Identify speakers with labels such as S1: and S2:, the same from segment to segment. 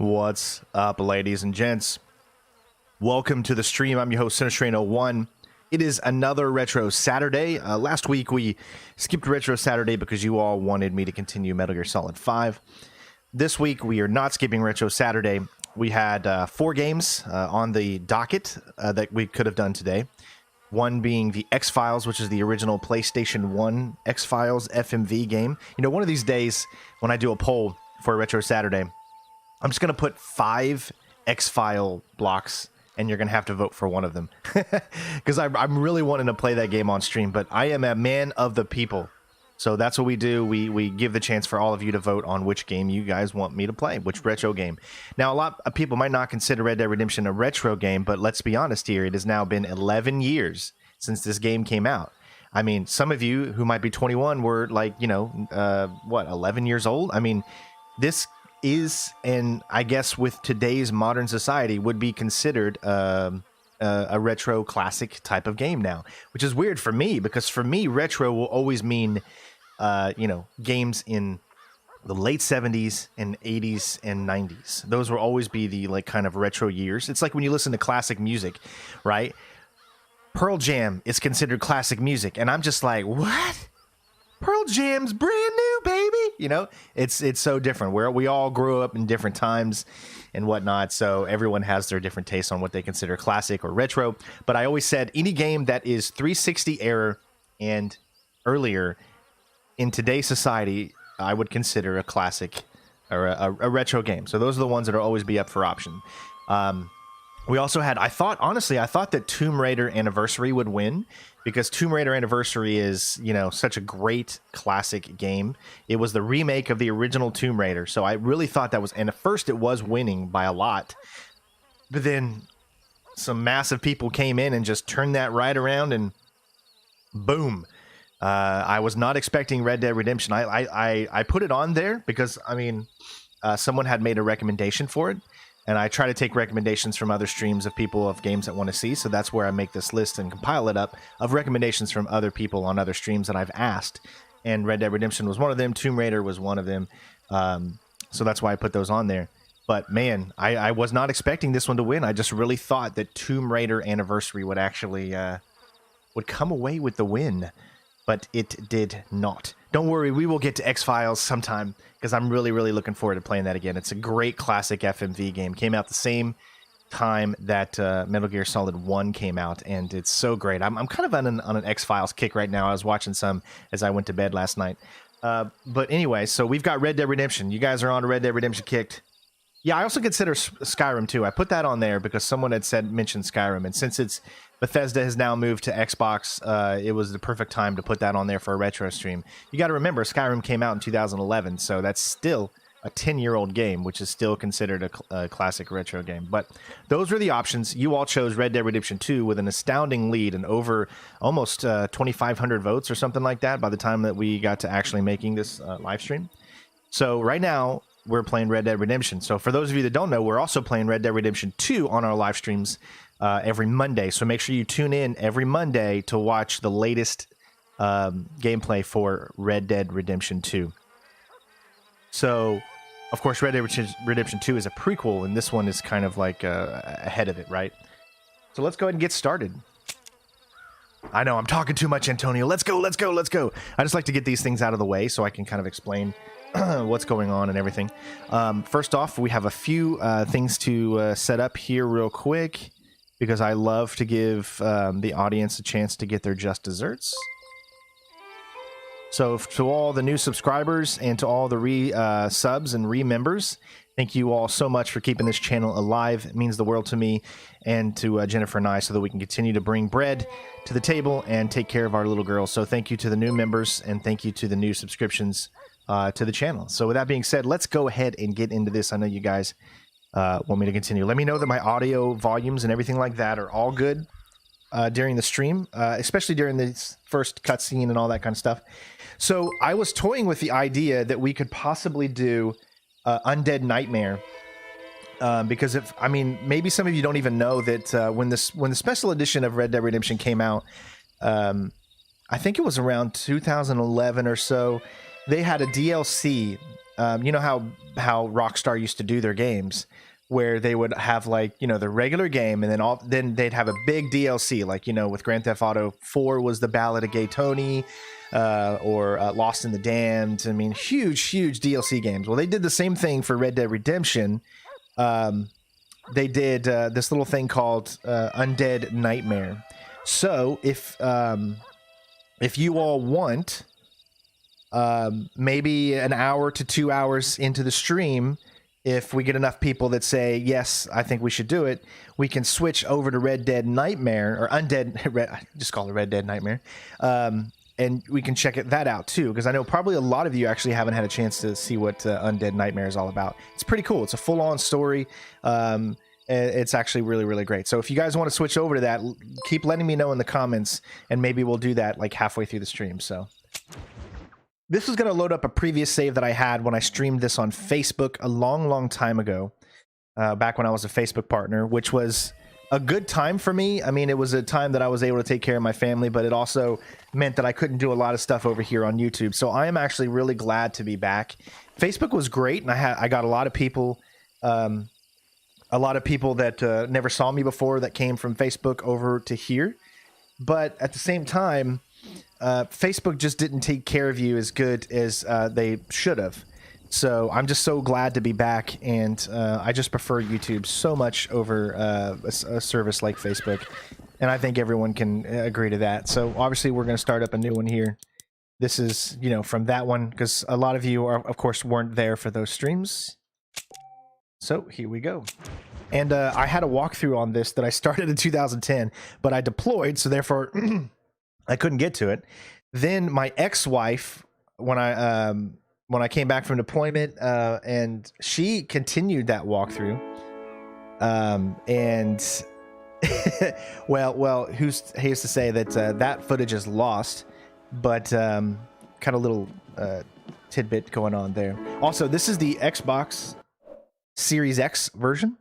S1: What's up, ladies and gents? Welcome to the stream. I'm your host, Sinistrain01. It is another Retro Saturday. Last week we skipped Retro Saturday because you all wanted me to continue Metal Gear Solid 5. This week we are not skipping Retro Saturday. We had 4 games on the docket that we could have done today. One being the X-Files, which is the original PlayStation 1 X-Files FMV game. You know, one of these days when I do a poll for Retro Saturday, I'm just going to put 5 X-File blocks, and you're going to have to vote for one of them. Because I'm really wanting to play that game on stream, but I am a man of the people. So that's what we do. We give the chance for all of you to vote on which game you guys want me to play, which retro game. Now, a lot of people might not consider Red Dead Redemption a retro game, but let's be honest here. It has now been 11 years since this game came out. I mean, some of you who might be 21 were like, 11 years old? I mean, this is, and I guess with today's modern society, would be considered a retro classic type of game now, which is weird for me, because for me, retro will always mean, games in the late 70s and 80s and 90s. Those will always be the like kind of retro years. It's like when you listen to classic music, right? Pearl Jam is considered classic music, and I'm just like, what? Pearl Jam's brand new, baby. You know, it's so different. We all grew up in different times and whatnot, so everyone has their different tastes on what they consider classic or retro. But I always said any game that is 360 era and earlier in today's society, I would consider a classic or a retro game. So those are the ones that will always be up for option. We also had, I thought that Tomb Raider Anniversary would win, because Tomb Raider Anniversary is, such a great classic game. It was the remake of the original Tomb Raider. So I really thought that was, and at first it was winning by a lot. But then some massive people came in and just turned that right around, and boom. I was not expecting Red Dead Redemption. I put it on there because, someone had made a recommendation for it. And I try to take recommendations from other streams of people of games that want to see. So that's where I make this list and compile it up of recommendations from other people on other streams that I've asked. And Red Dead Redemption was one of them. Tomb Raider was one of them. So that's why I put those on there. But man, I was not expecting this one to win. I just really thought that Tomb Raider Anniversary would actually would come away with the win. But it did not. Don't worry, we will get to X-Files sometime, because I'm really, really looking forward to playing that again. It's a great classic FMV game. Came out the same time that Metal Gear Solid 1 came out, and it's so great. I'm kind of on an X-Files kick right now. I was watching some as I went to bed last night. But anyway, so we've got Red Dead Redemption. You guys are on a Red Dead Redemption kick. Yeah, I also consider Skyrim too. I put that on there because someone had mentioned Skyrim, and since Bethesda has now moved to Xbox, it was the perfect time to put that on there for a retro stream. You got to remember, Skyrim came out in 2011, so that's still a 10-year-old game, which is still considered a classic retro game. But those were the options. You all chose Red Dead Redemption 2 with an astounding lead and over almost 2,500 votes or something like that by the time that we got to actually making this live stream. So right now, we're playing Red Dead Redemption. So for those of you that don't know, we're also playing Red Dead Redemption 2 on our live streams every Monday. So make sure you tune in every Monday to watch the latest gameplay for Red Dead Redemption 2. So, of course, Red Dead Redemption 2 is a prequel, and this one is kind of like ahead of it, right? So let's go ahead and get started. I know, I'm talking too much, Antonio. Let's go. I just like to get these things out of the way so I can kind of explain what's going on and everything. First off, we have a few things to set up here real quick, because I love to give the audience a chance to get their just desserts. So to all the new subscribers and to all the subs and re-members, thank you all so much for keeping this channel alive. It means the world to me and to Jennifer and I, so that we can continue to bring bread to the table and take care of our little girls. So thank you to the new members, and thank you to the new subscriptions to the channel. So with that being said, let's go ahead and get into this. I know you guys want me to continue. Let me know that my audio volumes and everything like that are all good during the stream, especially during this first cutscene and all that kind of stuff. So I was toying with the idea that we could possibly do Undead Nightmare, because maybe some of you don't even know that when the special edition of Red Dead Redemption came out, I think it was around 2011 or so, they had a DLC you know how RockStar used to do their games, where they would have like, you know, the regular game, and then they'd have a big DLC, like, you know, with Grand Theft Auto 4 was the Ballad of Gay Tony, or Lost in the Damned. I mean, huge DLC games. Well, they did the same thing for Red Dead Redemption. They did this little thing called Undead Nightmare. So if you all want, maybe an hour to 2 hours into the stream, if we get enough people that say, yes, I think we should do it, we can switch over to Red Dead Nightmare, or Undead, just call it Red Dead Nightmare, and we can check that out too, because I know probably a lot of you actually haven't had a chance to see what Undead Nightmare is all about. It's pretty cool. It's a full-on story. It's actually really great. So if you guys want to switch over to that, keep letting me know in the comments, and maybe we'll do that like halfway through the stream. So this is going to load up a previous save that I had when I streamed this on Facebook a long time ago, back when I was a Facebook partner, which was a good time for me. I mean, it was a time that I was able to take care of my family, but it also meant that I couldn't do a lot of stuff over here on YouTube. So I am actually really glad to be back. Facebook was great, and I got a lot of people, that never saw me before that came from Facebook over to here. But at the same time, Facebook just didn't take care of you as good as they should have. So I'm just so glad to be back, and I just prefer YouTube so much over a service like Facebook, and I think everyone can agree to that. So obviously we're going to start up a new one here. This is, you know, from that one, because a lot of you are, of course, weren't there for those streams. So here we go. And I had a walkthrough on this that I started in 2010, but I deployed, so therefore I couldn't get to it. Then my ex-wife, when I came back from deployment, and she continued that walkthrough, and well, who's to say that that footage is lost, but kind of little tidbit going on there. Also, this is the Xbox Series X version.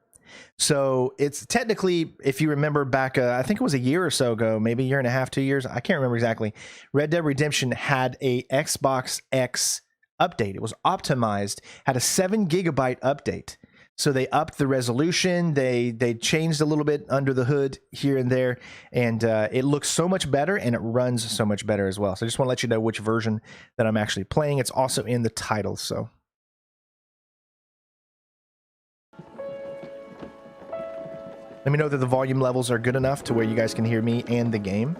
S1: So it's technically, if you remember back, I think it was a year or so ago, maybe a year and a half, 2 years, I can't remember exactly, Red Dead Redemption had a Xbox X update. It was optimized, had a 7 gigabyte update. So they upped the resolution, they changed a little bit under the hood here and there, and it looks so much better, and it runs so much better as well. So I just want to let you know which version that I'm actually playing. It's also in the title, so. Let me know that the volume levels are good enough to where you guys can hear me and the game.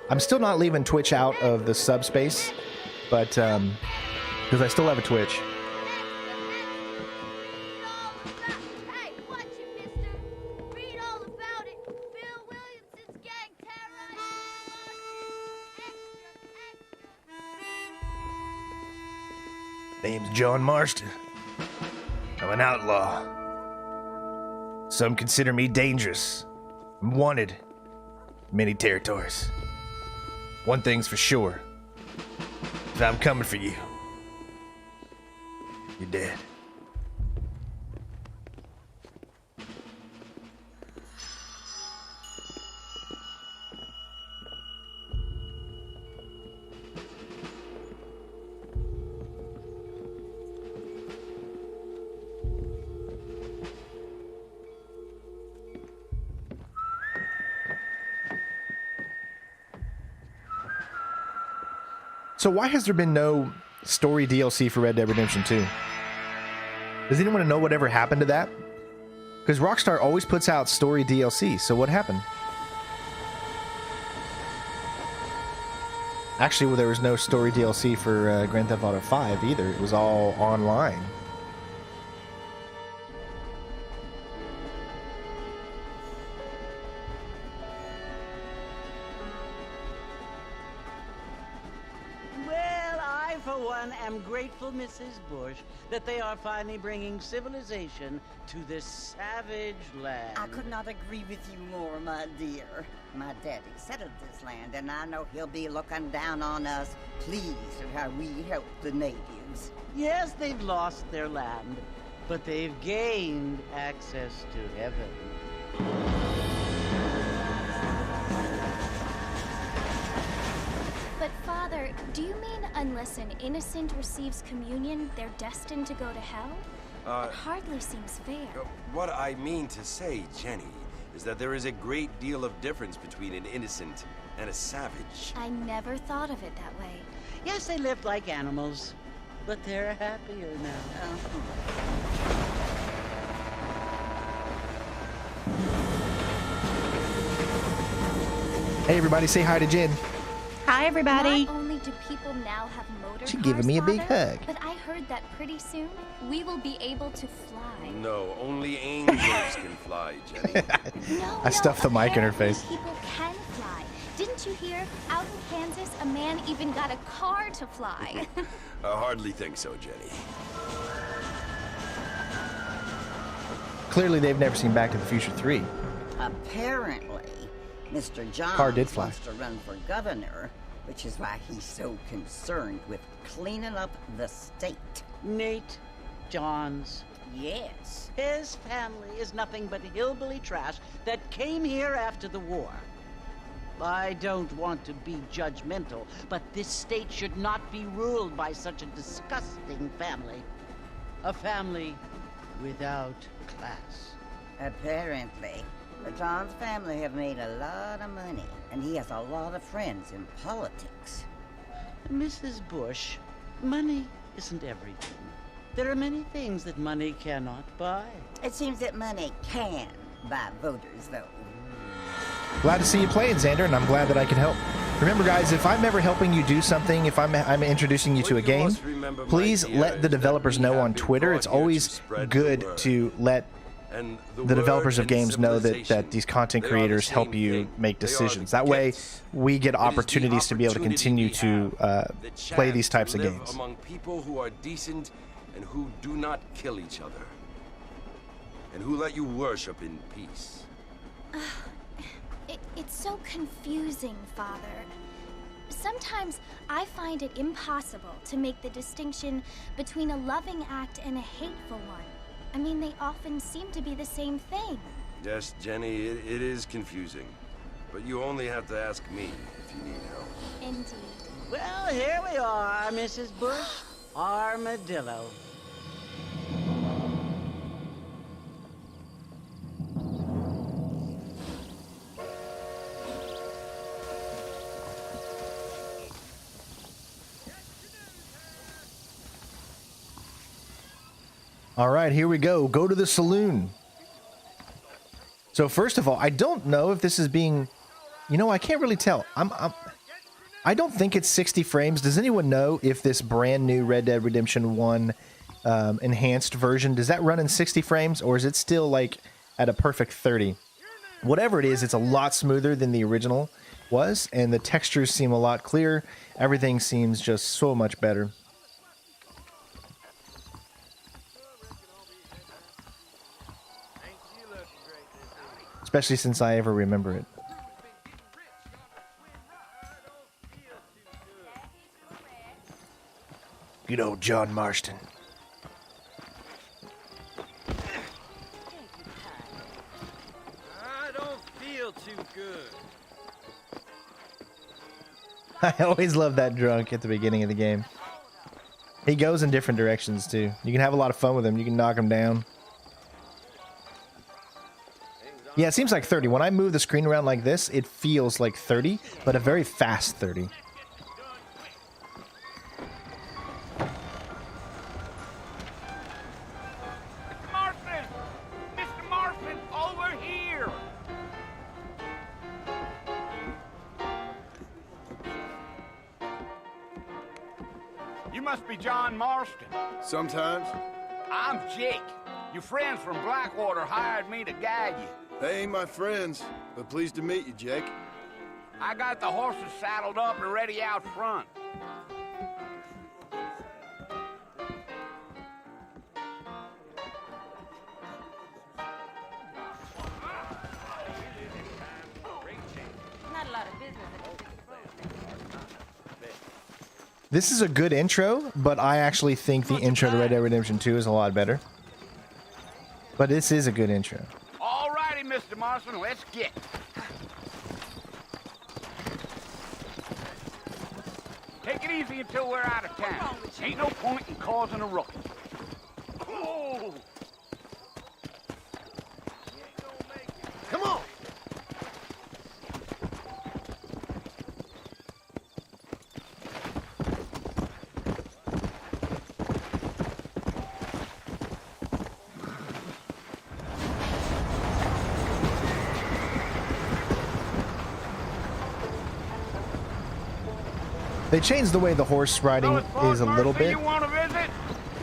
S1: I'm still not leaving Twitch out of the subspace, but because I still have a Twitch.
S2: Hey, watch it, mister. Read all about it. Bill Williamson's gang terrorized.
S1: Name's John Marston. I'm an outlaw. Some consider me dangerous. I'm wanted in many territories. One thing's for sure. If I'm coming for you, you're dead. So why has there been no story DLC for Red Dead Redemption 2? Does anyone know whatever happened to that? Because RockStar always puts out story DLC, so what happened? Actually, well, there was no story DLC for Grand Theft Auto 5 either. It was all online.
S3: am grateful, Mrs. Bush, that they are finally bringing civilization to this savage land.
S4: I could not agree with you more, my dear. My daddy settled this land, and I know he'll be looking down on us, pleased at how we help the natives.
S3: Yes, they've lost their land, but they've gained access to heaven.
S5: But Father, do you mean unless an innocent receives communion, they're destined to go to hell? That hardly seems fair.
S6: What I mean to say, Jenny, is that there is a great deal of difference between an innocent and a savage.
S5: I never thought of it that way.
S3: Yes, they lived like animals, but they're happier now.
S1: Hey, everybody, say hi to Jen.
S7: Hi, everybody.
S5: Not only do people now have motor
S1: She
S5: cars,
S1: giving me a big
S5: Father,
S1: hug.
S5: but I heard that pretty soon we will be able to fly.
S6: No, only angels can fly, Jenny.
S5: No,
S1: I stuffed the mic in her
S5: apparently
S1: face.
S5: People can fly. Didn't you hear? Out in Kansas, a man even got a car to fly.
S6: I hardly think so, Jenny.
S1: Clearly, they've never seen Back to the Future 3.
S4: Apparently, Mr. John
S1: Car did fly.
S4: wants to run for governor, which is why he's so concerned with cleaning up the state.
S3: Nate Johns.
S4: Yes.
S3: His family is nothing but hillbilly trash that came here after the war. I don't want to be judgmental, but this state should not be ruled by such a disgusting family. A family without class.
S4: Apparently, the Johns family have made a lot of money, and he has a lot of friends in politics.
S3: Mrs. Bush, money isn't everything. There are many things that money cannot buy.
S4: It seems that money can buy voters, though.
S1: Glad to see you playing, Xander, and I'm glad that I can help. Remember, guys, if I'm ever helping you do something, if I'm introducing you to a game, please let the developers know on Twitter. It's always good to let the developers of games know that these content creators help you make decisions. That way, we get opportunities to be able to continue to play these types of games.
S6: Among people who are decent and who do not kill each other, and who let you worship in peace.
S5: It's so confusing, Father. Sometimes I find it impossible to make the distinction between a loving act and a hateful one. I mean, they often seem to be the same thing.
S6: Yes, Jenny, it is confusing. But you only have to ask me if you need help.
S5: Indeed.
S3: Well, here we are, Mrs. Bush. Armadillo.
S1: All right, here we go. Go to the saloon. So first of all, I don't know if this is being, I can't really tell. I don't think it's 60 frames. Does anyone know if this brand new Red Dead Redemption 1 enhanced version, does that run in 60 frames or is it still like at a perfect 30? Whatever it is, it's a lot smoother than the original was, and the textures seem a lot clearer. Everything seems just so much better. Especially since I ever remember it. Good old John Marston.
S8: I don't feel too good.
S1: I always love that drunk at the beginning of the game. He goes in different directions too. You can have a lot of fun with him. You can knock him down. Yeah, it seems like 30. When I move the screen around like this, it feels like 30, but a very fast 30.
S8: Marston! Mr. Marston, over here! You must be John Marston.
S9: Sometimes.
S8: I'm Jake. Your friends from Blackwater hired me to guide you.
S9: They ain't my friends, but pleased to meet you, Jake.
S8: I got the horses saddled up and ready out front.
S7: Not a lot of business.
S1: This is a good intro, but I actually think the intro to Red Dead Redemption 2 is a lot better. But this is a good intro.
S8: All righty, Mr. Marston, let's get. Take it easy until we're out of town. Ain't no point in causing a ruckus. Oh!
S9: Come on!
S1: They changed the way the horse riding
S8: So it's Fort
S1: is a little
S8: Mercy
S1: bit.
S8: You want to visit?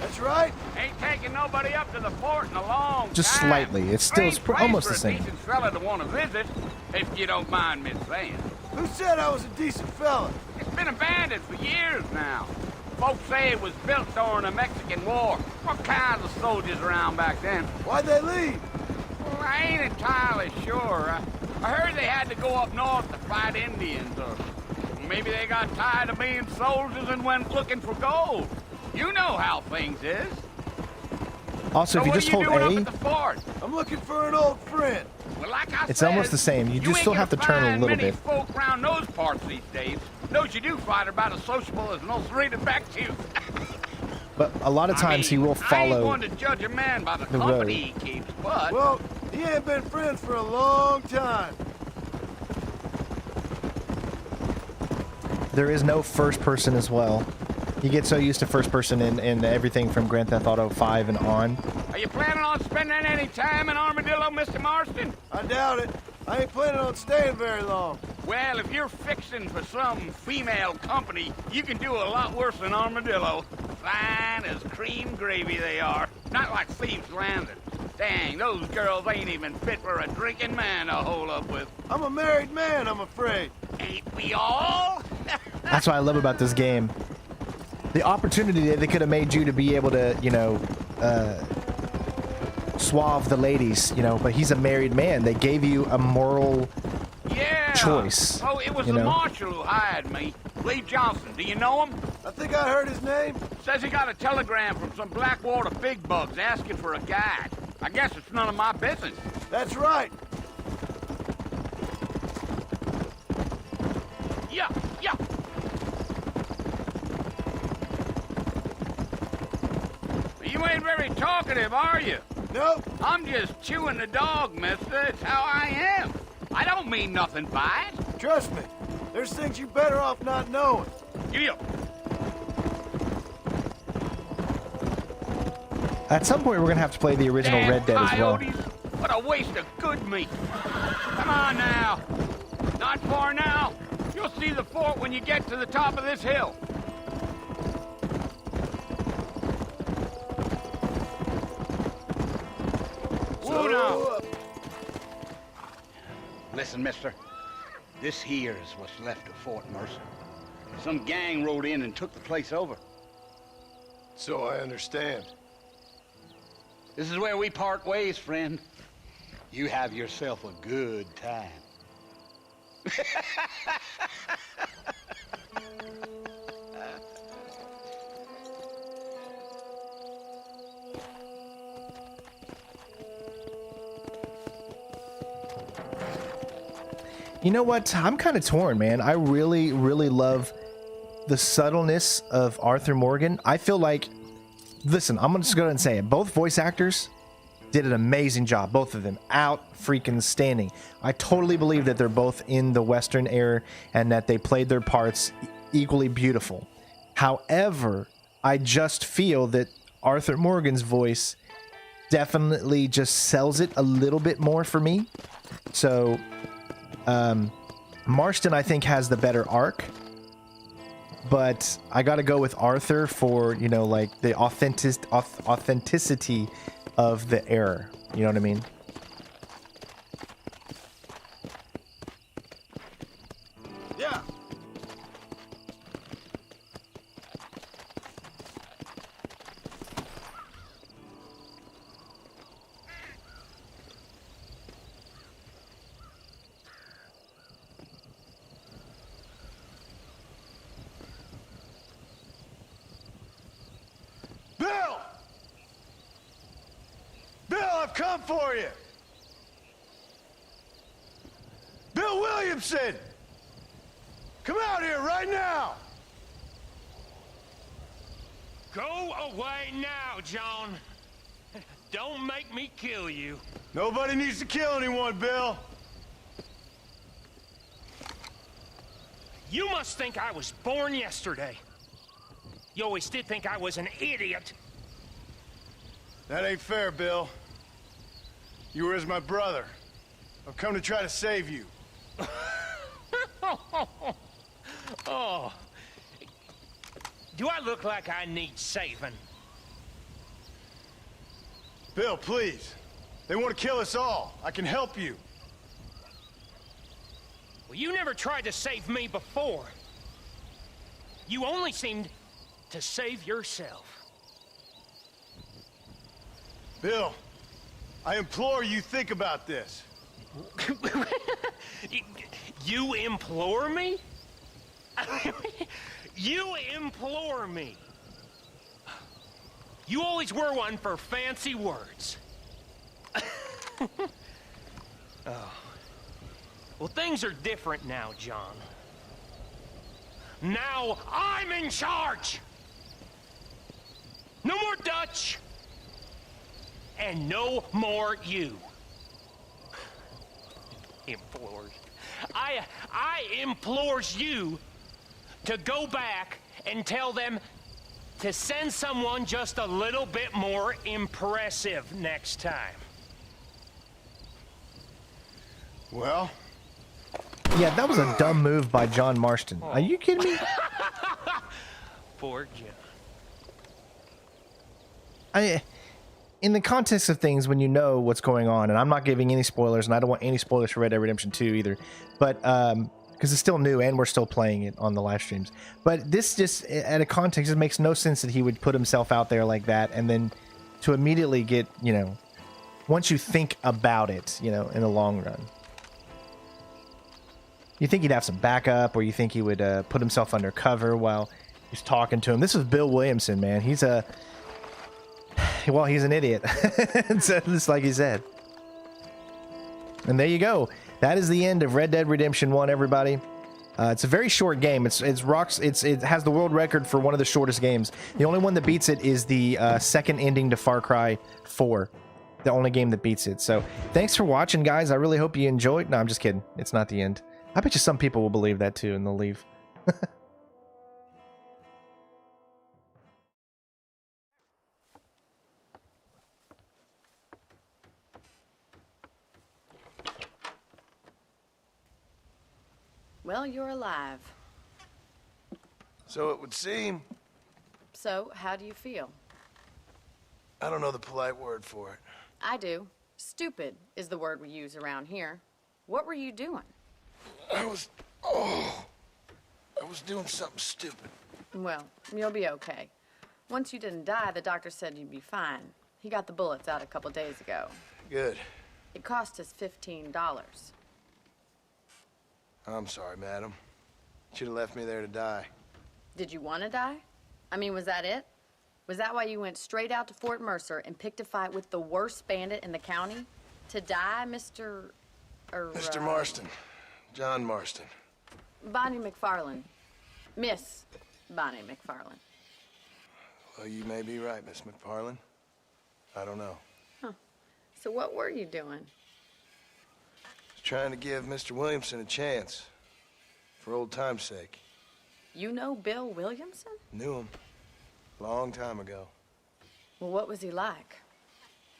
S9: That's right.
S8: Ain't taking nobody up to the fort in a long
S1: Just
S8: time.
S1: slightly. It's still
S8: Strange place
S1: almost
S8: for
S1: the same.
S8: A decent fella to want to visit, if you don't mind me saying.
S9: Who said I was a decent fella?
S8: It's been abandoned for years now. Folks say it was built during the Mexican War. What kinds of soldiers around back then?
S9: Why'd they leave?
S8: Well, I ain't entirely sure. I heard they had to go up north to fight Indians, or maybe they got tired of being soldiers and went looking for gold. You know how things is.
S1: Also, if you
S8: what
S1: just
S8: are you
S1: hold
S8: doing
S1: A,
S8: up at the fort?
S9: I'm looking for an old friend.
S8: Well, like I
S1: it's
S8: said,
S1: almost the same. You just
S8: ain't
S1: still have to
S8: gonna
S1: turn a
S8: find
S1: little
S8: many
S1: bit.
S8: folk around those parts these days. Those you do find are about as sociable as an ulcerated back tooth.
S1: But a lot of times he will
S8: I ain't
S1: follow.
S8: going to judge a man by the
S1: the
S8: company
S1: road.
S8: he keeps, but
S9: Well, he ain't been friends for a long time.
S1: There is no first person as well. You get so used to first person in everything from Grand Theft Auto 5 and on.
S8: are you planning on spending any time in Armadillo, Mr. Marston?
S9: I doubt it. I ain't planning on staying very long.
S8: Well, if you're fixing for some female company, you can do a lot worse than Armadillo. Fine as cream gravy they are. Not like Thieves Landing. Dang, those girls ain't even fit for a drinking man to hole up with.
S9: I'm a married man, I'm afraid.
S8: Ain't we all?
S1: That's what I love about this game. The opportunity that they could have made you to be able to, you know, suave the ladies, you know, but he's a married man. They gave you a moral
S8: Yeah.
S1: choice.
S8: Oh, it was
S1: you
S8: the
S1: know?
S8: marshal who hired me. Lee Johnson. Do you know him?
S9: I think I heard his name.
S8: Says he got a telegram from some Blackwater big bugs asking for a guide. I guess it's none of my business.
S9: That's right.
S8: Yeah, yeah. You ain't very talkative, are you?
S9: Nope.
S8: I'm just chewing the dog, mister. It's how I am. I don't mean nothing by it.
S9: Trust me. There's things you better off not knowing.
S8: Yeah.
S1: At some point, we're gonna have to play the original
S8: Damn
S1: Red Dead as well.
S8: coyotes. What a waste of good meat. Come on now. Not far now. You'll see the fort when you get to the top of this hill. Whoa now. Listen, mister. This here is what's left of Fort Mercer. Some gang rode in and took the place over.
S9: So I understand.
S8: This is where we part ways, friend. You have yourself a good time.
S1: You know what? I'm kind of torn, man. I really, really love the subtleness of Arthur Morgan. I feel like, listen, I'm gonna just go ahead and say it. Both voice actors did an amazing job. Both of them out freaking standing. I totally believe that they're both in the Western era and that they played their parts equally beautiful. However, I just feel that Arthur Morgan's voice definitely just sells it a little bit more for me. So, Marston, I think, has the better arc, but I gotta go with Arthur for, you know, like the authenticity of the era. You know what I mean?
S9: Yeah. Bill! Bill, I've I've come for you! Bill Williamson! Come out here right now!
S10: Go away now, John. Don't make me kill you.
S9: Nobody needs to kill anyone, Bill.
S10: You must think I was born yesterday. You always did think I was an idiot.
S9: That ain't fair, Bill. You were as my brother. I've come to try to save you.
S10: Oh. Do I look like I need saving?
S9: Bill, please. They want to kill us all. I can help you.
S10: Well, you never tried to save me before. You only seemed to save yourself.
S9: Bill, I implore you think about this.
S10: You implore me? You implore me. You always were one for fancy words. Oh. Well, things are different now, John. Now I'm in charge! No more Dutch! And no more you. Implores. I implores you to go back and tell them to send someone just a little bit more impressive next time.
S9: Well?
S1: Yeah, that was a dumb move by John Marston. Are you kidding me?
S10: Poor John.
S1: In the context of things, when you know what's going on, and I'm not giving any spoilers, and I don't want any spoilers for Red Dead Redemption 2 either, but because it's still new and we're still playing it on the live streams. But this just, at a context, it makes no sense that he would put himself out there like that, and then to immediately get, you know, once you think about it, you know, in the long run. You think he'd have some backup, or you think he would put himself under cover while he's talking to him. This was Bill Williamson, man. He's a... Well, he's an idiot. Just like he said. And there you go. That is the end of Red Dead Redemption 1, everybody. It's a very short game. It has the world record for one of the shortest games. The only one that beats it is the second ending to Far Cry 4. The only game that beats it. So thanks for watching, guys. I really hope you enjoyed. No, I'm just kidding. It's not the end. I bet you some people will believe that too, and they'll leave.
S11: Well, you're alive.
S9: So it would seem.
S11: So, how do you feel?
S9: I don't know the polite word for it.
S11: I do. Stupid is the word we use around here. What were you doing?
S9: I was doing something stupid.
S11: Well, you'll be okay. Once you didn't die, the doctor said you'd be fine. He got the bullets out a couple days ago.
S9: Good.
S11: It cost us $15.
S9: I'm sorry, madam. Should have left me there to die.
S11: Did you want to die? I mean, was that it? Was that why you went straight out to Fort Mercer and picked a fight with the worst bandit in the county? To die, Mr.
S9: Mr. Marston. John Marston.
S11: Bonnie McFarlane. Miss Bonnie McFarlane.
S9: Well, you may be right, Miss McFarlane. I don't know.
S11: Huh. So what were you doing?
S9: Trying to give Mr. Williamson a chance. For old time's sake.
S11: You know Bill Williamson?
S9: Knew him. Long time ago.
S11: Well, what was he like?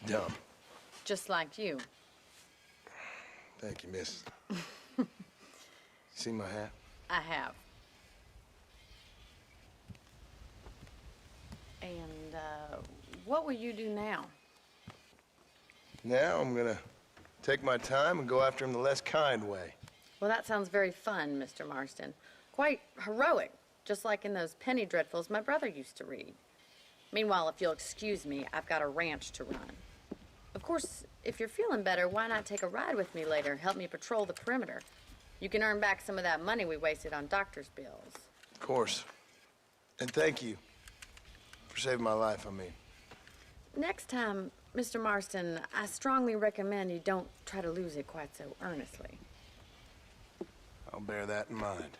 S9: Dumb.
S11: Just like you.
S9: Thank you, miss. See my hat?
S11: I have. And, what will you do now?
S9: Now I'm gonna take my time and go after him the less kind way.
S11: Well, that sounds very fun, Mr. Marston. Quite heroic, just like in those penny dreadfuls my brother used to read. Meanwhile, if you'll excuse me, I've got a ranch to run. Of course, if you're feeling better, why not take a ride with me later? Help me patrol the perimeter. You can earn back some of that money we wasted on doctor's bills.
S9: Of course. And thank you for saving my life, I mean.
S11: Next time, Mr. Marston, I strongly recommend you don't try to lose it quite so earnestly.
S9: I'll bear that in mind.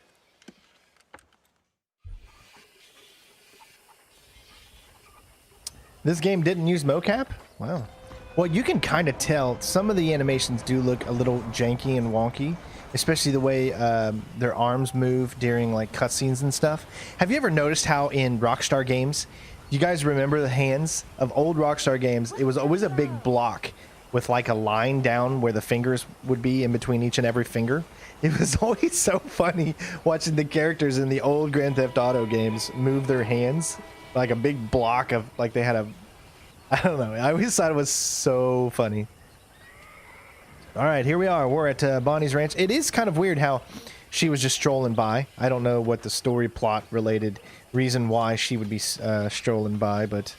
S1: This game didn't use mocap? Wow. Well, you can kind of tell some of the animations do look a little janky and wonky, especially the way their arms move during like cutscenes and stuff. Have you ever noticed how in RockStar games, you guys remember the hands of old RockStar games? It was always a big block with like a line down where the fingers would be in between each and every finger. It was always so funny watching the characters in the old Grand Theft Auto games move their hands like a big block of like they had a, I don't know. I always thought it was so funny. All right, here we are. We're at Bonnie's Ranch. It is kind of weird how she was just strolling by. I don't know what the story plot related reason why she would be strolling by, but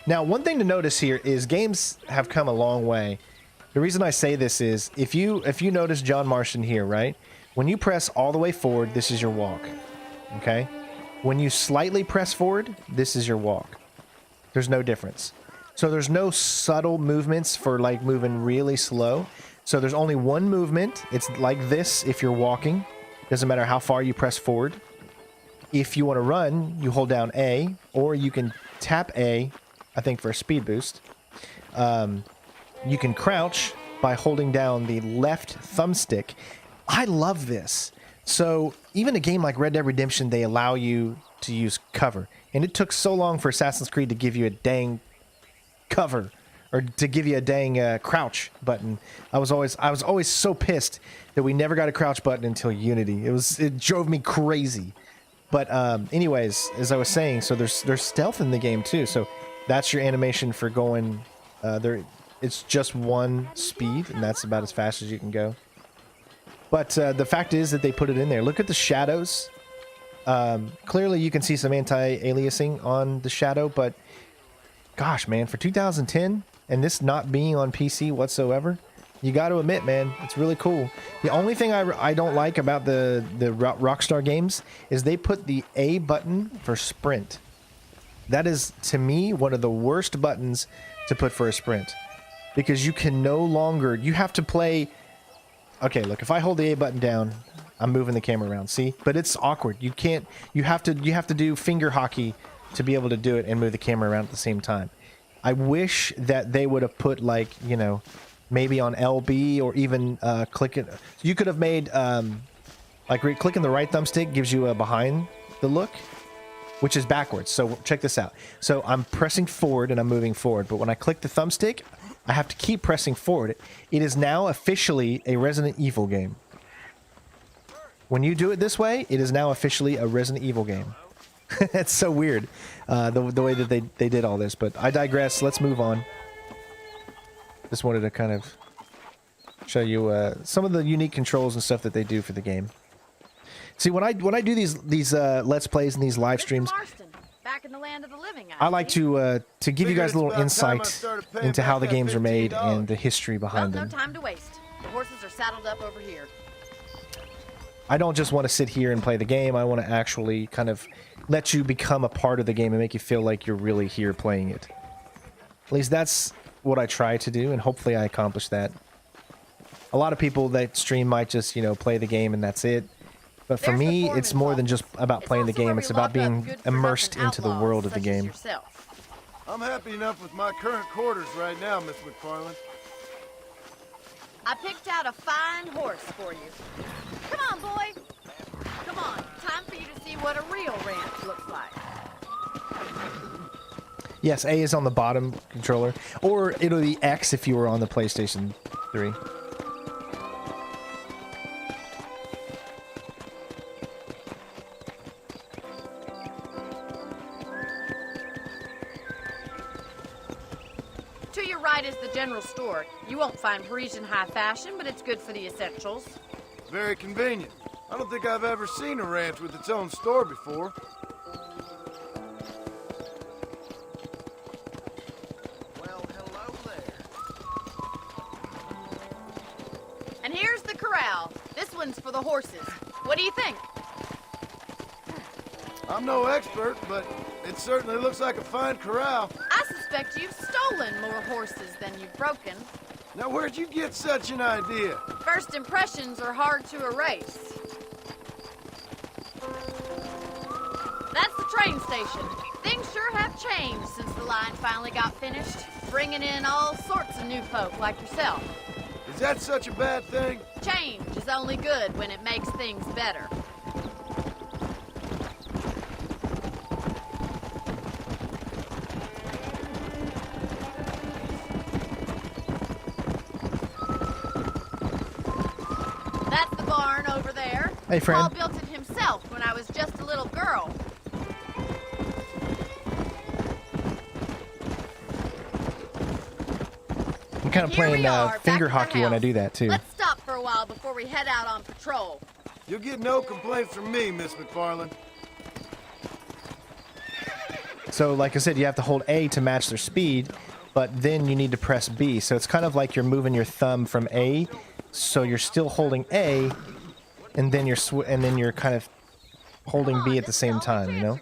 S1: now one thing to notice here is games have come a long way. The reason I say this is if you notice John Marston here, right? When you press all the way forward, this is your walk. Okay? When you slightly press forward, this is your walk. There's no difference. So there's no subtle movements for like moving really slow. So there's only one movement. It's like this if you're walking. Doesn't matter how far you press forward. If you want to run, you hold down A, or you can tap A, I think for a speed boost. You can crouch by holding down the left thumbstick. I love this. So even a game like Red Dead Redemption, they allow you to use cover. And it took so long for Assassin's Creed to give you a dang cover, or to give you a dang crouch button. I was always so pissed that we never got a crouch button until Unity. It drove me crazy. But anyways, as I was saying, so there's stealth in the game too. So that's your animation for going there. It's just one speed, and that's about as fast as you can go. But the fact is that they put it in there. Look at the shadows. Clearly you can see some anti-aliasing on the shadow, but gosh, man, for 2010 and this not being on PC whatsoever, you got to admit, man, it's really cool. The only thing I don't like about the RockStar games is they put the A button for sprint. That is, to me, one of the worst buttons to put for a sprint, because you can no longer, you have to play. Okay, look, if I hold the A button down, I'm moving the camera around, see? But it's awkward. You can't, you have to do finger hockey to be able to do it and move the camera around at the same time. I wish that they would have put, like, you know, maybe on LB, or even click it. You could have made, like, clicking the right thumbstick gives you a behind the look, which is backwards. So check this out. So I'm pressing forward and I'm moving forward, but when I click the thumbstick, I have to keep pressing forward. It is now officially a Resident Evil game. When you do it this way, it is now officially a Resident Evil game. It's so weird, the way that they did all this. But I digress. Let's move on. Just wanted to kind of show you some of the unique controls and stuff that they do for the game. See, when I do these Let's Plays and these live streams,
S11: Back in the land of the living,
S1: I like to give you guys a little insight into how the games are made and the history behind them.
S11: No time to waste. The horses are saddled up over here.
S1: I don't just want to sit here and play the game. I want to actually kind of let you become a part of the game and make you feel like you're really here playing it. At least that's what I try to do, and hopefully I accomplish that. A lot of people that stream might just, you know, play the game and that's it. But for me, it's more than just about playing the game. It's about being immersed into the world of the game.
S9: I'm happy enough with my current quarters right now, Miss McFarland.
S11: I picked out a fine horse for you. Come on, boy. Come on. Time for you to see what a real ranch looks like.
S1: Yes, A is on the bottom controller. Or it'll be X if you were on the PlayStation 3.
S11: Is the general store. You won't find Parisian high fashion, but it's good for the essentials.
S9: Very convenient. I don't think I've ever seen a ranch with its own store before. Well, hello there.
S11: And here's the corral. This one's for the horses. What do you think?
S9: I'm no expert, but it certainly looks like a fine corral.
S11: I suspect you've stolen more horses than you've broken.
S9: Now, where'd you get such an idea?
S11: First impressions are hard to erase. That's the train station. Things sure have changed since the line finally got finished, bringing in all sorts of new folk like yourself.
S9: Is that such a bad thing?
S11: Change is only good when it makes things better. That's the barn over there.
S1: Hey, friend.
S11: Paul built it himself when I was just a little girl.
S1: I'm kind of
S11: Here
S1: playing
S11: we are,
S1: finger
S11: back at the
S1: hockey when I
S11: house.
S1: do that, too.
S11: Let's stop for a while before we head out on patrol.
S9: You'll get no complaints from me, Miss McFarland.
S1: So, like I said, you have to hold A to match their speed, but then you need to press B. So it's kind of like you're moving your thumb from A, so you're still holding A, and then you're kind of holding B at the same time, you know?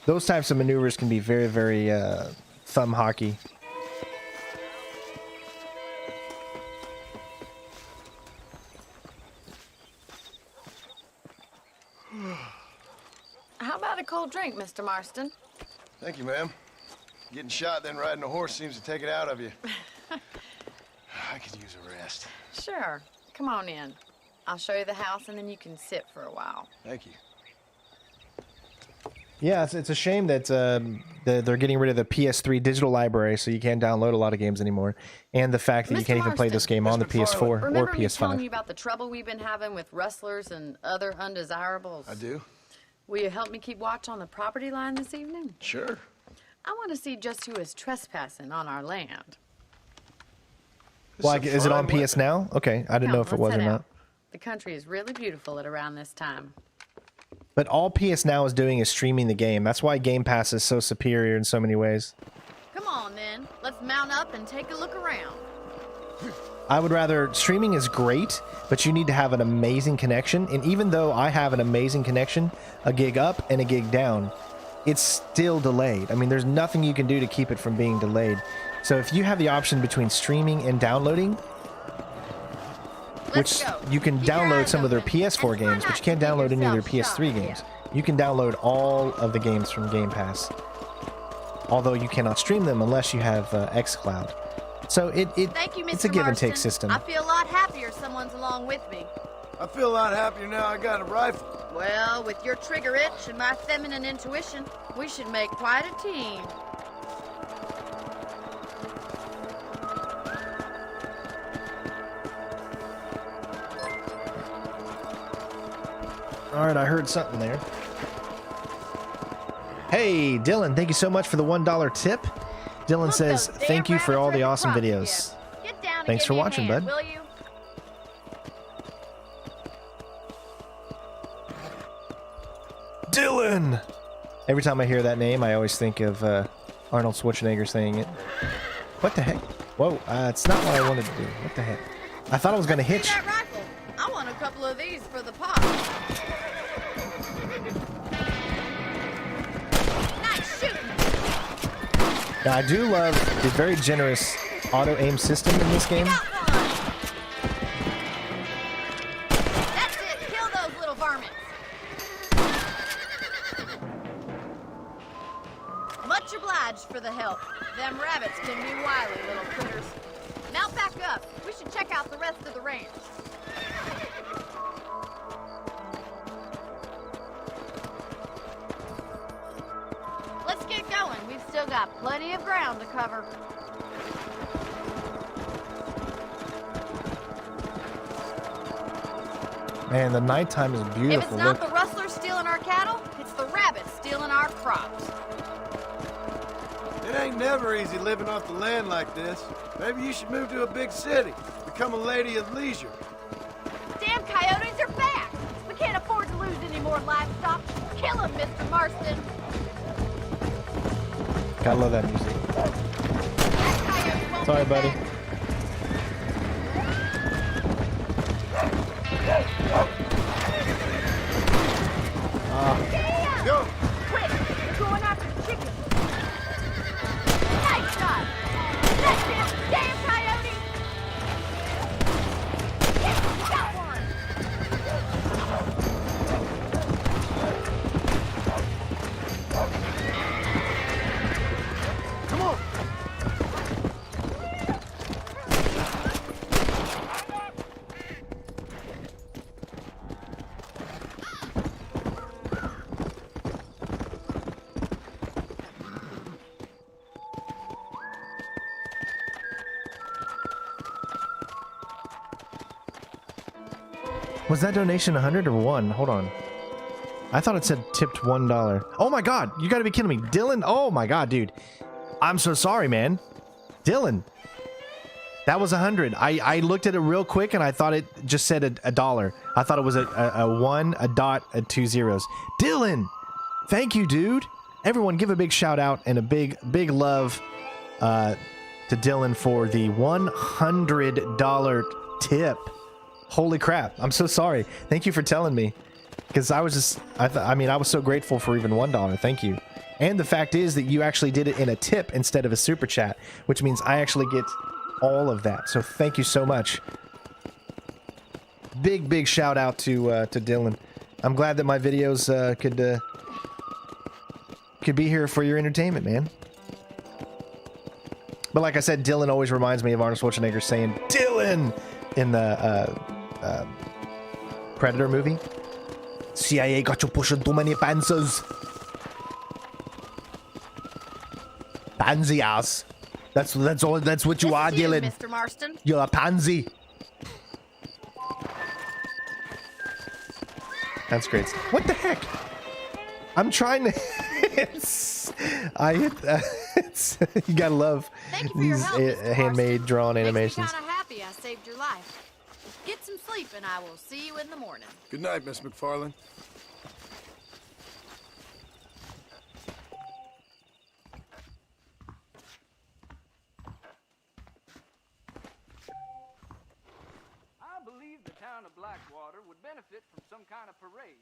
S1: Those types of maneuvers can be very, very thumb hockey.
S11: How about a cold drink, Mr. Marston?
S9: Thank you, ma'am. Getting shot, then riding a horse seems to take it out of you. I could use a rest.
S11: Sure. Come on in. I'll show you the house, and then you can sit for a while.
S9: Thank you.
S1: Yeah, it's a shame that they're getting rid of the PS3 digital library, so you can't download a lot of games anymore, and the fact that you can't even play this game on the PS4 or
S11: Remember me telling
S1: PS5.
S11: you about the trouble we've been having with rustlers and other undesirables?
S9: I do.
S11: Will you help me keep watch on the property line this evening?
S9: Sure.
S11: I want to see just who is trespassing on our land.
S1: Well, is it on PS Now? Okay, I didn't know if it was or not.
S11: The country is really beautiful at around this time.
S1: But all PS Now is doing is streaming the game. That's why Game Pass is so superior in so many ways.
S11: Come on, then. Let's mount up and take a look around.
S1: I would rather... Streaming is great, but you need to have an amazing connection. And even though I have an amazing connection, a gig up and a gig down, it's still delayed. I mean, there's nothing you can do to keep it from being delayed. So if you have the option between streaming and downloading, which you can download some of their PS4 games, but you can't download any of their PS3 games. You can download all of the games from Game Pass, although you cannot stream them unless you have xCloud. So
S11: Thank you, Mr.
S1: it's a give and take
S11: Marston.
S1: system.
S11: I feel a lot happier someone's along with me.
S9: I feel a lot happier now I got a rifle.
S11: Well, with your trigger itch and my feminine intuition, we should make quite a team.
S1: All right, I heard something there. Hey, Dylan, thank you so much for the $1 tip. Dylan says, thank you for all the awesome videos. Thanks for watching, bud.
S11: Will you?
S1: Dylan! Every time I hear that name, I always think of Arnold Schwarzenegger saying it. What the heck? Whoa, it's not what I wanted to do. What the heck? I thought I was going to hitch.
S11: That rifle. I want a couple of these for the pot. Nice shooting.
S1: Now, I do love the very generous auto-aim system in this game.
S11: That's it. Kill those little varmints. Much obliged for the help. Them rabbits can be wily little critters. Mount back up. We should check out the rest of the ranch. Let's get going. We've still got plenty of ground to cover.
S1: Man, the nighttime is beautiful.
S11: If it's not the rustlers stealing our cattle, it's the rabbits stealing our crops.
S9: It ain't never easy living off the land like this. Maybe you should move to a big city. Become a lady of leisure.
S11: Damn coyotes are back! We can't afford to lose any more livestock. Kill them, Mr. Marston.
S1: Gotta love that music. Sorry, buddy.
S9: Yo!
S2: Quick! They're going after the chicken! Nice shot! That's him! Damn coyote! Yes, got one!
S9: Come on!
S1: Was that donation 100 or 1? Hold on. I thought it said tipped $1. Oh my god, you gotta be kidding me. Dylan, oh my god, dude. I'm so sorry, man. Dylan. That was 100. I looked at it real quick and I thought it just said a dollar. I thought it was a 1, a dot, and 2 zeros. Dylan! Thank you, dude. Everyone give a big shout out and a big love to Dylan for the $100 tip. Holy crap. I'm so sorry. Thank you for telling me. Because I was just, I mean, I was so grateful for even $1. Thank you. And the fact is that you actually did it in a tip instead of a super chat, which means I actually get all of that. So thank you so much. Big shout out to Dylan. I'm glad that my videos could be here for your entertainment, man. But like I said, Dylan always reminds me of Arnold Schwarzenegger saying Dylan in the Predator movie. CIA got you pushing too many panzers. Pansy ass. That's what you are, Dylan.
S2: Mr. Marston.
S1: You're a pansy. That's great. What the heck? I'm trying to. You gotta love these handmade drawn animations.
S2: Kinda happy I saved your life. Get some sleep and I will see you in the morning.
S9: Good night, Miss McFarlane.
S8: I believe the town of Blackwater would benefit from some kind of parade.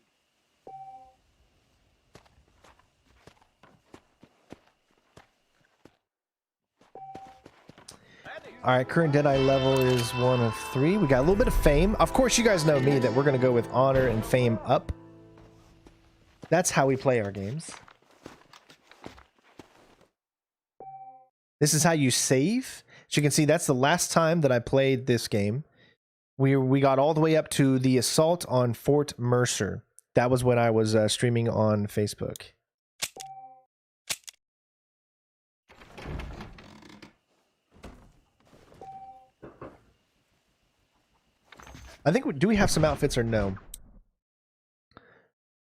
S1: Alright, current Deadeye level is 1 of 3. We got a little bit of fame. Of course, you guys know me that we're going to go with honor and fame up. That's how we play our games. This is how you save. As you can see, that's the last time that I played this game. We got all the way up to the assault on Fort Mercer. That was when I was streaming on Facebook. I think, do we have some outfits or no?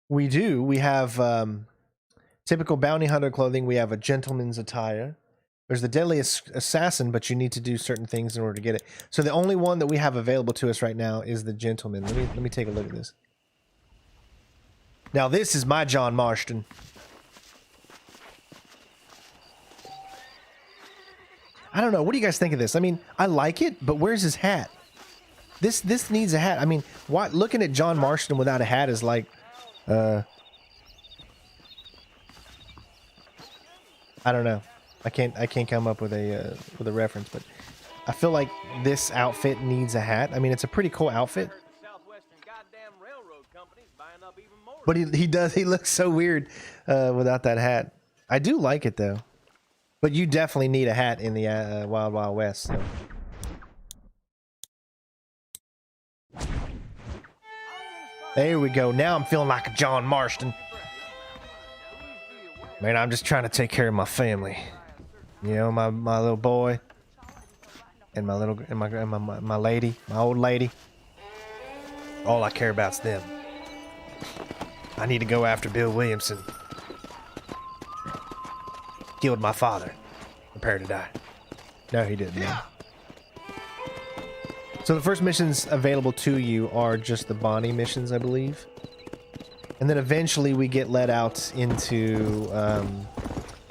S1: We do. We have typical bounty hunter clothing. We have a gentleman's attire. There's the deadly assassin, but you need to do certain things in order to get it. So the only one that we have available to us right now is the gentleman. Let me take a look at this. Now this is my John Marston. I don't know. What do you guys think of this? I mean, I like it, but where's his hat? This needs a hat. I mean, what? Looking at John Marston without a hat is like, I don't know. I can't come up with a reference, but I feel like this outfit needs a hat. I mean, it's a pretty cool outfit. But he does. He looks so weird without that hat. I do like it though. But you definitely need a hat in the Wild Wild West. So. There we go. Now I'm feeling like a John Marston. Man, I'm just trying to take care of my family. You know, my little boy and my little my lady, my old lady. All I care about's them. I need to go after Bill Williamson. Killed my father. Prepare to die. No, he didn't. No. So the first missions available to you are just the Bonnie missions, I believe. And then eventually we get let out into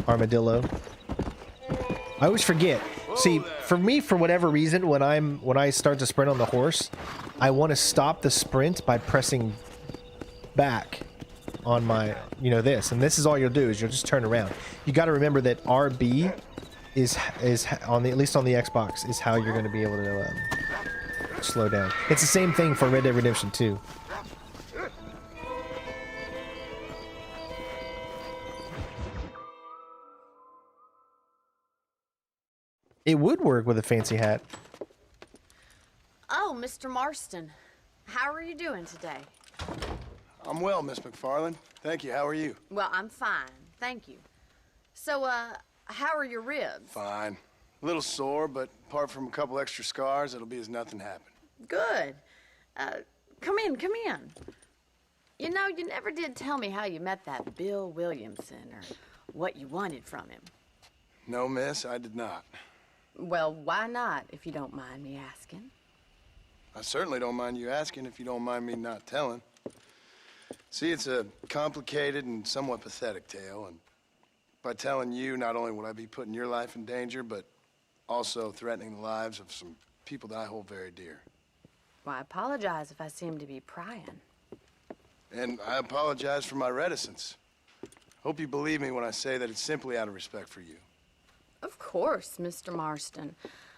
S1: Armadillo. I always forget. See, for me, for whatever reason, when I start to sprint on the horse, I want to stop the sprint by pressing back. on my, you know, this, and this is all you'll do is you'll just turn around. You got to remember that RB is on the, at least on the Xbox, is how you're going to be able to slow down. It's the same thing for Red Dead Redemption 2. It would work with a fancy hat.
S11: Oh, Mr. Marston. How are you doing today?
S9: I'm well, Miss McFarland. Thank you. How are you?
S11: Well, I'm fine. Thank you. So, how are your ribs?
S9: Fine. A little sore, but apart from a couple extra scars, it'll be as nothing happened.
S11: Good. Come in, come in. You know, you never did tell me how you met that Bill Williamson or what you wanted from him.
S9: No, miss, I did not.
S11: Well, why not, if you don't mind me asking?
S9: I certainly don't mind you asking if you don't mind me not telling. See, it's a complicated and somewhat pathetic tale, and by telling you, not only would I be putting your life in danger, but also threatening the lives of some people that I hold very dear.
S11: Well, I apologize if I seem to be prying.
S9: And I apologize for my reticence. Hope you believe me when I say that it's simply out of respect for you.
S11: Of course, Mr. Marston.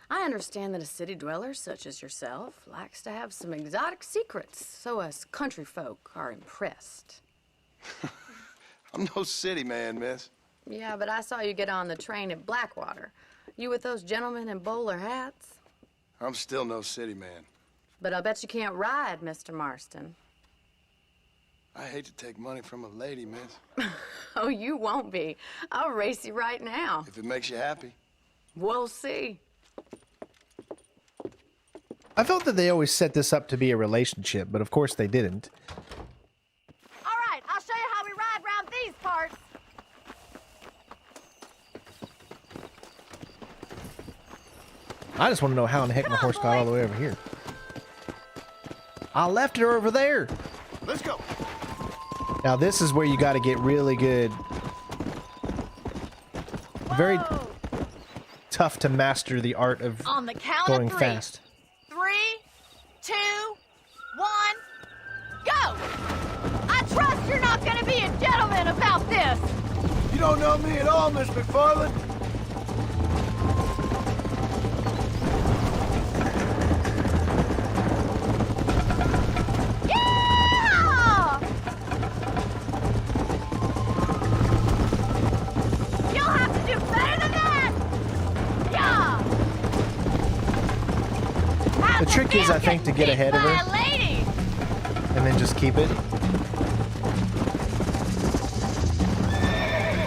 S11: I understand that a city dweller such as yourself likes to have some exotic secrets, so us country folk are impressed.
S9: I'm no city man, miss.
S11: Yeah, but I saw you get on the train at Blackwater. You with those gentlemen in bowler hats?
S9: I'm still no city man.
S11: But I'll bet you can't ride, Mr. Marston.
S9: I hate to take money from a lady, miss.
S11: Oh, you won't be. I'll race you right now.
S9: If it makes you happy.
S11: We'll see.
S1: I felt that they always set this up to be a relationship, but of course they didn't.
S2: All right, I'll show you how we ride around these parts.
S1: I just want to know how in the heck my horse got all the way over here. I left her over there.
S9: Let's go.
S1: Now this is where you got to get really good. Very tough to master the art of
S2: On the count
S1: going
S2: of three.
S1: fast.
S2: 3, 2, 1, go! I trust you're not gonna be a gentleman about this.
S9: You don't know me at all, Miss McFarland.
S2: Yeah! You'll have to do better than that. Yeah!
S1: The trick is, I think, to get ahead of her
S2: Lady.
S1: and then just keep it.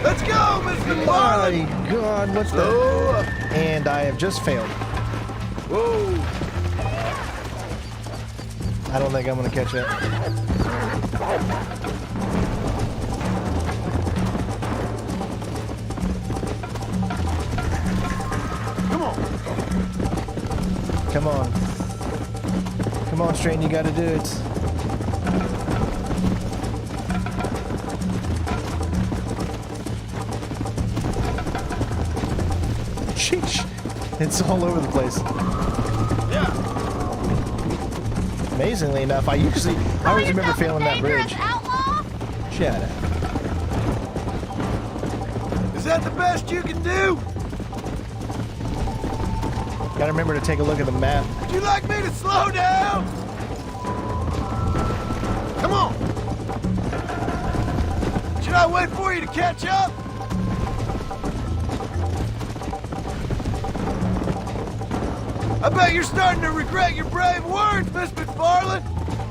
S9: Let's go, Miss
S1: My
S9: McFarland.
S1: God, what's that? And I have just failed.
S9: Whoa.
S1: I don't think I'm gonna catch it.
S9: Come on.
S1: Come on. Come on, Strain, you gotta do it. Sheesh. It's all over the place.
S9: Yeah.
S1: Amazingly enough, I always remember failing that bridge.
S2: Outlaw?
S1: Shut up.
S9: Is that the best you can do?
S1: Gotta remember to take a look at the map.
S9: Would you like me to slow down? Come on. Should I wait for you to catch up? I bet you're starting to regret your brave words, Miss McFarland.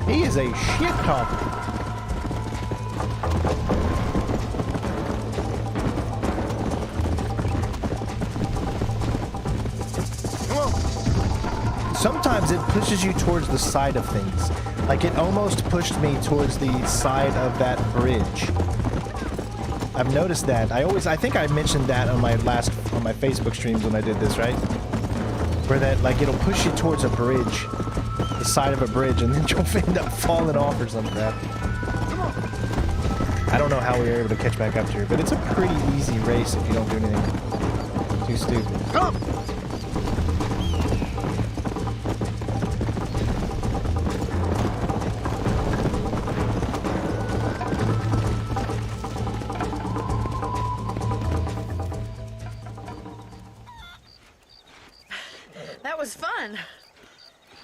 S1: He is a shit talker.
S9: Come on.
S1: Sometimes it pushes you towards the side of things. Like it almost pushed me towards the side of that bridge. I've noticed that. I think I mentioned that on my Facebook streams when I did this, right? Where that, like, it'll push you towards a bridge, the side of a bridge, and then you'll end up falling off or some crap. I don't know how we were able to catch back up to her, but it's a pretty easy race if you don't do anything too stupid.
S9: Come.
S11: That was fun.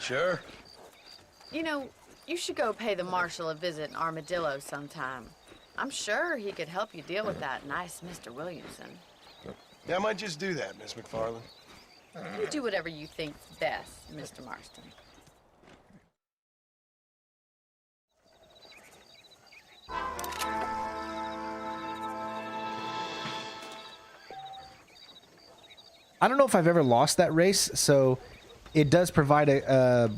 S9: Sure.
S11: You know, you should go pay the marshal a visit in Armadillo sometime. I'm sure he could help you deal with that nice Mr. Williamson.
S9: Yeah, I might just do that, Miss McFarland.
S11: You do whatever you think's best, Mr. Marston.
S1: I don't know if I've ever lost that race, so it does provide a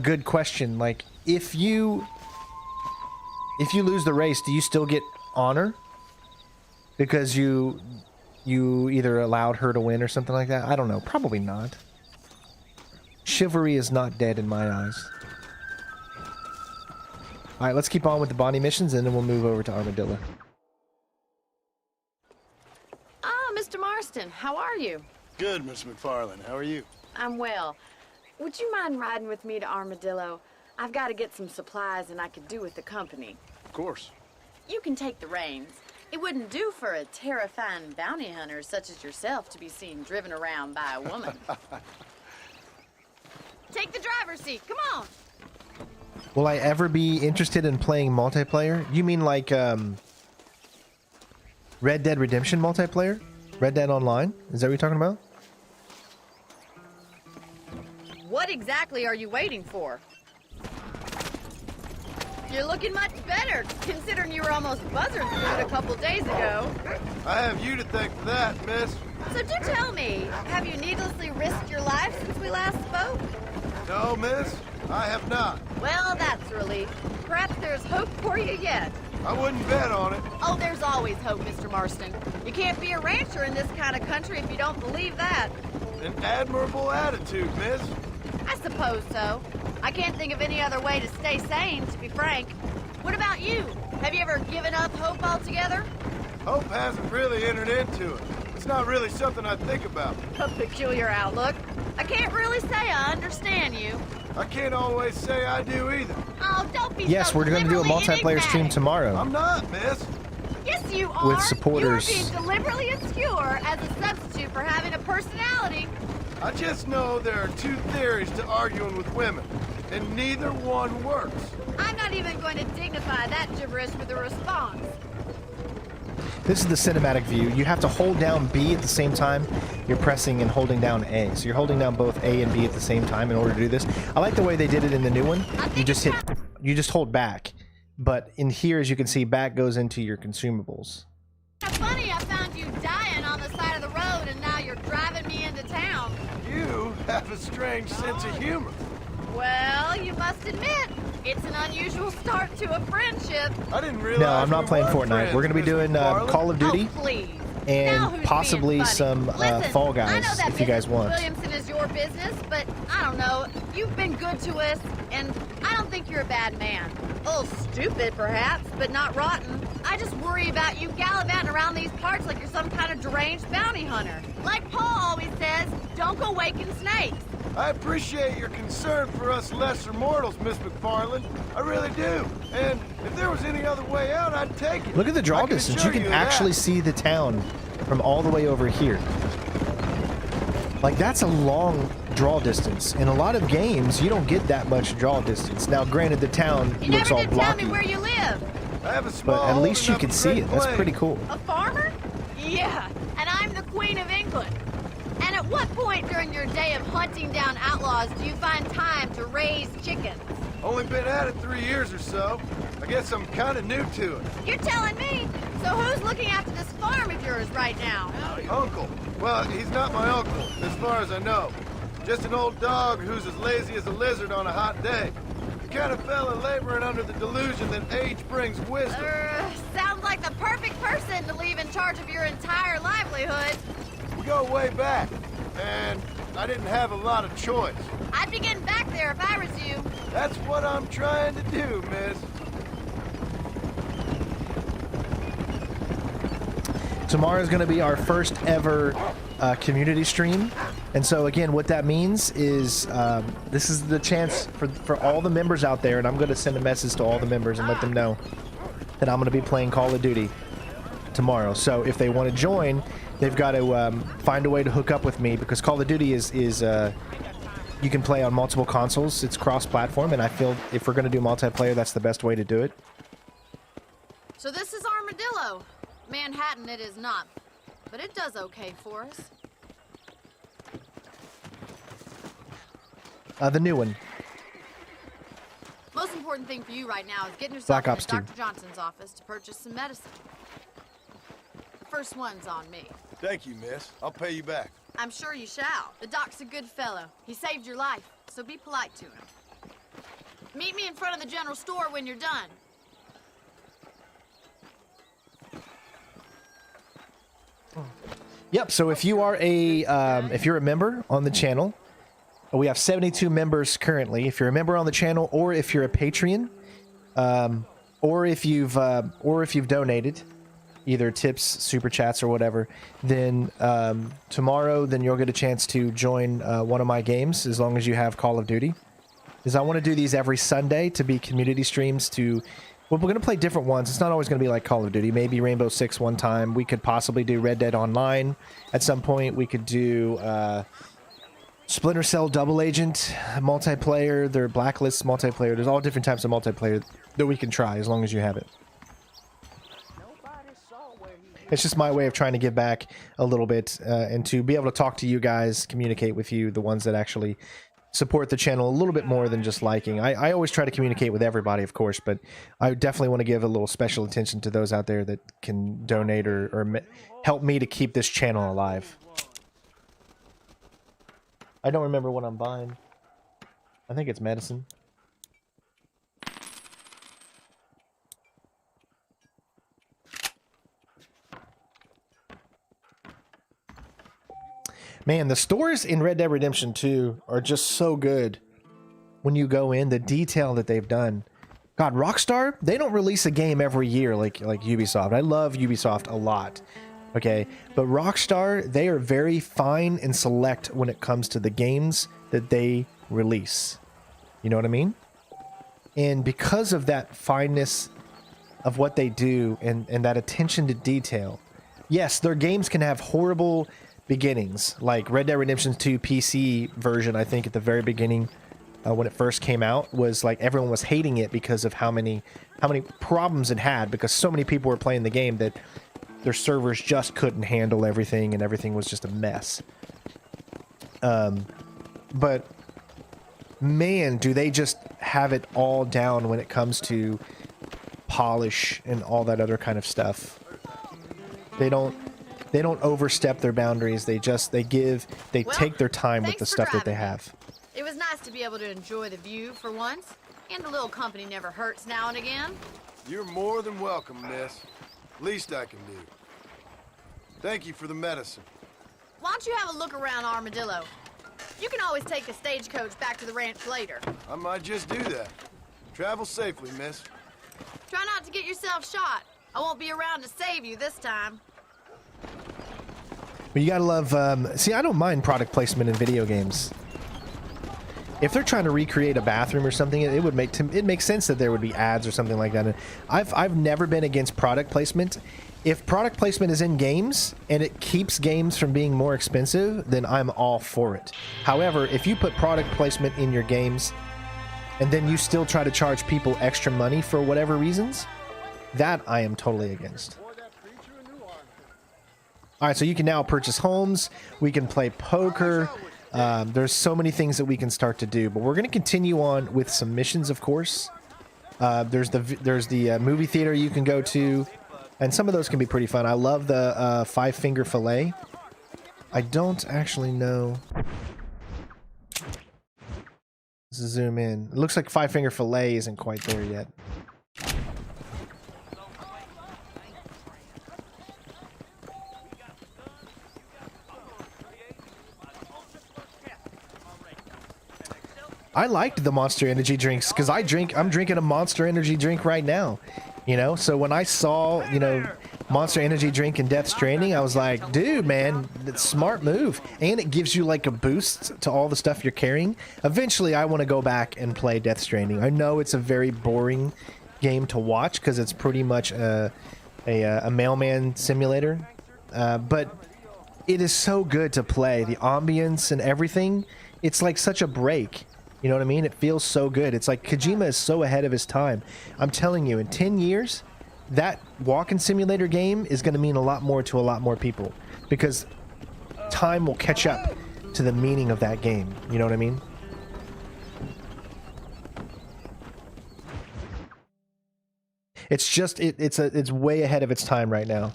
S1: good question. Like, if you lose the race, do you still get honor because you either allowed her to win or something like that? I don't know. Probably not. Chivalry is not dead in my eyes. All right, let's keep on with the Bonnie missions, and then we'll move over to Armadillo.
S11: Ah, Mr. Marston, how are you?
S9: Good, Miss McFarland. How are you?
S11: I'm well. Would you mind riding with me to Armadillo? I've got to get some supplies, and I could do with the company.
S9: Of course.
S11: You can take the reins. It wouldn't do for a terrifying bounty hunter such as yourself to be seen driven around by a woman.
S2: Take the driver's seat. Come on.
S1: Will I ever be interested in playing multiplayer? You mean like Red Dead Redemption multiplayer? Red Dead Online? Is that what you're talking about?
S2: What exactly are you waiting for? You're looking much better, considering you were almost buzzard food a couple days ago.
S9: I have you to thank for that, miss.
S2: So do tell me, have you needlessly risked your life since we last spoke?
S9: No, miss, I have not.
S2: Well, that's a relief. Perhaps there's hope for you yet.
S9: I wouldn't bet on it.
S2: Oh, there's always hope, Mr. Marston. You can't be a rancher in this kind of country if you don't believe that.
S9: An admirable attitude, miss.
S2: I suppose so. I can't think of any other way to stay sane, to be frank. What about you? Have you ever given up hope altogether?
S9: Hope hasn't really entered into it. It's not really something I think about.
S2: A peculiar outlook. I can't really say I understand you.
S9: I can't always say I do either.
S2: Oh, don't be
S1: Yes,
S2: so
S1: we're going to do a
S2: deliberately
S1: multiplayer stream
S2: enigmatic.
S1: tomorrow.
S9: I'm not, miss.
S2: Yes, you are.
S1: With supporters.
S2: You are being deliberately obscure as a substitute for having a personality.
S9: I just know there are two theories to arguing with women, and neither one works.
S2: I'm not even going to dignify that gibberish with a response.
S1: This is the cinematic view. You have to hold down B at the same time you're pressing and holding down A. So you're holding down both A and B at the same time in order to do this. I like the way they did it in the new one. You just hold back. But in here, as you can see, back goes into your consumables.
S2: It's funny I found you dying on the side of the road and now you're driving me into town.
S9: You have a strange sense of humor.
S2: Well, you must admit, it's an unusual start to a friendship.
S9: I didn't realize.
S1: No, I'm not
S9: we
S1: playing
S9: were
S1: Fortnite.
S9: friends,
S1: We're going to be
S9: Mr.
S1: doing
S9: McFarland.
S1: Call of Duty
S2: Oh, please. Now
S1: and
S2: who's
S1: possibly
S2: being
S1: some
S2: funny? Listen,
S1: Fall
S2: I
S1: Guys
S2: know that
S1: if you guys
S2: business
S1: want.
S2: with Williamson is your business, but I don't know. You've been good to us, and I don't think you're a bad man. A little stupid, perhaps, but not rotten. I just worry about you gallivanting around these parts like you're some kind of deranged bounty hunter. Like Paul always says, don't go waking snakes.
S9: I appreciate your concern for us lesser mortals, Miss McFarland. I really do. And if there was any other way out, I'd take it.
S1: Look at the draw
S9: I can
S1: distance.
S9: assure
S1: You can
S9: of that.
S1: actually see the town from all the way over here. Like, that's a long draw distance. In a lot of games, you don't get that much draw distance. Now, granted, the town
S2: You
S1: looks
S2: never
S1: all
S2: did tell me
S1: blocky,
S2: where you live.
S9: I have a small
S1: but at
S9: hole
S1: least you
S9: enough
S1: can
S9: to
S1: see
S9: Great
S1: it. That's
S9: Plains.
S1: pretty cool.
S2: A farmer? Yeah, and I'm the Queen of England. And at what point during your day of hunting down outlaws do you find time to raise chickens?
S9: Only been at it 3 years or so. I guess I'm kind of new to it.
S2: You're telling me. So who's looking after this farm of yours right now?
S9: Uncle. Well, he's not my uncle, as far as I know. Just an old dog who's as lazy as a lizard on a hot day. The kind of fella laboring under the delusion that age brings wisdom.
S2: Sounds like the perfect person to leave in charge of your entire livelihood.
S9: We go way back, and I didn't have a lot of choice.
S2: I'd be getting back there if I was you.
S9: That's what I'm trying to do, miss.
S1: Tomorrow is going to be our first ever community stream. And so, again, what that means is this is the chance for all the members out there, and I'm going to send a message to all the members and let them know that I'm going to be playing Call of Duty tomorrow. So if they want to join, they've got to find a way to hook up with me, because Call of Duty is you can play on multiple consoles. It's cross-platform, and I feel if we're going to do multiplayer, that's the best way to do it.
S2: So this is Armadillo. Manhattan it is not, but it does okay for us.
S1: The new one.
S2: Most important thing for you right now is getting yourself
S1: Black
S2: into
S1: Ops 2.
S2: Dr. Johnson's office to purchase some medicine. The first one's on me.
S9: Thank you, miss. I'll pay you back.
S2: I'm sure you shall. The doc's a good fellow. He saved your life, so be polite to him. Meet me in front of the general store when you're done.
S1: Yep. So if you are a if you're a member on the channel, we have 72 members currently. If you're a member on the channel, or if you're a Patreon, or if you've donated, either tips, super chats, or whatever, then tomorrow, then you'll get a chance to join one of my games, as long as you have Call of Duty. Because I want to do these every Sunday to be community streams. Well, we're going to play different ones. It's not always going to be like Call of Duty. Maybe Rainbow Six one time. We could possibly do Red Dead Online at some point. We could do Splinter Cell Double Agent multiplayer. Their Blacklist multiplayer. There's all different types of multiplayer that we can try, as long as you have it. It's just my way of trying to give back a little bit and to be able to talk to you guys, communicate with you, the ones that actually support the channel a little bit more than just liking. I always try to communicate with everybody, of course, but I definitely want to give a little special attention to those out there that can donate or help me to keep this channel alive. I don't remember what I'm buying. I think it's medicine. Man, the stores in Red Dead Redemption 2 are just so good. When you go in, the detail that they've done. God, RockStar, they don't release a game every year like Ubisoft. I love Ubisoft a lot. Okay, but RockStar, they are very fine and select when it comes to the games that they release. You know what I mean? And because of that fineness of what they do and that attention to detail, yes, their games can have horrible beginnings, like Red Dead Redemption 2 PC version. I think at the very beginning, when it first came out, was like everyone was hating it because of how many problems it had, because so many people were playing the game that their servers just couldn't handle everything, and everything was just a mess. But man, do they just have it all down when it comes to polish and all that other kind of stuff. They don't overstep their boundaries. They take their time with the stuff that they have.
S2: It was nice to be able to enjoy the view for once, and a little company never hurts now and again.
S9: You're more than welcome, miss. Least I can do. Thank you for the medicine.
S2: Why don't you have a look around Armadillo? You can always take the stagecoach back to the ranch later.
S9: I might just do that. Travel safely, miss.
S2: Try not to get yourself shot. I won't be around to save you this time.
S1: But you gotta love, see, I don't mind product placement in video games. If they're trying to recreate a bathroom or something, it makes sense that there would be ads or something like that. And I've never been against product placement. If product placement is in games and it keeps games from being more expensive, then I'm all for it. However, if you put product placement in your games and then you still try to charge people extra money for whatever reasons, that I am totally against. All right, so you can now purchase homes. We can play poker. There's so many things that we can start to do, but we're going to continue on with some missions, of course. There's the movie theater you can go to, and some of those can be pretty fun. I love the five-finger fillet. I don't actually know. Let's zoom in. It looks like five-finger fillet isn't quite there yet. I liked the Monster Energy drinks because I'm drinking a Monster Energy drink right now, you know. So when I saw, you know, Monster Energy drink in Death Stranding, I was like, dude, man, that's a smart move, and it gives you like a boost to all the stuff you're carrying. Eventually, I want to go back and play Death Stranding. I know it's a very boring game to watch because it's pretty much a mailman simulator, but it is so good to play. The ambience and everything, it's like such a break. You know what I mean? It feels so good. It's like Kojima is so ahead of his time. I'm telling you, in 10 years, that walking simulator game is going to mean a lot more to a lot more people, because time will catch up to the meaning of that game. You know what I mean? It's just it's way ahead of its time right now.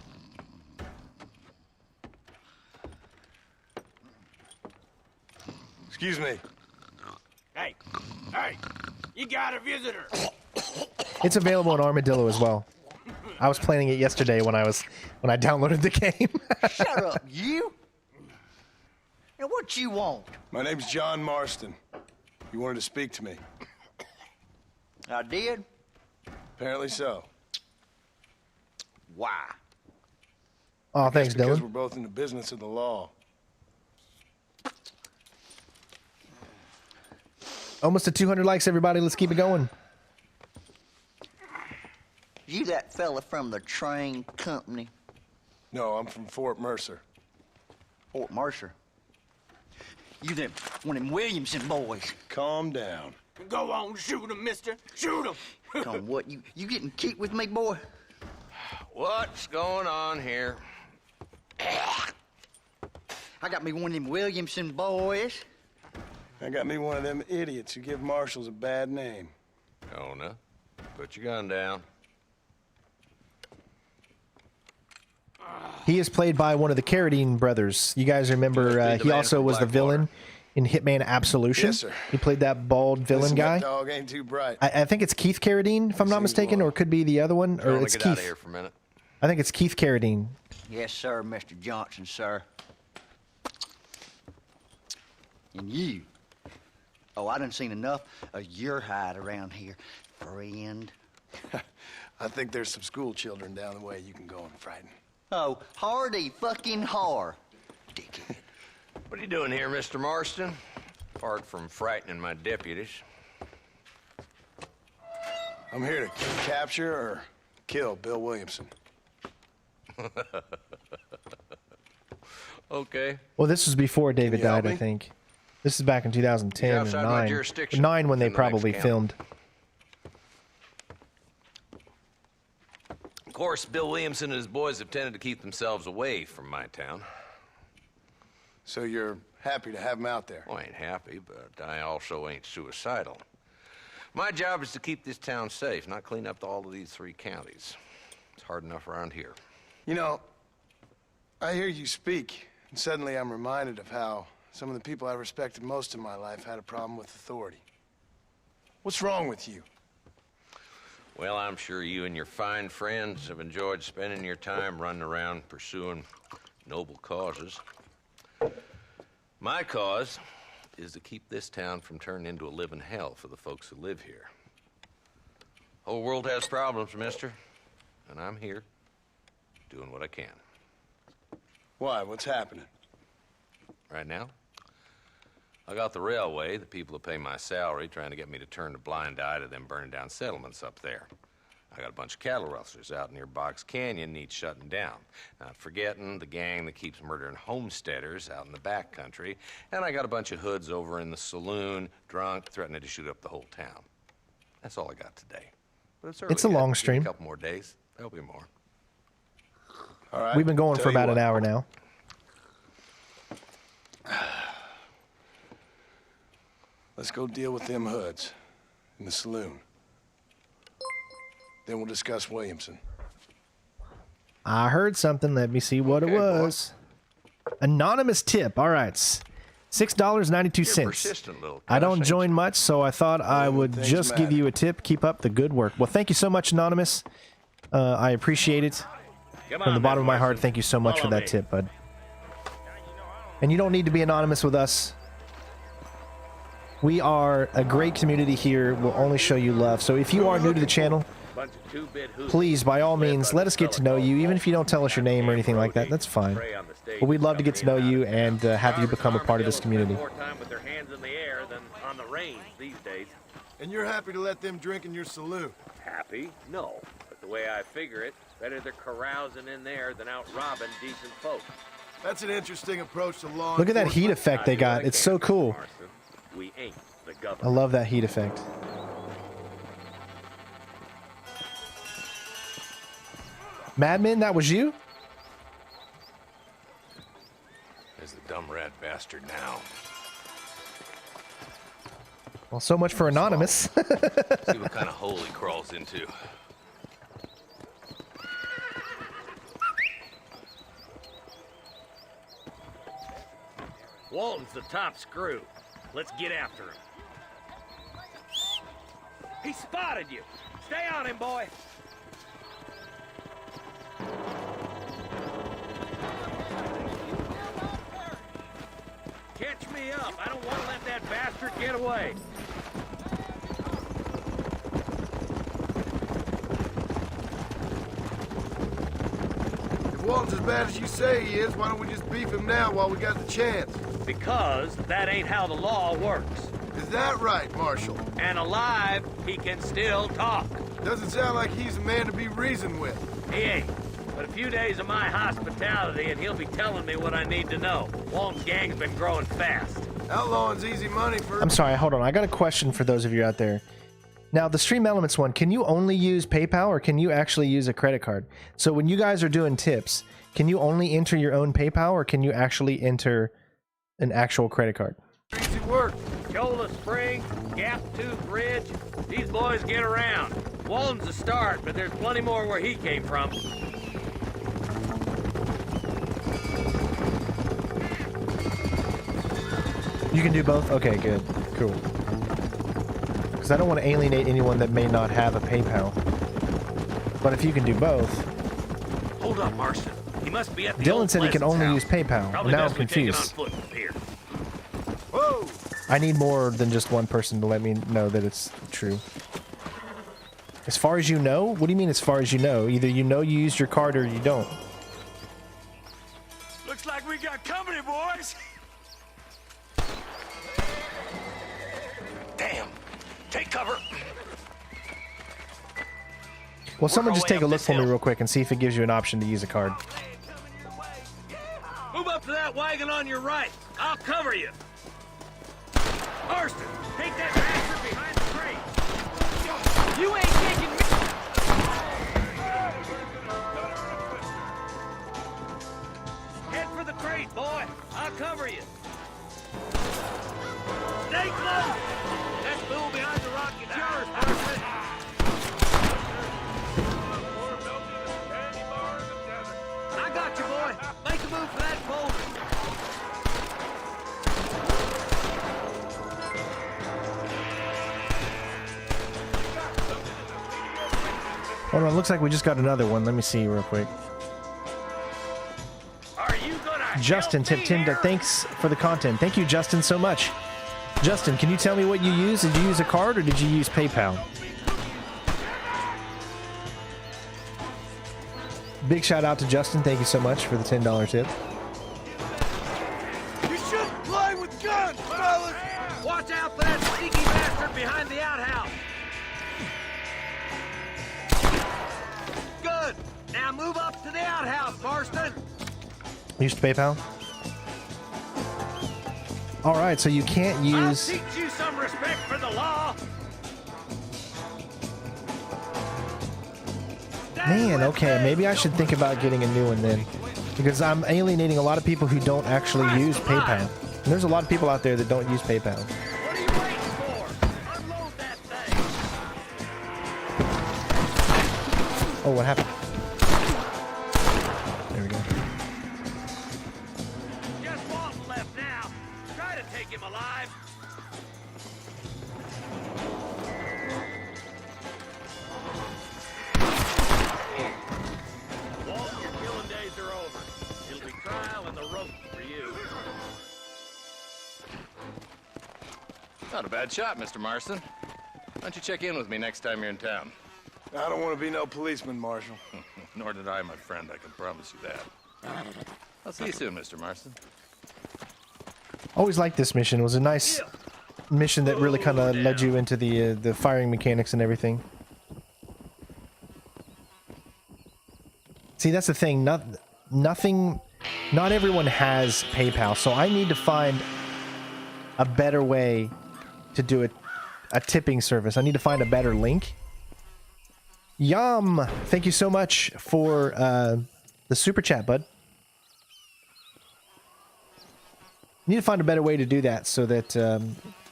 S9: Excuse me.
S8: Hey, you got a visitor.
S1: It's available in Armadillo as well. I was playing it yesterday when I downloaded the game.
S12: Shut up, you! And what you want?
S9: My name's John Marston. You wanted to speak to me.
S12: I did?
S9: Apparently so.
S12: Why?
S1: Oh, thanks,
S9: Because
S1: Dylan.
S9: we're both in the business of the law.
S1: Almost to 200 likes, everybody. Let's keep it going.
S12: You that fella from the train company?
S9: No, I'm from Fort Mercer.
S12: Fort Mercer? You them one of them Williamson boys.
S9: Calm down.
S8: Go on, shoot him, mister. Shoot him.
S12: Come what, you getting keep with me, boy?
S13: What's going on here?
S12: I got me one of them Williamson boys.
S9: I got me one of them idiots who give marshals a bad name.
S13: Jonah, put your gun down.
S1: He is played by one of the Carradine brothers. You guys remember, he also was the villain in Hitman Absolution.
S9: Yes, sir.
S1: He played that bald villain
S9: Listen,
S1: guy.
S9: that dog ain't too bright.
S1: I think it's Keith Carradine, if I'm not mistaken, or it could be the other one, or
S13: Jonah,
S1: it's
S13: get out of
S1: Keith.
S13: here for a minute.
S1: I think it's Keith Carradine.
S12: Yes, sir, Mr. Johnson, sir. And you. Oh, I done seen enough of your hide around here, friend.
S9: I think there's some school children down the way you can go and frighten.
S12: Oh, hardy fucking har. Dickhead.
S13: What are you doing here, Mr. Marston? Apart from frightening my deputies.
S9: I'm here to capture or kill Bill Williamson.
S13: Okay.
S1: Well, this was before David
S9: you help
S1: died, I
S9: me?
S1: think. This is back in 2010
S13: He's
S1: or
S13: outside my
S1: 9.
S13: jurisdiction.
S1: 9 when they
S13: In the next
S1: probably
S13: county.
S1: filmed.
S13: Of course, Bill Williamson and his boys have tended to keep themselves away from my town.
S9: So you're happy to have him out there?
S13: Well, I ain't happy, but I also ain't suicidal. My job is to keep this town safe, not clean up all of these 3 counties. It's hard enough around here.
S9: You know, I hear you speak, and suddenly I'm reminded of how some of the people I respected most in my life had a problem with authority. What's wrong with you?
S13: Well, I'm sure you and your fine friends have enjoyed spending your time running around pursuing noble causes. My cause is to keep this town from turning into a living hell for the folks who live here. Whole world has problems, mister, and I'm here doing what I can.
S9: Why? What's happening?
S13: Right now, I got the railway, the people who pay my salary, trying to get me to turn a blind eye to them burning down settlements up there. I got a bunch of cattle rustlers out near Box Canyon needs shutting down. Not forgetting the gang that keeps murdering homesteaders out in the back country. And I got a bunch of hoods over in the Saloon, drunk, threatening to shoot up the whole town. That's all I got today. But it's early
S1: It's a
S13: yet.
S1: long
S13: Give me
S1: stream.
S13: A couple more days. There'll be more.
S9: All right.
S1: We've been going
S9: tell
S1: for
S9: you
S1: about
S9: what.
S1: an hour now.
S9: Let's go deal with them hoods in the saloon. Then we'll discuss Williamson.
S1: I heard something. Let me see what it was. Anonymous tip. All right. $6.92.
S13: You're a persistent little
S1: I don't
S13: cuss, ain't
S1: join much, so I thought I would
S9: things
S1: just give
S9: matter.
S1: you a tip. Keep up the good work. Well, thank you so much, Anonymous. I appreciate it. From the bottom of my heart, thank you so much for that tip, bud. And you don't need to be anonymous with us. We are a great community here. We'll only show you love. So if you are new to the channel, please, by all means, let us get to know you. Even if you don't tell us your name or anything like that, that's fine. But we'd love to get to know you and have you become a part of this community.
S14: More time with their hands in the air than on the reins these days.
S9: And you're happy to let them drink in your saloon?
S14: Happy? No. But the way I figure it, better they're carousing in there than out robbing decent folk.
S9: That's an interesting approach to law.
S1: Look at that heat effect they got. It's so cool.
S14: We ain't the
S1: I
S14: government.
S1: love that heat effect. Madman, that was you?
S13: There's the dumb rat bastard now.
S1: Well, so much for Anonymous.
S13: See what kind of hole he crawls into.
S14: Walton's the top screw. Let's get after him. He spotted you. Stay on him, boy. Catch me up. I don't want to let that bastard get away.
S9: If Walton's as bad as you say he is, why don't we just beef him now while we got the chance?
S14: Because that ain't how the law works.
S9: Is that right, Marshal?
S14: And alive, he can still talk.
S9: Doesn't sound like he's a man to be reasoned with.
S14: He ain't. But a few days of my hospitality and he'll be telling me what I need to know. Walton's gang's been growing fast.
S9: Outlawing's easy money for...
S1: I'm sorry, hold on. I got a question for those of you out there. Now, the Stream Elements one, can you only use PayPal or can you actually use a credit card? So when you guys are doing tips, can you only enter your own PayPal or can you actually enter an actual credit card?
S9: Easy work.
S14: Cholla Spring, Gap Tooth Ridge, these boys get around. Walton's a start, but there's plenty more where he came from.
S1: You can do both? Okay, good. Cool. Because I don't want to alienate anyone that may not have a PayPal. But if you can do both...
S14: Hold up, Marston. He must be at the
S1: Dylan
S14: old
S1: said he can
S14: Pleasance
S1: only
S14: house.
S1: use PayPal.
S14: Probably
S1: Now I'm
S14: best we take it on
S1: confused.
S14: foot from here.
S9: Whoa!
S1: I need more than just one person to let me know that it's true. As far as you know? What do you mean as far as you know? Either you know you used your card or you don't.
S14: Looks like we got company, boys. Damn. Take cover.
S1: Well, someone just
S14: our way
S1: take a
S14: up
S1: look
S14: this
S1: for me
S14: hill.
S1: real quick and see if it gives you an option to use a card.
S14: Move up to that wagon on your right. I'll cover you. Marston, take that bastard behind the tree. You ain't taking me. Head for the crate, boy. I'll cover you. Stay close. That fool behind the rock is yours, Marston. I got you, boy. Make a move for that boulder.
S1: Hold on, looks like we just got another one. Let me see real quick.
S14: Are you gonna
S1: Justin
S14: help me
S1: tipped in.
S14: here?
S1: Thanks for the content. Thank you, Justin, so much. Justin, can you tell me what you used? Did you use a card or did you use PayPal? Big shout out to Justin. Thank you so much for the $10 tip.
S9: You shouldn't play with guns, fellas!
S14: Watch out for that sneaky bastard behind the outhouse. Good. Now move up to the outhouse, Marston.
S1: Used PayPal? All right, so you can't use...
S14: I'll teach you some respect for the law.
S1: Man, okay, maybe I should think about getting a new one then. Because I'm alienating a lot of people who don't actually use PayPal. And there's a lot of people out there that don't use PayPal.
S14: What are you waiting for? Unload that thing.
S1: Oh, what happened? There we go.
S14: Just Walton left now. Try to take him alive. Walton, your killing days are over. It'll be trial and the rope for you.
S13: Not a bad shot, Mr. Marston. Why don't you check in with me next time you're in town?
S9: I don't want to be no policeman, Marshal.
S13: Nor did I, my friend. I can promise you that. I'll see you soon, Mr. Marston.
S1: Always liked this mission. It was a nice mission that really kind of led you into the firing mechanics and everything. See, that's the thing. Nothing not everyone has PayPal, so I need to find a better way to do it, a tipping service. I need to find a better link. Yum! Thank you so much for the super chat, bud. Need to find a better way to do that so that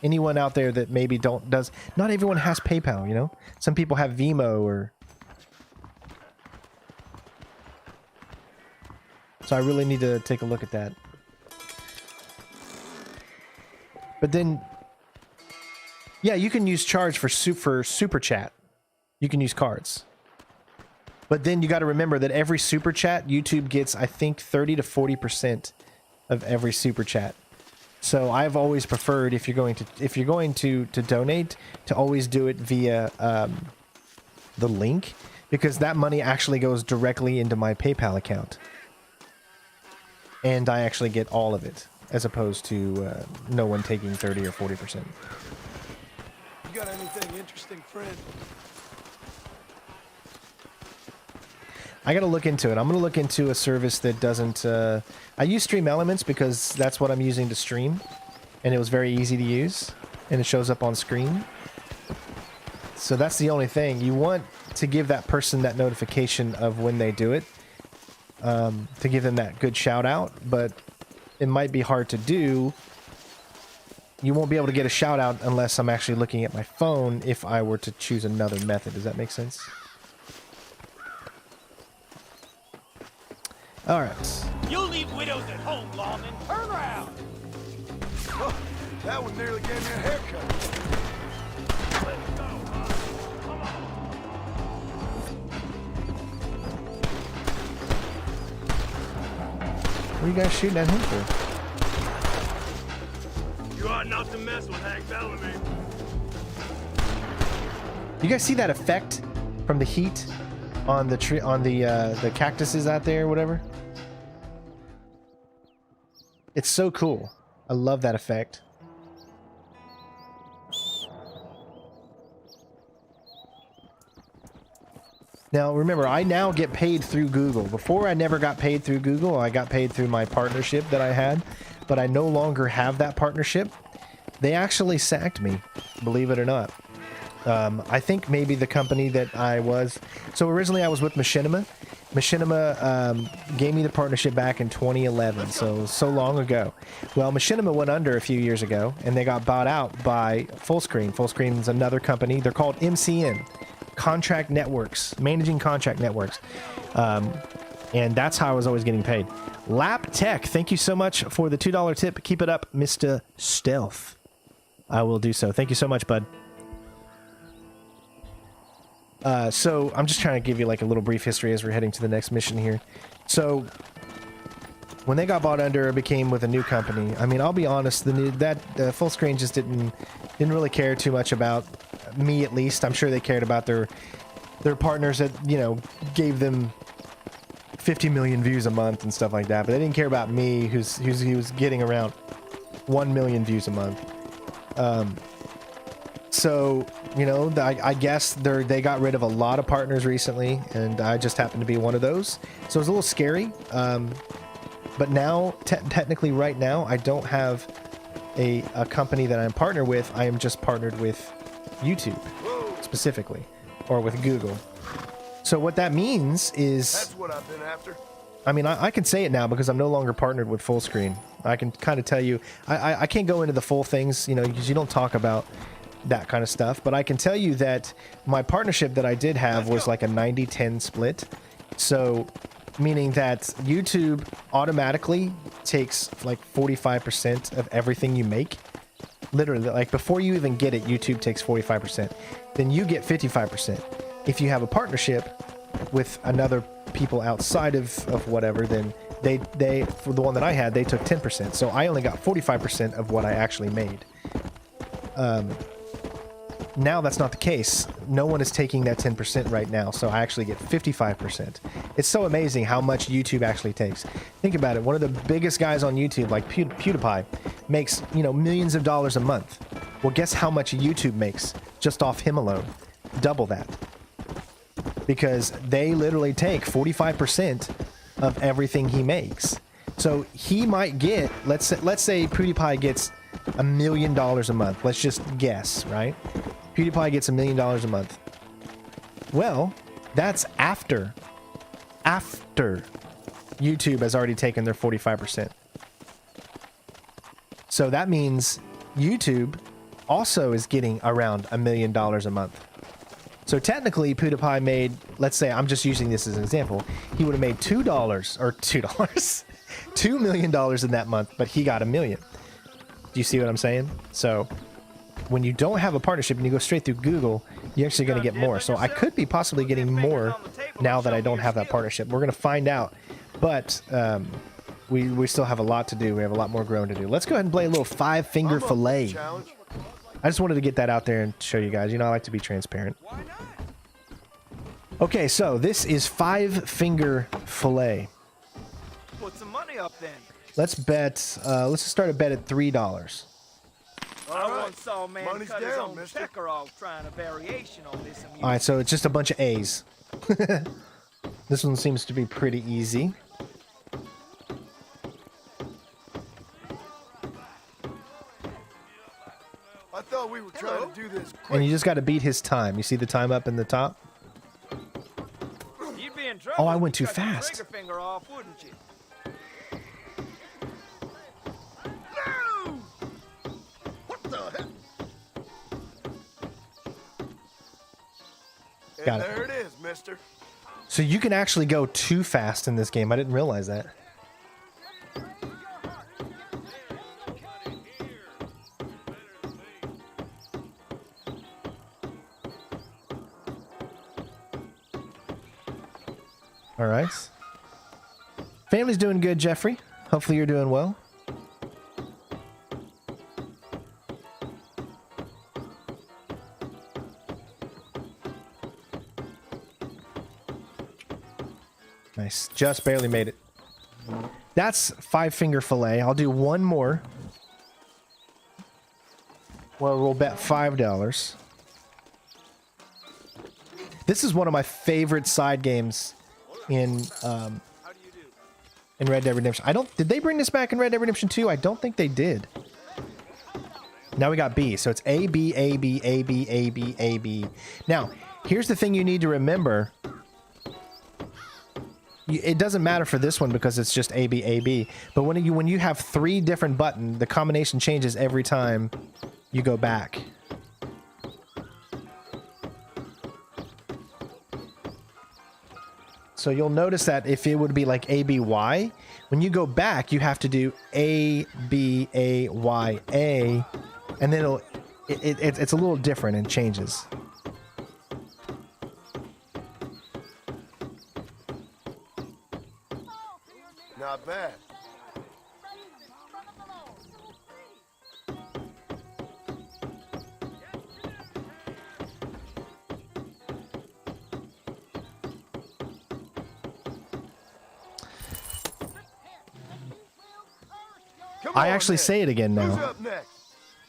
S1: anyone out there that maybe does, not everyone has PayPal, you know? Some people have Venmo or... So I really need to take a look at that. But then, yeah, you can use charge for super chat. You can use cards. But then you got to remember that every super chat, YouTube gets, I think, 30 to 40% of every super chat. So I've always preferred, if you're going to donate, to always do it via the link, because that money actually goes directly into my PayPal account. And I actually get all of it, as opposed to no one taking 30 or 40%.
S9: You got anything interesting, friend?
S1: I gotta look into it. I'm gonna look into a service that doesn't... I use Stream Elements because that's what I'm using to stream. And it was very easy to use. And it shows up on screen. So that's the only thing. You want to give that person that notification of when they do it. To give them that good shout out. But it might be hard to do. You won't be able to get a shout out unless I'm actually looking at my phone if I were to choose another method. Does that make sense? All right.
S14: You leave widows at home, lawman. Turn around.
S9: Oh, that one nearly gave me a haircut.
S14: Let's go, huh? Come on.
S1: What are you guys shooting at him for?
S14: You ought not to mess with Hank Bellamy.
S1: You guys see that effect from the heat on the tree, on the cactuses out there or whatever? It's so cool. I love that effect. Now remember, I now get paid through Google. Before I never got paid through Google. I got paid through my partnership that I had, but I no longer have that partnership. They actually sacked me, believe it or not. I think maybe the company that I was... So originally I was with Machinima. Machinima gave me the partnership back in 2011, so long ago. Well, Machinima went under a few years ago, and they got bought out by Fullscreen. Fullscreen is another company. They're called MCN, Contract Networks, Managing Contract Networks. And that's how I was always getting paid. Lap Tech, thank you so much for the $2 tip. Keep it up, Mr. Stealth. I will do so. Thank you so much, bud. So I'm just trying to give you like a little brief history as we're heading to the next mission here. So when they got bought under, it became with a new company. I mean, I'll be honest, Fullscreen just didn't really care too much about me, at least. I'm sure they cared about their partners that, you know, gave them 50 million views a month and stuff like that, but they didn't care about me, who was getting around 1 million views a month. So, you know, I guess they got rid of a lot of partners recently, and I just happened to be one of those. So it was a little scary. But now, technically right now, I don't have a company that I'm partnered with. I am just partnered with YouTube, specifically, or with Google. So what that means is...
S9: That's what I've been after.
S1: I mean, I can say it now because I'm no longer partnered with Fullscreen. I can kind of tell you... I can't go into the full things, you know, because you don't talk about that kind of stuff, but I can tell you that my partnership that I did have was like a 90-10 split. So, meaning that YouTube automatically takes like 45% of everything you make. Literally, like before you even get it, YouTube takes 45%. Then you get 55%. If you have a partnership with another people outside of whatever, then they for the one that I had, they took 10%. So I only got 45% of what I actually made. Now that's not the case. No one is taking that 10% right now, so I actually get 55%. It's so amazing how much YouTube actually takes. Think about it. One of the biggest guys on YouTube, like PewDiePie, makes, you know, millions of dollars a month. Well, guess how much YouTube makes just off him alone? Double that. Because they literally take 45% of everything he makes. So he might get, let's say PewDiePie gets $1 million a month. Let's just guess, right? PewDiePie gets $1 million a month. Well, that's after YouTube has already taken their 45%. So that means YouTube also is getting around $1 million a month. So technically, PewDiePie made, let's say, I'm just using this as an example, he would have made $2 or $2, $2 million in that month, but he got $1 million. Do you see what I'm saying? So when you don't have a partnership and you go straight through Google, you're actually going to get more. So I could be possibly getting more now that I don't have that partnership. We're going to find out, but we still have a lot to do. We have a lot more growing to do. Let's go ahead and play a little 5-finger fillet. I just wanted to get that out there and show you guys. You know, I like to be transparent. Okay, so this is 5-finger fillet.
S15: Put some money up then.
S1: Let's bet. Let's just start a bet at $3.
S15: I once saw a man cut his own checker off trying a variation on this amusement.
S1: All right, so it's just a bunch of A's. This one seems to be pretty easy.
S9: I thought we were trying to do this quick.
S1: And you just got to beat his time. You see the time up in the top?
S15: You'd be in trouble.
S1: Oh, I went too
S15: if you cut your
S1: fast.
S15: trigger finger off, wouldn't you?
S1: Got
S9: There
S1: it.
S9: it is, mister.
S1: So you can actually go too fast in this game. I didn't realize that. All right. Family's doing good, Jeffrey. Hopefully you're doing well. Nice. Just barely made it. That's 5-finger fillet. I'll do one more. Well, we'll bet $5. This is one of my favorite side games in Red Dead Redemption. Did they bring this back in Red Dead Redemption 2? I don't think they did. Now we got B. So it's A, B, A, B, A, B, A, B, A, B. Now, here's the thing you need to remember. It doesn't matter for this one because it's just A, B, A, B. But when you have 3 different buttons, the combination changes every time you go back. So you'll notice that if it would be like A, B, Y, when you go back, you have to do A, B, A, Y, A, and then it's a little different and changes.
S9: Not bad.
S1: I actually say it again
S9: Who's
S1: now.
S9: up next?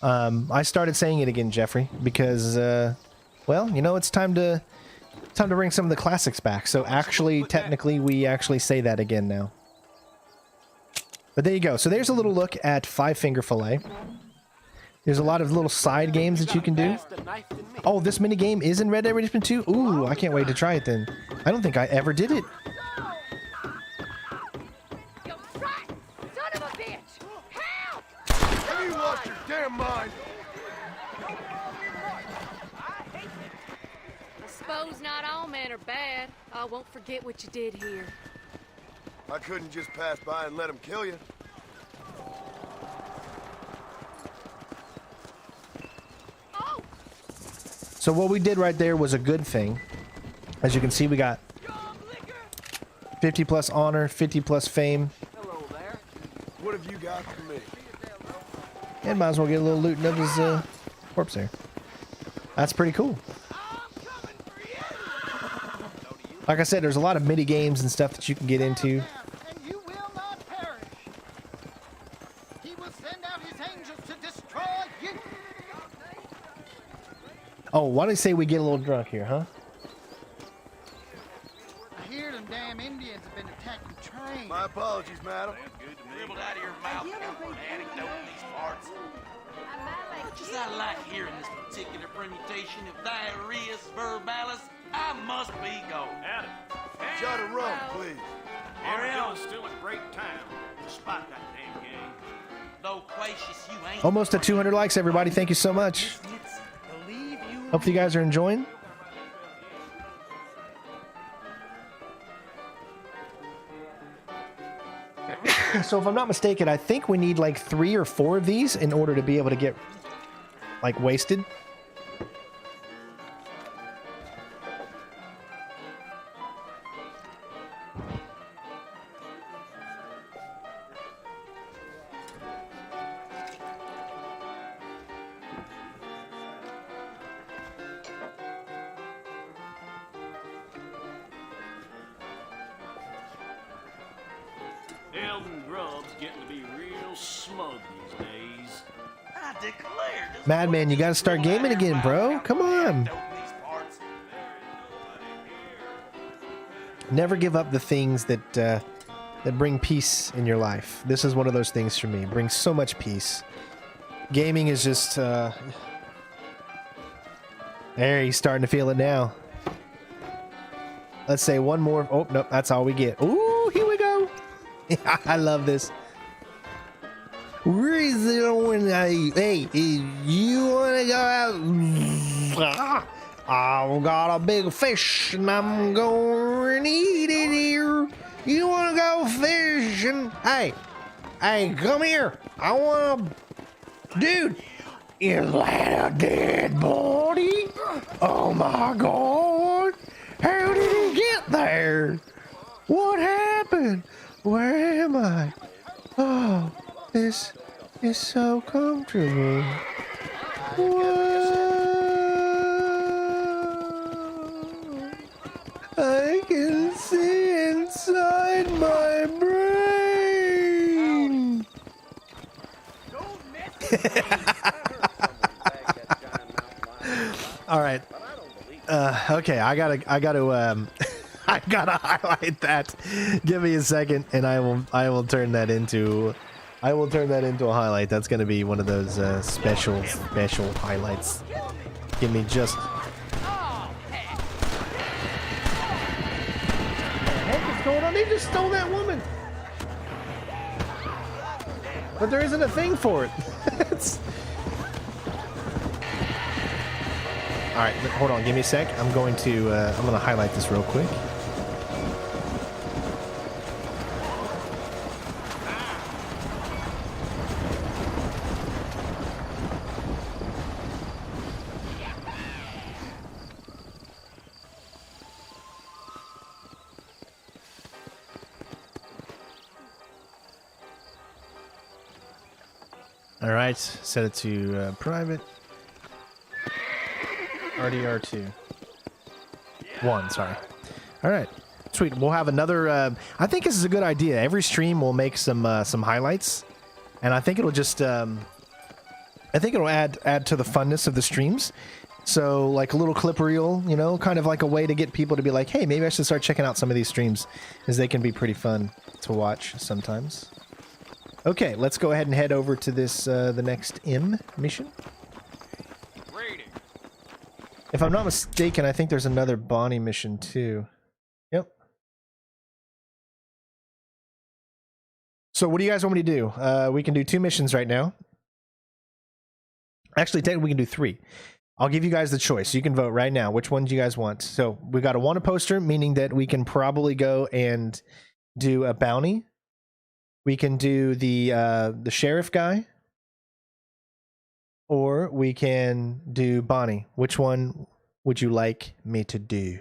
S1: I started saying it again, Jeffrey, because, well, you know, it's time to bring some of the classics back. So actually, technically, we actually say that again now. But there you go. So there's a little look at 5-finger fillet. There's a lot of little side games that you can do. Oh, this mini game is in Red Dead Redemption 2? Ooh, I can't wait to try it then. I don't think I ever did it.
S9: Have you lost your damn mind?
S16: I suppose not all men are bad. I won't forget what you did here.
S9: I couldn't just pass by and let him kill you.
S1: So what we did right there was a good thing. As you can see, we got 50 plus honor, 50 plus fame.
S9: Hello there. What have you got for me?
S1: And might as well get a little looting of his corpse there. That's pretty cool. Like I said, there's a lot of mini games and stuff that you can get into. Oh, why don't you say we get a little drunk here, huh?
S17: I hear them damn Indians have been attacking trains.
S9: My apologies, madam.
S18: Dribbled out of your mouth for an anecdote in these parts. Much as I like hearing this particular permutation of diarrheus verbalis, I must be going.
S9: Adam. Shot of rum, please.
S14: Armadillo's still a great town, despite that damn gang.
S18: Though Quacious, you ain't.
S1: Almost at 200 likes, everybody. Thank you so much. Hopefully you guys are enjoying. So if I'm not mistaken, I think we need like 3 or 4 of these in order to be able to get like wasted.
S14: Elvin Grubb's getting to be real smug these days.
S18: I declare.
S1: Madman, you gotta start gaming again, bro. Come on. Never give up the things that that bring peace in your life. This is one of those things for me. It brings so much peace. Gaming is just there, he's starting to feel it now. Let's say one more. Oh, nope, that's all we get. Ooh, here we go. I love this. Hey, you want to go out? I've got a big fish and I'm going to eat it here. You want to go fishing? Hey, come here. I want to... Dude, is that a dead body? Oh my God. How did he get there? What happened? Where am I? Oh, this is so comfortable. Whoa. I can see inside my brain. All right. Okay, I gotta I gotta highlight that. Give me a second, and I will turn that into a highlight. That's gonna be one of those special highlights. Give me just. What the heck is going on? They just stole that woman. But there isn't a thing for it. All right, hold on. Give me a sec. I'm gonna highlight this real quick. All right, set it to private. RDR2. 1, sorry. All right, sweet. We'll have another. I think this is a good idea. Every stream will make some highlights, and I think it'll just. I think it'll add to the funness of the streams. So like a little clip reel, you know, kind of like a way to get people to be like, hey, maybe I should start checking out some of these streams, as they can be pretty fun to watch sometimes. Okay, let's go ahead and head over to this the next M mission. If I'm not mistaken, I think there's another Bonnie mission too. Yep. So what do you guys want me to do? We can do 2 missions right now. Actually, technically we can do 3. I'll give you guys the choice. You can vote right now. Which one do you guys want? So we got a wanted poster, meaning that we can probably go and do a bounty. We can do the sheriff guy. Or we can do Bonnie. Which one would you like me to do?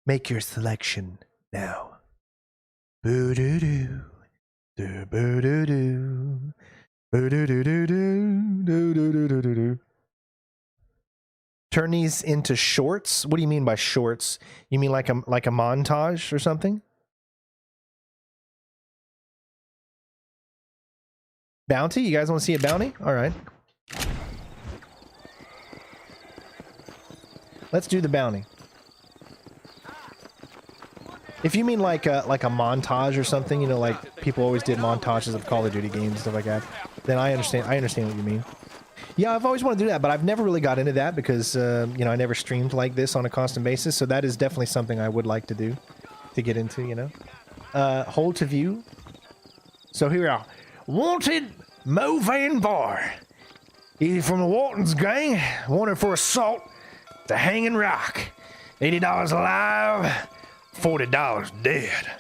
S1: Make your selection now. Boo-doo-doo. Boo-doo-doo-doo. Boo-doo-doo-doo-doo. Doo-doo-doo-doo-doo. Turn these into shorts? What do you mean by shorts? You mean like a montage or something? Bounty? You guys want to see a bounty? All right. Let's do the bounty. If you mean like a montage or something, you know, like people always did montages of Call of Duty games and stuff like that, then I understand what you mean. Yeah, I've always wanted to do that, but I've never really got into that because, you know, I never streamed like this on a constant basis, so that is definitely something I would like to do, to get into, you know. Hold to view. So here we are. Wanted Mo Van Bar. He's from the Walton's gang, wanted for assault to Hanging Rock. $80 alive, $40 dead.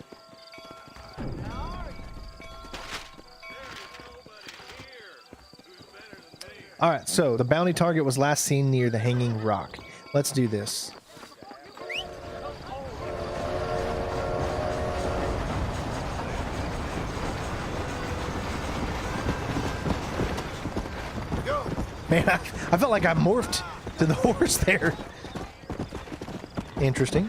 S1: Alright, so the bounty target was last seen near the Hanging Rock. Let's do this. Man, I felt like I morphed to the horse there. Interesting.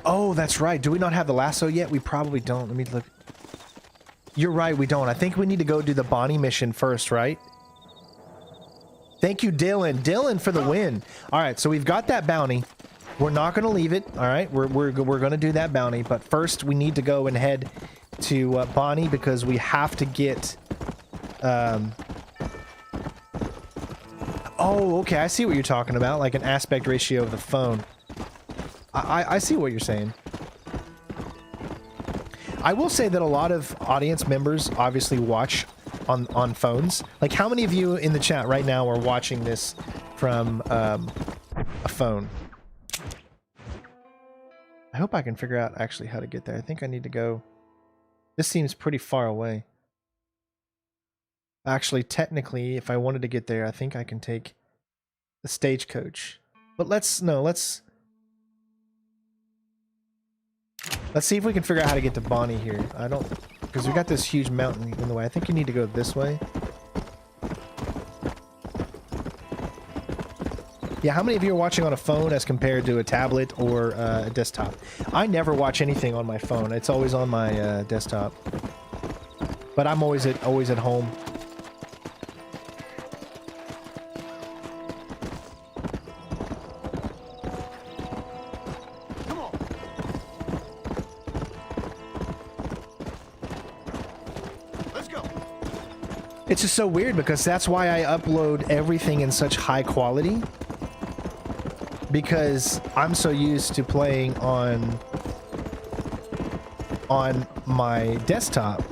S1: Oh, that's right. Do we not have the lasso yet? We probably don't. Let me look. You're right, we don't. I think we need to go do the Bonnie mission first, right? Thank you, Dylan. Dylan for the win. All right, so we've got that bounty. We're not going to leave it. All right, we're going to do that bounty. But first, we need to go and head to Bonnie because we have to get... Oh, okay. I see what you're talking about. Like an aspect ratio of the phone. I see what you're saying. I will say that a lot of audience members obviously watch on phones. Like, how many of you in the chat right now are watching this from a phone? I hope I can figure out actually how to get there. I think I need to go... This seems pretty far away. Actually, technically, if I wanted to get there, I think I can take the stagecoach. But let's see if we can figure out how to get to Bonnie here. I don't... Because we got this huge mountain in the way. I think you need to go this way. Yeah, how many of you are watching on a phone as compared to a tablet or a desktop? I never watch anything on my phone. It's always on my desktop. But I'm always at home. It's just so weird because that's why I upload everything in such high quality. Because I'm so used to playing on my desktop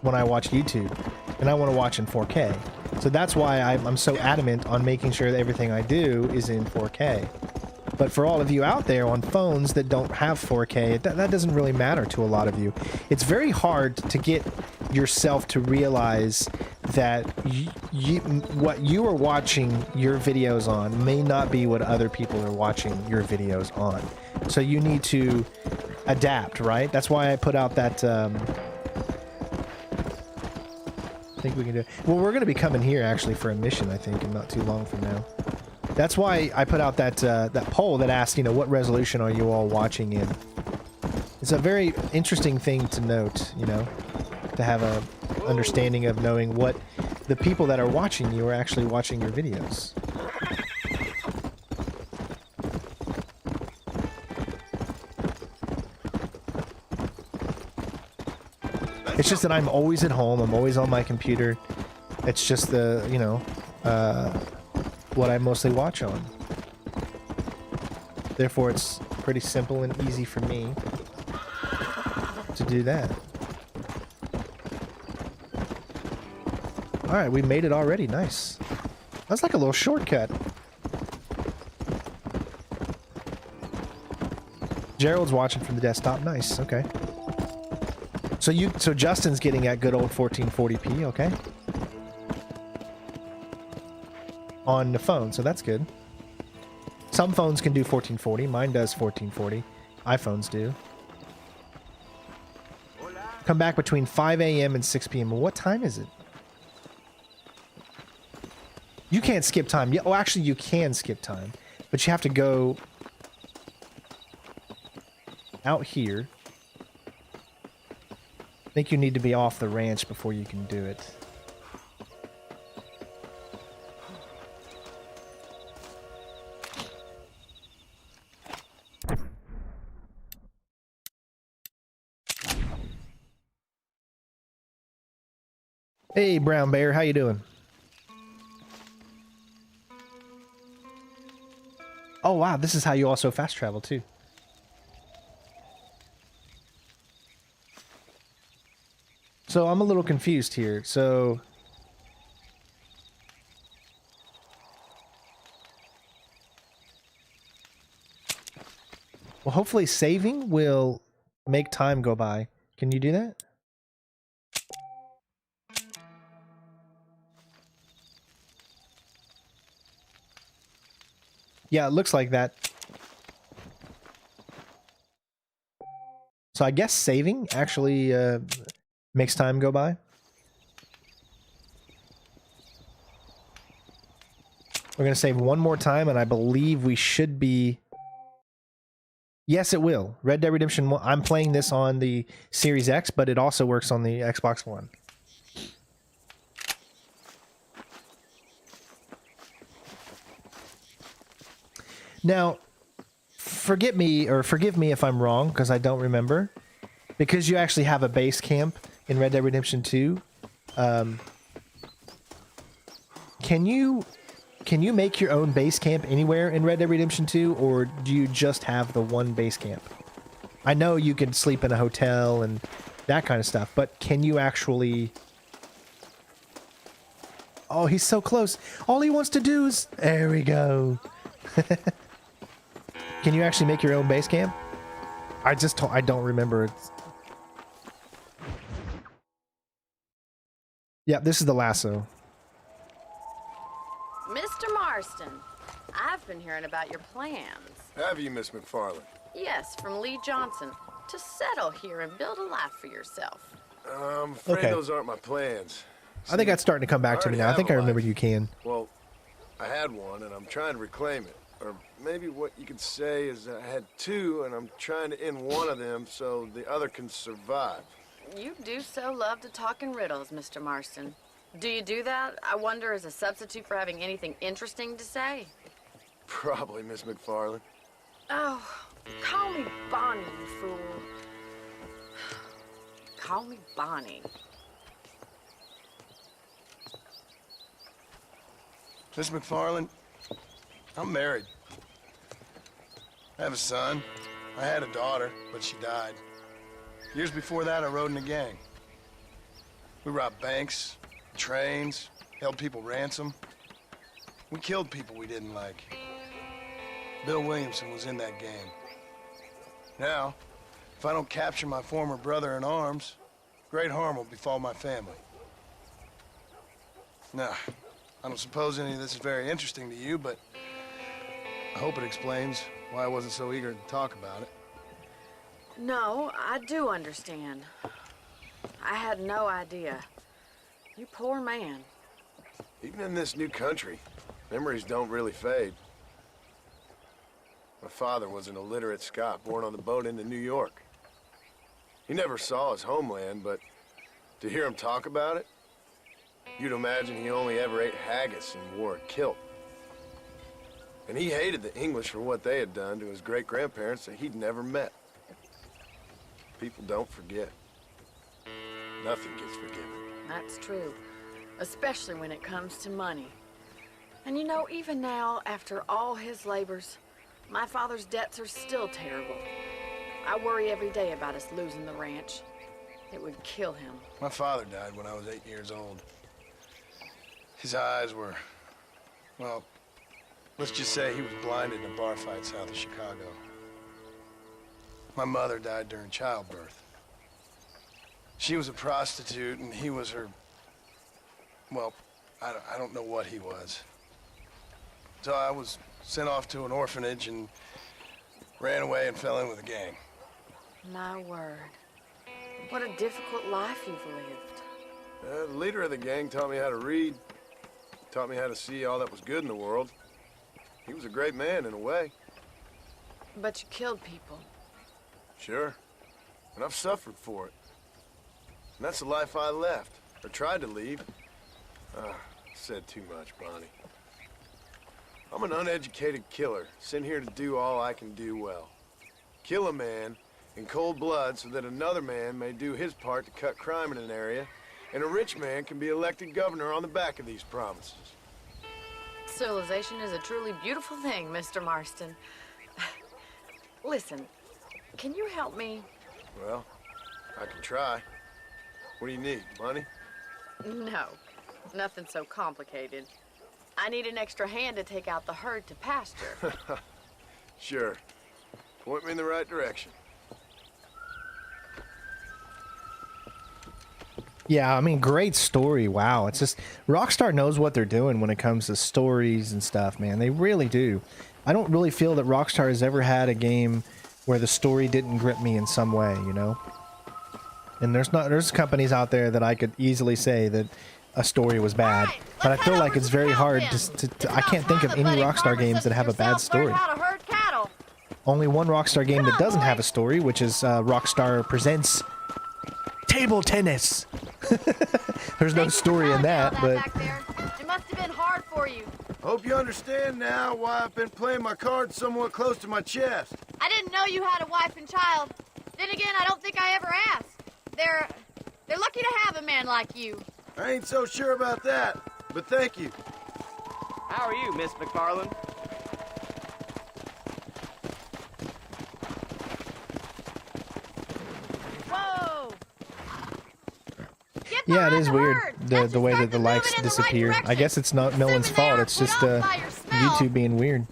S1: when I watch YouTube. And I want to watch in 4K. So that's why I'm so adamant on making sure that everything I do is in 4K. But for all of you out there on phones that don't have 4K, that doesn't really matter to a lot of you. It's very hard to get yourself to realize that what you are watching your videos on may not be what other people are watching your videos on. So you need to adapt, right? That's why I put out that... I think we can do it. Well, we're going to be coming here actually for a mission, I think, and not too long from now. That's why I put out that that poll that asked, you know, what resolution are you all watching in? It's a very interesting thing to note, you know, to have a understanding of knowing what the people that are watching you are actually watching your videos. It's just that I'm always at home. I'm always on my computer. It's just the, you know, what I mostly watch on. Therefore, it's pretty simple and easy for me to do that. Alright, we made it already. Nice. That's like a little shortcut. Gerald's watching from the desktop. Nice. Okay. So Justin's getting at good old 1440p. Okay. On the phone, so that's good. Some phones can do 1440. Mine does 1440. iPhones do. Come back between 5 a.m. and 6 p.m. What time is it? You can't skip time. Oh, actually, you can skip time. But you have to go out here. I think you need to be off the ranch before you can do it. Hey, Brown Bear, how you doing? Oh, wow, this is how you also fast travel, too. So I'm a little confused here. So well, hopefully saving will make time go by. Can you do that? Yeah, it looks like that. So I guess saving actually makes time go by. We're going to save one more time, and I believe we should be... Yes, it will. Red Dead Redemption 1. I'm playing this on the Series X, but it also works on the Xbox One. Now, forgive me if I'm wrong, because I don't remember. Because you actually have a base camp in Red Dead Redemption 2, can you make your own base camp anywhere in Red Dead Redemption 2, or do you just have the one base camp? I know you can sleep in a hotel and that kind of stuff, but can you actually... Oh, he's so close. All he wants to do is... There we go. Can you actually make your own base camp? I don't remember. Yeah, this is the lasso.
S11: Mr. Marston, I've been hearing about your plans.
S9: Have you, Miss McFarland?
S11: Yes, from Lee Johnson. To settle here and build a life for yourself.
S9: I'm afraid those aren't my plans.
S1: I think that's starting to come back to me now. I think I remember you can.
S9: Well, I had one, and I'm trying to reclaim it. Or maybe what you could say is I had two, and I'm trying to end one of them so the other can survive.
S11: You do so love to talk in riddles, Mr. Marston. Do you do that, I wonder, as a substitute for having anything interesting to say?
S9: Probably, Miss McFarland.
S11: Oh, call me Bonnie, you fool. Call me Bonnie.
S9: Miss McFarland, I'm married. I have a son. I had a daughter, but she died. Years before that, I rode in a gang. We robbed banks, trains, held people ransom. We killed people we didn't like. Bill Williamson was in that gang. Now, if I don't capture my former brother in arms, great harm will befall my family. Now, I don't suppose any of this is very interesting to you, but I hope it explains why I wasn't so eager to talk about it.
S11: No, I do understand. I had no idea. You poor man.
S9: Even in this new country, memories don't really fade. My father was an illiterate Scot born on the boat into New York. He never saw his homeland, but to hear him talk about it, you'd imagine he only ever ate haggis and wore a kilt. And he hated the English for what they had done to his great-grandparents that he'd never met. People don't forget. Nothing gets forgiven.
S11: That's true. Especially when it comes to money. And you know, even now, after all his labors, my father's debts are still terrible. I worry every day about us losing the ranch. It would kill him.
S9: My father died when I was 8 years old. His eyes were, well, let's just say he was blinded in a bar fight south of Chicago. My mother died during childbirth. She was a prostitute, and he was her, well, I don't know what he was. So I was sent off to an orphanage and ran away and fell in with a gang.
S11: My word. What a difficult life you've lived.
S9: The leader of the gang taught me how to read, taught me how to see all that was good in the world. He was a great man in a way.
S11: But you killed people.
S9: Sure. And I've suffered for it. And that's the life I left, or tried to leave. Said too much, Bonnie. I'm an uneducated killer, sent here to do all I can do well. Kill a man in cold blood so that another man may do his part to cut crime in an area, and a rich man can be elected governor on the back of these promises.
S11: Civilization is a truly beautiful thing, Mr. Marston. Listen, can you help me?
S9: Well, I can try. What do you need, money?
S11: No, nothing so complicated. I need an extra hand to take out the herd to pasture.
S9: Sure. Point me in the right direction.
S1: Yeah, I mean, great story. Wow. It's just, RockStar knows what they're doing when it comes to stories and stuff, man. They really do. I don't really feel that RockStar has ever had a game where the story didn't grip me in some way, you know? And there's companies out there that I could easily say that a story was bad, but I feel like it's very hard to I can't think of any RockStar games that have a bad story. Only one RockStar game that doesn't have a story, which is RockStar Presents Table Tennis. There's no story in that, but
S2: It must have been hard for you.
S9: Hope you understand now why I've been playing my cards somewhat close to my chest.
S2: I didn't know you had a wife and child. Then again, I don't think I ever asked. They're lucky to have a man like you.
S9: I ain't so sure about that, but thank you.
S15: How are you, Miss McFarland?
S2: Whoa!
S1: yeah, it is weird the way that the likes disappear. I guess it's not no one's fault. It's just YouTube being weird.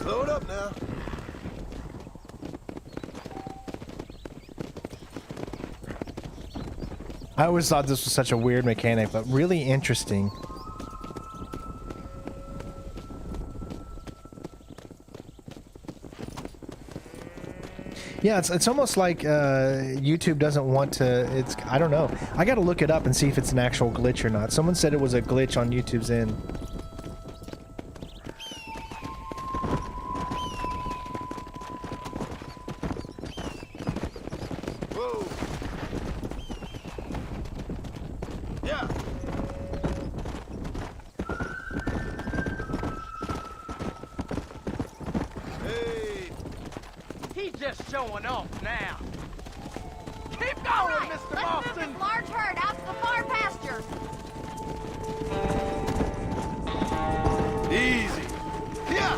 S9: Load up now.
S1: I always thought this was such a weird mechanic, but really interesting. Yeah, it's almost like YouTube doesn't want to. I don't know. I got to look it up and see if it's an actual glitch or not. Someone said it was a glitch on YouTube's end.
S15: Showing off now. Keep going,
S2: right,
S15: Mr.
S2: let's
S15: Marston.
S2: move this large herd out to the far pasture.
S9: Easy. Yeah.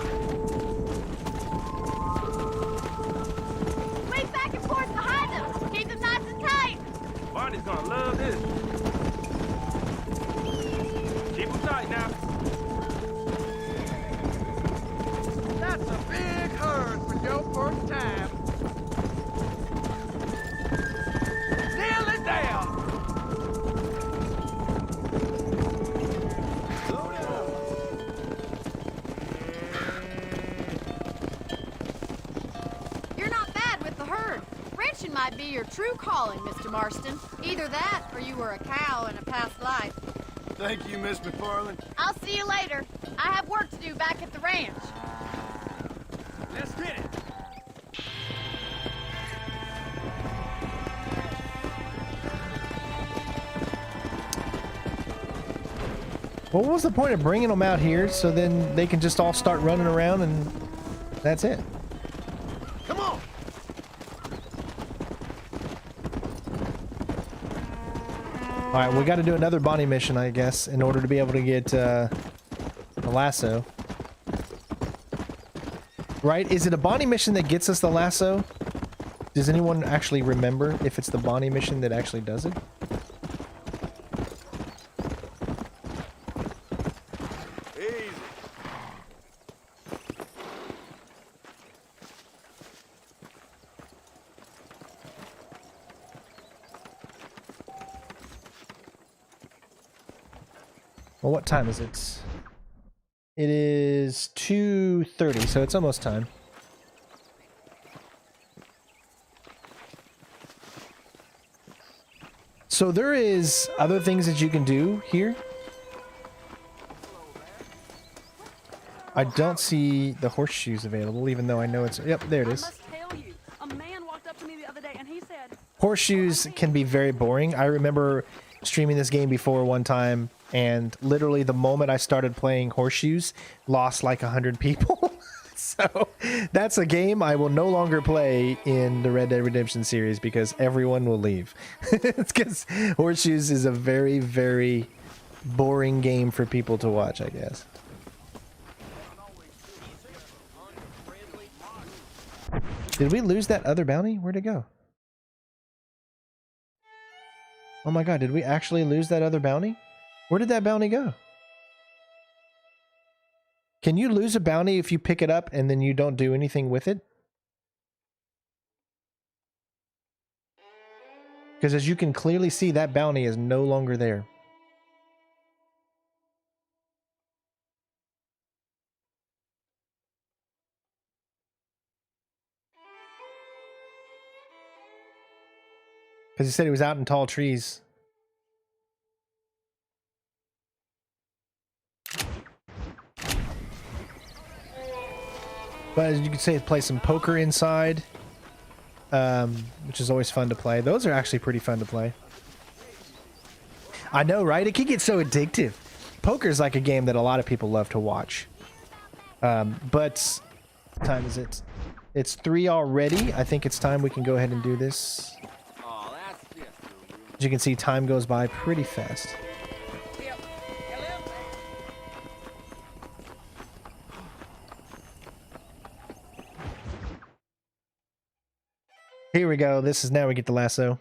S2: Sweep back and forth behind them. Keep them nice and tight.
S14: Barney's gonna love this. Keep them tight now.
S15: That's a big herd for your first time.
S2: Might be your true calling, Mr. Marston. Either that, or you were a cow in a past life.
S9: Thank you, Miss McFarland.
S2: I'll see you later. I have work to do back at the ranch.
S14: Let's get it.
S1: What was the point of bringing them out here so then they can just all start running around and that's it?
S9: Come on.
S1: All right, we got to do another Bonnie mission, I guess, in order to be able to get the lasso. Right? Is it a Bonnie mission that gets us the lasso? Does anyone actually remember if it's the Bonnie mission that actually does it?
S8: Easy.
S1: Well, what time is it? It is 2:30, so it's almost time. So there is other things that you can do here. I don't see the horseshoes available, even though I know it's... Yep, there it is.
S16: I must tell you, a man walked up to me the other day and he said...
S1: Horseshoes can be very boring. I remember streaming this game before one time, and literally the moment I started playing Horseshoes, lost like 100 people. So that's a game I will no longer play in the Red Dead Redemption series because everyone will leave. It's because Horseshoes is a very, very boring game for people to watch, I guess. Did we lose that other bounty? Where'd it go? Oh my god, did we actually lose that other bounty? Where did that bounty go? Can you lose a bounty if you pick it up and then you don't do anything with it? Because as you can clearly see, that bounty is no longer there. Because he said he was out in tall trees. But as you can see, play some poker inside, which is always fun to play. Those are actually pretty fun to play. I know, right? It can get so addictive. Poker is like a game that a lot of people love to watch. But what time is it? It's 3 already. I think it's time we can go ahead and do this. As you can see, time goes by pretty fast. Here we go. This is now we get the lasso.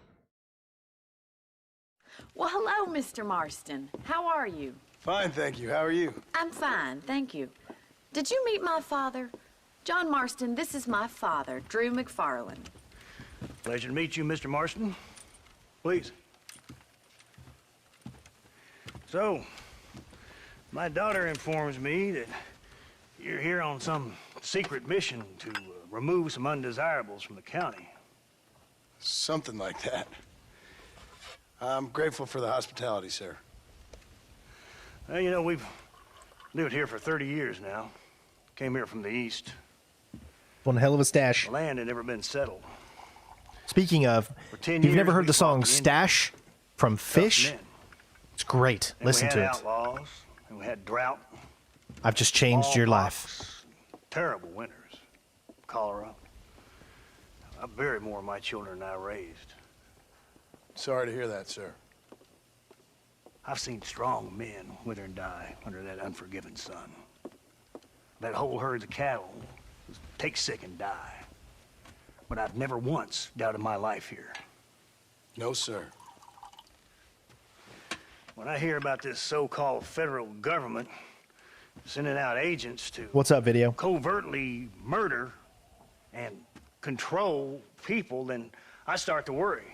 S11: Well, hello, Mr. Marston. How are you?
S9: Fine, thank you. How are you?
S11: I'm fine, thank you. Did you meet my father? John Marston, this is my father, Drew McFarland.
S19: Pleasure to meet you, Mr. Marston. Please. So, my daughter informs me that you're here on some secret mission to remove some undesirables from the county.
S9: Something like that. I'm grateful for the hospitality, sir.
S19: Well, you know, we've lived here for 30 years now. Came here from the east.
S1: One hell of a stash.
S19: The land had never been settled.
S1: Speaking of, if you've never heard the song Stash from Fish, it's great. Listen to it.
S19: Outlaws, and we had drought.
S1: I've just changed your life.
S19: Terrible winters. Cholera. I buried more of my children than I raised.
S9: Sorry to hear that, sir.
S19: I've seen strong men wither and die under that unforgiving sun. That whole herds of cattle take sick and die. But I've never once doubted my life here.
S9: No, sir.
S19: When I hear about this so-called federal government sending out agents to...
S1: What's up, video?
S19: ...covertly murder and control people, then I start to worry.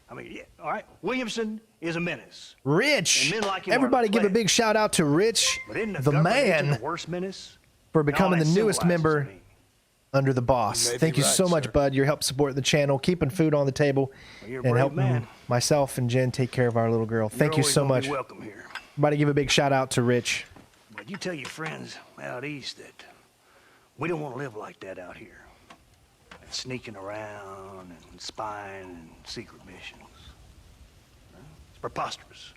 S19: I mean, yeah, all right, Williamson is a menace.
S1: Rich!
S19: And men like him
S1: Everybody give a big shout out to Rich, the man,
S19: the worst menace?
S1: for becoming the newest member under the boss. Thank you so much, bud. Your help support the channel, keeping food on the table, and helping myself and Jen take care of our little girl. Thank you so much.
S19: Welcome here.
S1: Everybody give a big shout out to Rich.
S19: But you tell your friends out east that we don't want to live like that out here. Sneaking around and spying and secret missions. It's preposterous.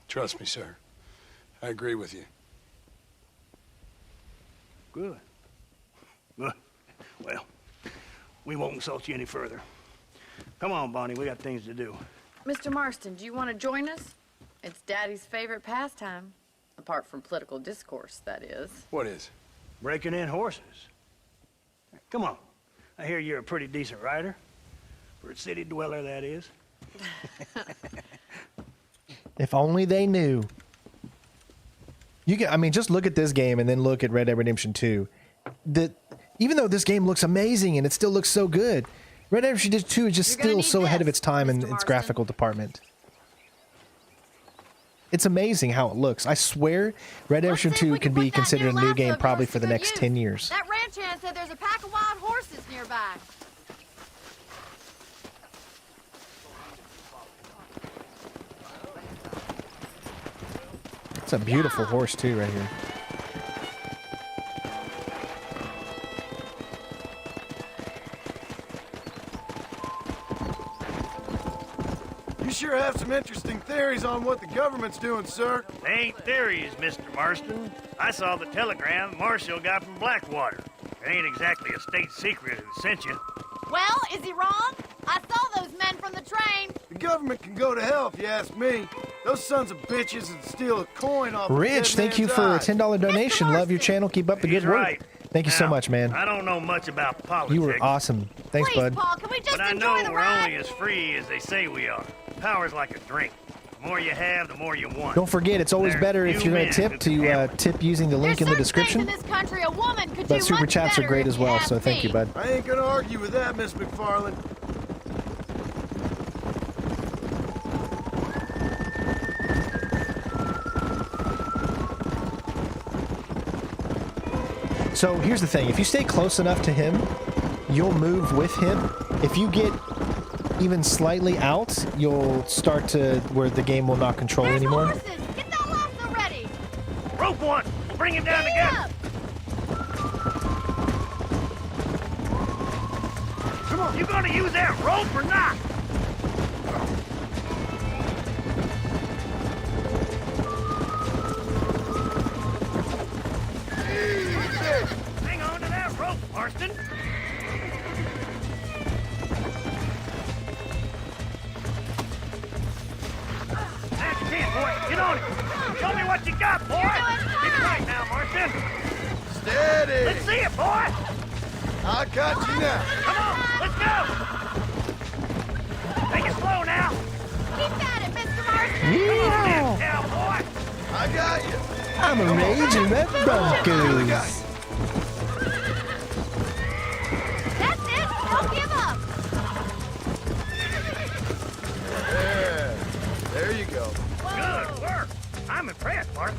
S9: Trust me, sir. I agree with you.
S19: Good. Good. Well, we won't insult you any further. Come on, Bonnie, we got things to do.
S11: Mr. Marston, do you want to join us? It's Daddy's favorite pastime. Apart from political discourse, that is.
S9: What is?
S19: Breaking in horses. Come on. I hear you're a pretty decent rider. For a city dweller, that is.
S1: If only they knew. You can, I mean, just look at this game and then look at Red Dead Redemption 2. Even though this game looks amazing and it still looks so good, Red Dead Redemption 2 is just still so ahead of its time in its graphical department. It's amazing how it looks. I swear Red Dead Redemption 2 could be considered a new game probably for the next 10 years.
S2: That ranch hand said there's a pack of wild horses nearby.
S1: It's a beautiful horse too right here.
S9: You sure have some interesting theories on what the government's doing, sir.
S19: They ain't theories, Mr. Marston. I saw the telegram Marshall got from Blackwater. It ain't exactly a state secret who sent you.
S2: Well, is he wrong? I saw those men from the train.
S9: The government can go to hell if you ask me. Those sons of bitches would steal a coin off
S1: Rich, thank you for a $10 donation. Love your channel. Keep up the good work.
S19: Right.
S1: Thank you so
S19: Now,
S1: much, man.
S19: I don't know much about politics.
S1: You were awesome. Thanks, bud.
S2: Paul, can we just
S19: but I
S2: enjoy
S19: know
S2: the
S19: we're
S2: ride?
S19: only as free as they say we are. Power's like a drink. The more you have, the more you want.
S1: Don't forget, it's always
S19: There's
S1: better if
S19: few
S1: you're going to
S19: men
S1: tip
S19: who can handle
S1: to
S19: it.
S1: tip using the link in the description.
S2: In this country, a woman could
S1: But
S2: do
S1: super
S2: much
S1: chats are
S2: better
S1: great
S2: if
S1: as
S2: you
S1: well,
S2: ask
S1: so thank
S2: me.
S1: you, bud.
S9: I ain't gonna argue with that, Miss McFarland.
S1: So here's the thing. If you stay close enough to him, you'll move with him. If you get even slightly out, you'll start to where the game will not control anymore.
S2: Horses, get that lasso ready.
S19: Rope one! We'll bring him down together! Come on! You gonna use that rope or not? Hang on to that rope, Marston! That's it, boy! Get on it! Show me what you got, boy! Be quiet now, Marston!
S9: Steady!
S19: Let's see it, boy!
S9: I got you now.
S19: Come on, let's go! Take it slow now!
S2: Keep at it, Mr. Marston.
S1: Yeah!
S19: Cowboy!
S9: I got you.
S1: I'm a raging red Broncos.
S2: That's it. Don't give up.
S9: There you go.
S19: Good work! I'm impressed, Martin.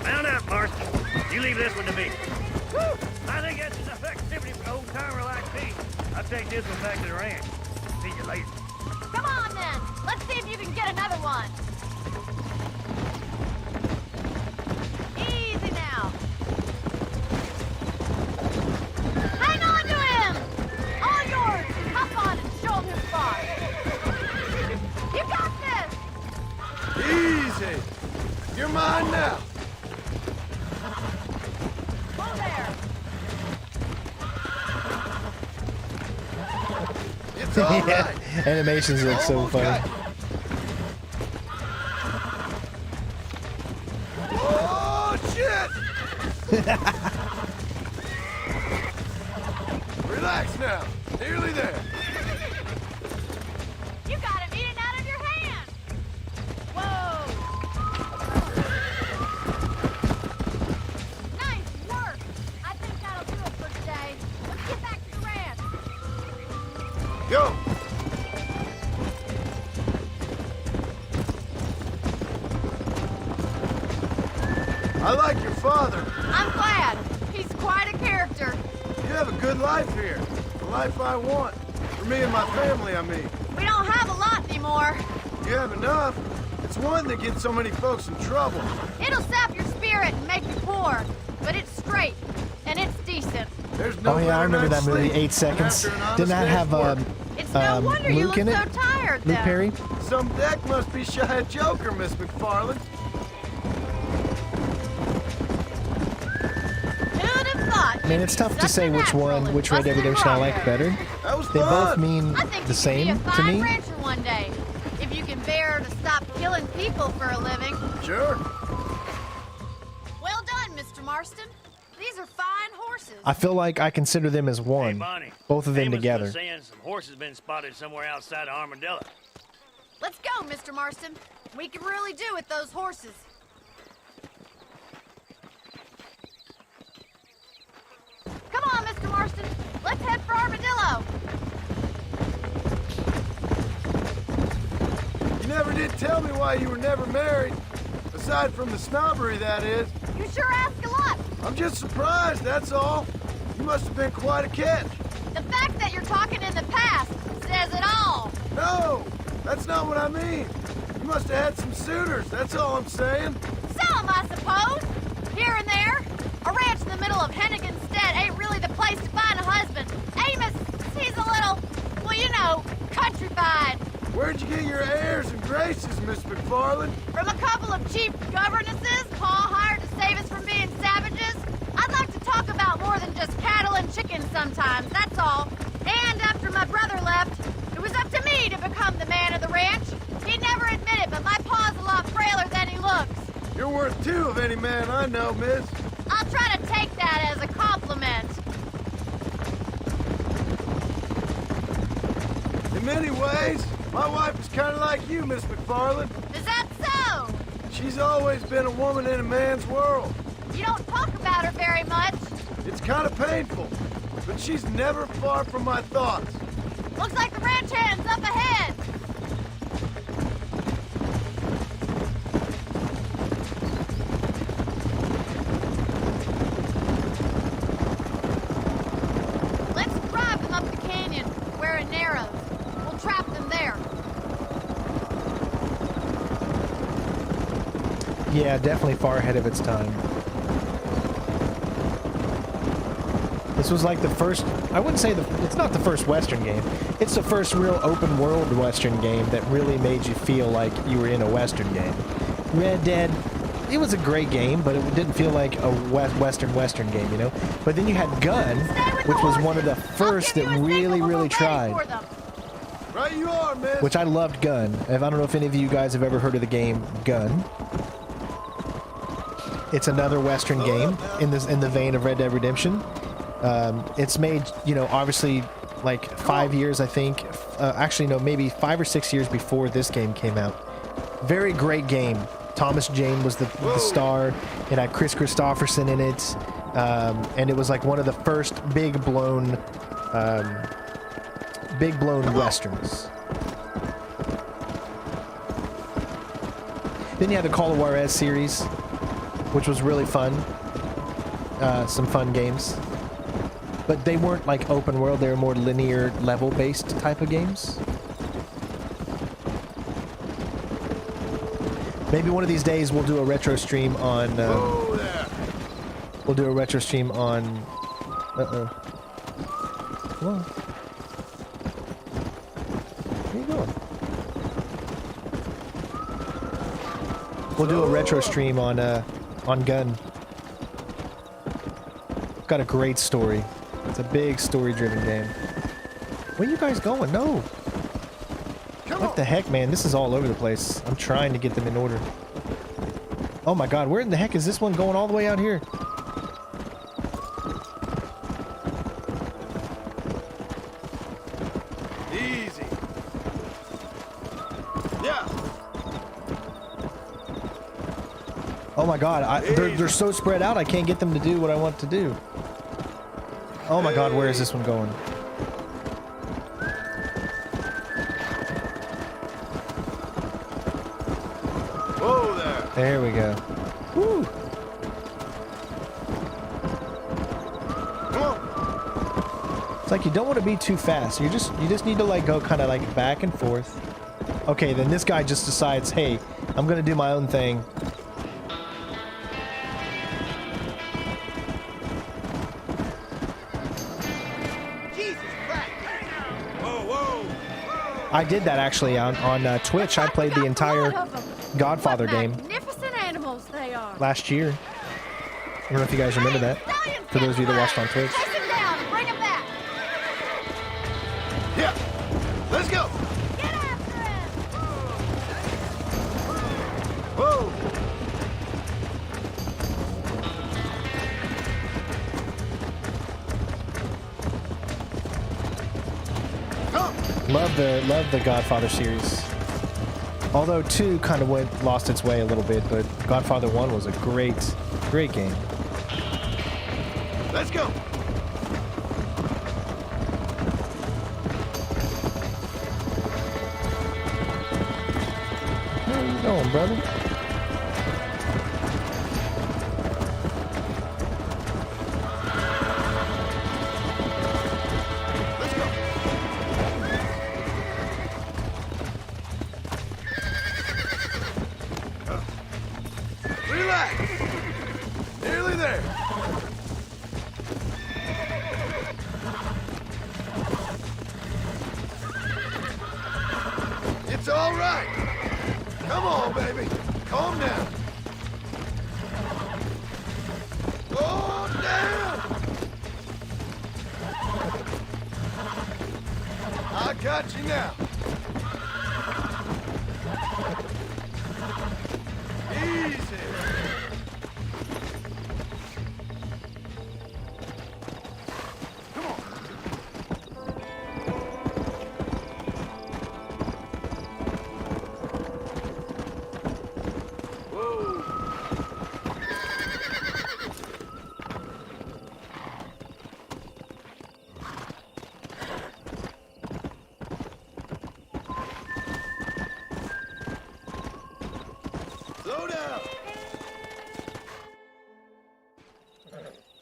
S19: Mount up, Marston. You leave this one to me. Woo! I think that's enough activity for an old-timer like me. I'll take this one back to the ranch. See you later.
S2: Come on, then. Let's see if you can get another one. Easy now. Hang on to him. All yours. Hop on and show him who's boss. You got this.
S9: Easy. You're mine now.
S2: Whoa there.
S9: It's all right.
S1: Animations look so
S9: Almost
S1: funny.
S9: got you. Oh, shit! Relax now. Nearly there.
S2: You got him eating out of your hand. Whoa. Nice work. I think that'll do it for today. Let's get back to the ranch.
S9: Go. I like your father.
S2: I'm glad. He's quite a character.
S9: You have a good life here. The life I want. For me and my family, I mean.
S2: We don't have a lot anymore.
S9: You have enough. It's one that gets so many folks in trouble.
S2: It'll sap your spirit and make you poor, but it's straight and it's decent.
S9: There's no
S1: Oh yeah, I
S9: better
S1: remember
S9: night's
S1: that movie,
S9: sleep
S1: 8 Seconds.
S9: after an honest
S1: Didn't that
S9: day's
S1: have
S9: work.
S2: It's no wonder you
S1: Luke
S2: look
S1: in
S2: so
S1: it?
S2: tired,
S1: Luke
S2: then.
S1: Perry?
S9: Some deck must be shy of Joker, Miss McFarland.
S2: Who'd have thought?
S1: Man, it's tough to say which one, which Red Dead Redemption I like better.
S9: That was
S1: They both
S9: fun.
S1: mean
S2: I think
S1: the
S2: you
S1: same
S2: could be a
S1: to
S2: fine
S1: me.
S2: rancher one day, if you can bear to stop killing people for a living.
S9: Sure.
S2: Well done, Mr. Marston. These are fine horses.
S1: I feel like I consider them as one.
S14: Hey, Bonnie.
S1: Both of them
S14: Amos
S1: together.
S14: was saying some horses been spotted somewhere outside of Armadillo.
S2: Let's go, Mr. Marston. We can really do with those horses. Come on, Mr. Marston. Let's head for Armadillo.
S9: You never did tell me why you were never married. Aside from the snobbery, that is.
S2: You sure ask a lot.
S9: I'm just surprised, that's all. You must have been quite a catch.
S2: The fact that you're talking in the past says it all.
S9: No, that's not what I mean. You must have had some suitors, that's all I'm saying.
S2: Some, I suppose. Here and there. A ranch in the middle of Hennigan's Stead ain't really the place to find a husband. Amos, he's a little, well, you know, countrified.
S9: Where'd you get your airs and graces, Miss McFarland?
S2: From a couple of cheap governesses Paul hired to save us from being savages. I'd like to talk about more than just cattle and chickens sometimes, that's all. And after my brother left, it was up to me to become the man of the ranch. He'd never admit it, but my paw's a lot frailer than he looks.
S9: You're worth two of any man I know, miss.
S2: I'll try to take that as a compliment.
S9: In many ways, my wife is kind of like you, Miss McFarland.
S2: Is that so?
S9: She's always been a woman in a man's world.
S2: You don't talk about her very much.
S9: It's kind of painful, but she's never far from my thoughts.
S2: Looks like the ranch hand's up ahead. Let's drive them up the canyon, where it narrows. We'll trap them there.
S1: Yeah, definitely far ahead of its time. This was like the first, I wouldn't say it's not the first Western game. It's the first real open world Western game that really made you feel like you were in a Western game. Red Dead, it was a great game, but it didn't feel like a Western game, you know? But then you had Gun, which was one of the first that really tried.
S9: Right you are, miss.
S1: Which I loved Gun. I don't know if any of you guys have ever heard of the game Gun. It's another Western game in the vein of Red Dead Redemption. It's made, you know, obviously like 5 years, I think. Actually, no, maybe 5 or 6 years before this game came out. Very great game. Thomas Jane was the star. It had Chris Christopherson in it. And it was like one of the first big blown Westerns. Then you had the Call of Juarez series, which was really fun. Some fun games. But they weren't like open world, they were more linear level based type of games. Maybe one of these days we'll do a retro stream on we'll do a retro stream on Come on. Where you going? We'll do a retro stream on Gun. Got a great story. It's a big story-driven game. Where you guys going? No. What the heck, man? This is all over the place. I'm trying to get them in order. Oh my god, where in the heck is this one going all the way out here?
S9: Easy. Yeah.
S1: Oh my god, they're so spread out I can't get them to do what I want to do. Oh my god, where is this one going?
S9: Whoa there.
S1: There we go. Woo.
S9: Come on.
S1: It's like you don't want to be too fast. You just need to like go kind of like back and forth. Okay, then this guy just decides, hey, I'm gonna do my own thing. I did that actually on Twitch. I played the entire Godfather game
S2: Magnificent animals they are.
S1: last year. I don't know if you guys remember that. For those of you that watched on Twitch.
S2: Chase him down and bring him back.
S9: Yeah. Let's go.
S2: Get after him.
S9: Whoa.
S1: Love the Godfather series. Although 2 kind of lost its way a little bit, but Godfather 1 was a great game.
S9: Let's go.
S1: Where are you going, brother?
S9: It's all right. Come on, baby. Calm down. Calm down. I got you now. Easy.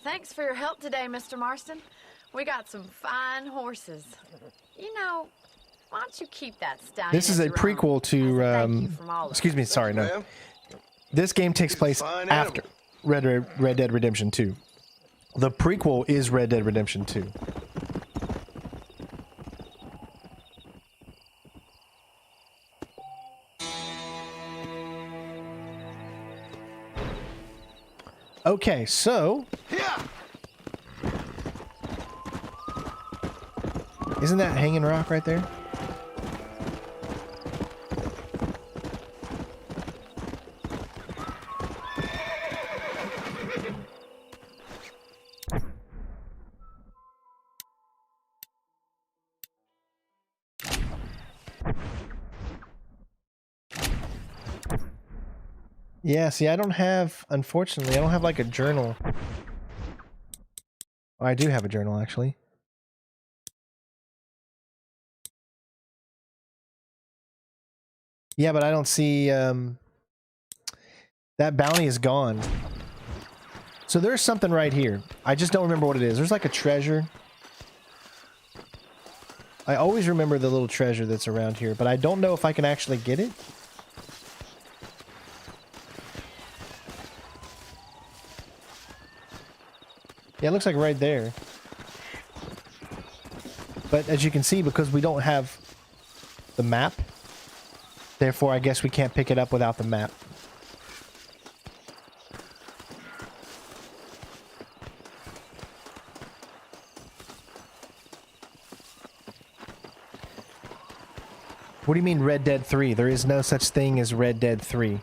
S2: Thanks for your help today, Mr. Marston. We got some fine horses. You know, why don't you keep that stallion?
S1: This is a prequel to. Excuse me. Sorry, no. This game takes place after Red Dead Redemption 2. The prequel is Red Dead Redemption 2. Okay, so isn't that Hanging Rock right there? Yeah, see, I don't have, unfortunately, I don't have like a journal. Oh, I do have a journal, actually. Yeah, but I don't see, that bounty is gone. So there's something right here. I just don't remember what it is. There's like a treasure. I always remember the little treasure that's around here, but I don't know if I can actually get it. Yeah, it looks like right there. But as you can see, because we don't have the map, therefore I guess we can't pick it up without the map. What do you mean Red Dead 3? There is no such thing as Red Dead 3.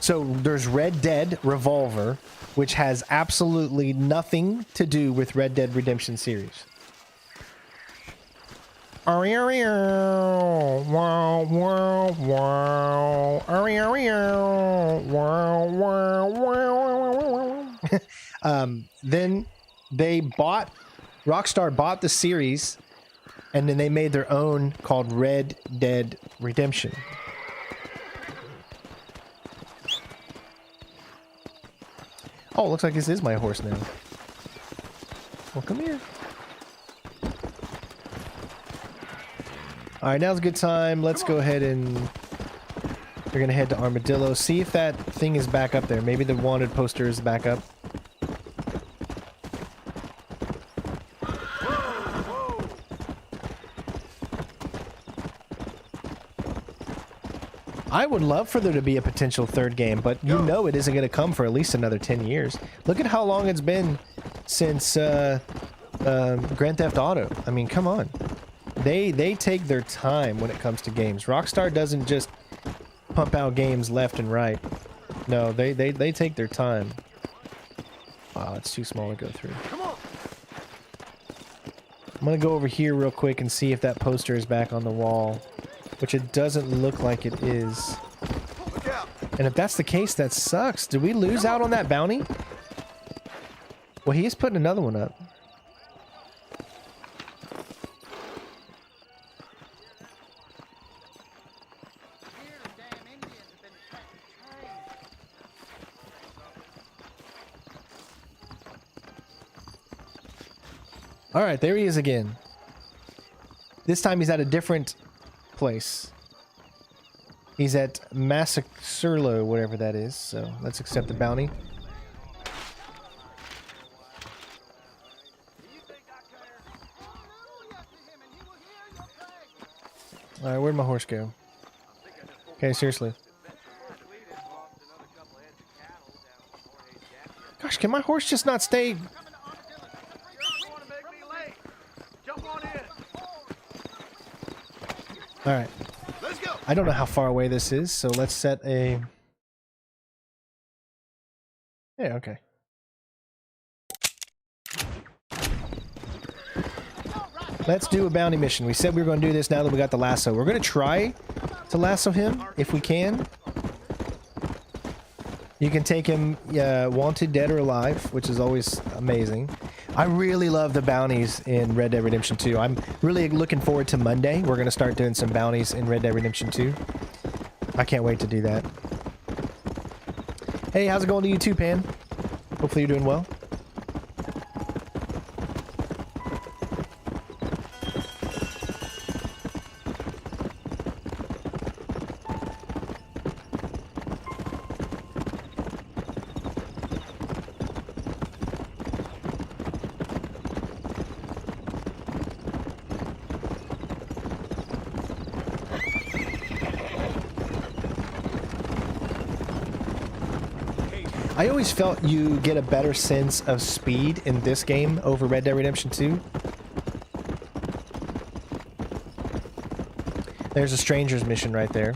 S1: So there's Red Dead Revolver, which has absolutely nothing to do with Red Dead Redemption series. Then they bought, RockStar bought the series, and then they made their own called Red Dead Redemption. Oh, looks like this is my horse now. Well, come here. Alright, now's a good time. Let's go ahead and... We're going to head to Armadillo. See if that thing is back up there. Maybe the wanted poster is back up. I would love for there to be a potential third game, but you know it isn't going to come for at least another 10 years. Look at how long it's been since Grand Theft Auto. I mean, come on. They take their time when it comes to games. RockStar doesn't just pump out games left and right. No, they take their time. Wow, it's too small to go through.
S9: Come on.
S1: I'm gonna go over here real quick and see if that poster is back on the wall, which it doesn't look like it is. And if that's the case, that sucks. Did we lose out on that bounty? Well, he is putting another one up. All right, there he is again. This time he's at a different place. He's at Massacerlo, whatever that is. So let's accept the bounty. All right, where'd my horse go? Okay, seriously. Gosh, can my horse just not stay? All right. I don't know how far away this is, so let's set a... Yeah, okay. Let's do a bounty mission. We said we were going to do this now that we got the lasso. We're going to try to lasso him, if we can. You can take him wanted, dead, or alive, which is always amazing. I really love the bounties in Red Dead Redemption 2. I'm really looking forward to Monday. We're going to start doing some bounties in Red Dead Redemption 2. I can't wait to do that. Hey, how's it going to you too, Pan? Hopefully you're doing well. I always felt you get a better sense of speed in this game over Red Dead Redemption 2. There's a stranger's mission right there.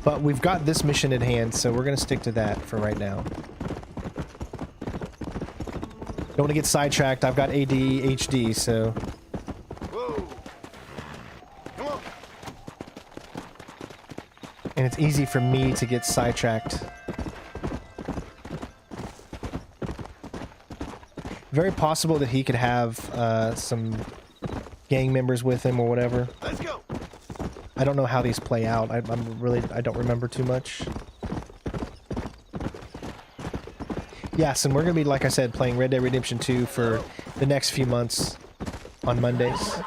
S1: But we've got this mission at hand, so we're going to stick to that for right now. Don't want to get sidetracked. I've got ADHD, so...
S9: Whoa. Come on.
S1: And it's easy for me to get sidetracked. Very possible that he could have some gang members with him or whatever.
S9: Let's go.
S1: I don't know how these play out. I don't remember too much. Yes, and we're gonna be, like I said, playing Red Dead Redemption 2 for the next few months on Mondays.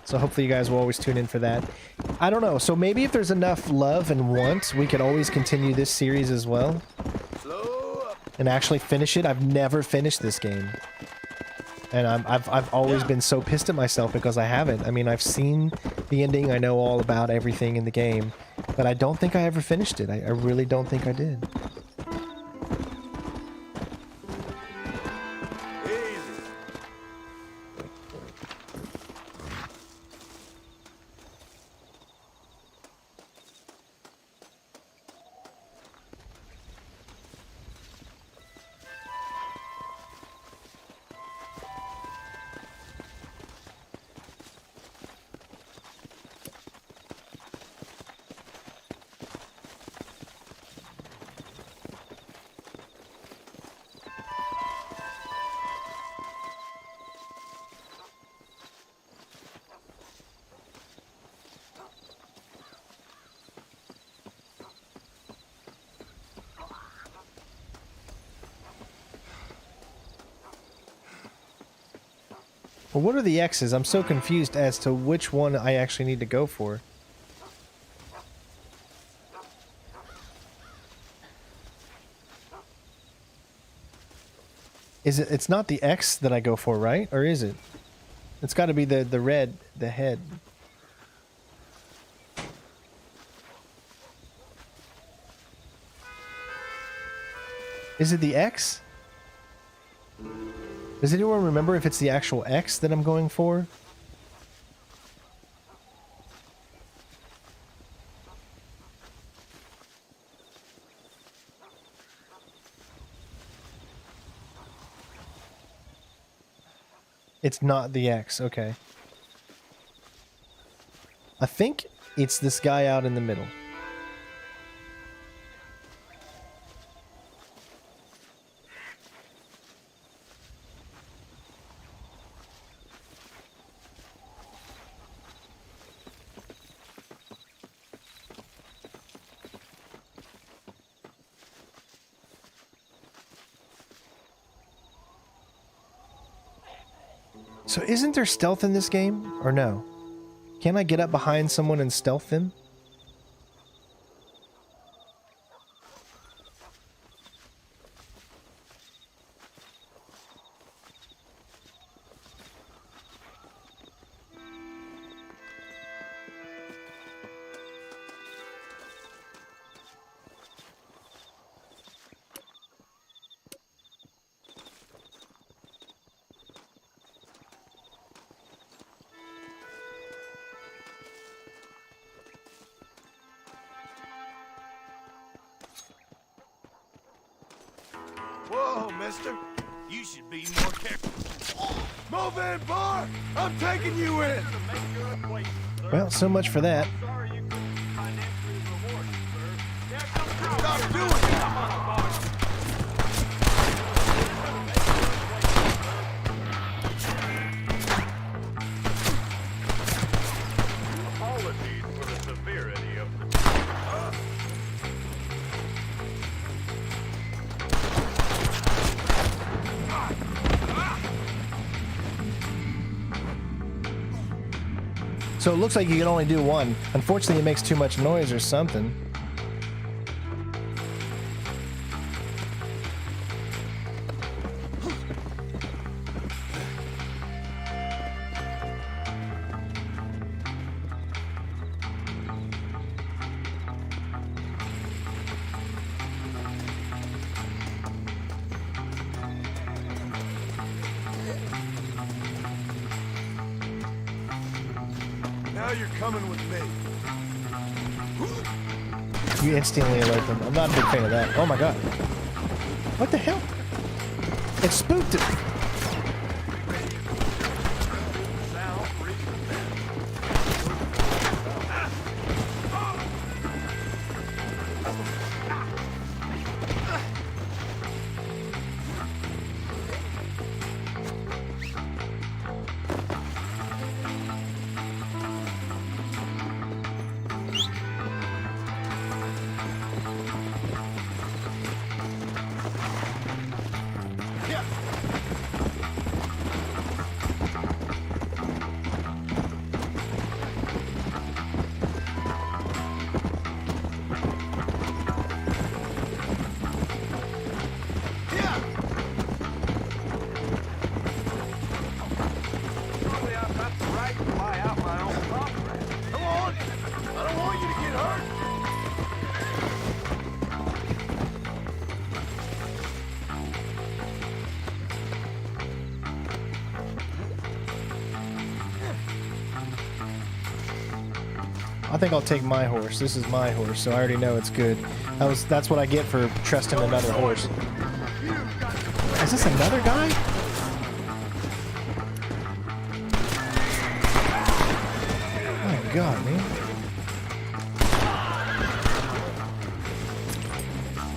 S1: So hopefully you guys will always tune in for that. I don't know. So maybe if there's enough love and want, we could always continue this series as well. And actually finish it. I've never finished this game. And I've always been so pissed at myself because I haven't. I mean, I've seen the ending. I know all about everything in the game. But I don't think I ever finished it. I really don't think I did. Well, what are the X's? I'm so confused as to which one I actually need to go for. Is it? It's not the X that I go for, right? Or is it? It's got to be the red, the head. Is it the X? Does anyone remember if it's the actual X that I'm going for? It's not the X, okay. I think it's this guy out in the middle. So isn't there stealth in this game, or no? Can't I get up behind someone and stealth them?
S15: Whoa, mister. You should be more careful. Move in, bar! I'm taking you in!
S1: Well, so much for that.
S15: Stop doing that!
S20: Apologies for the severity of the...
S1: So it looks like you can only do one. Unfortunately, it makes too much noise or something.
S15: Now you're coming with me.
S1: You instantly alert them. I'm not a big fan of that. Oh my god. What the hell? It spooked it. I think I'll take my horse. This is my horse, so I already know it's good. That's what I get for trusting another horse. Is this another guy? My god, man.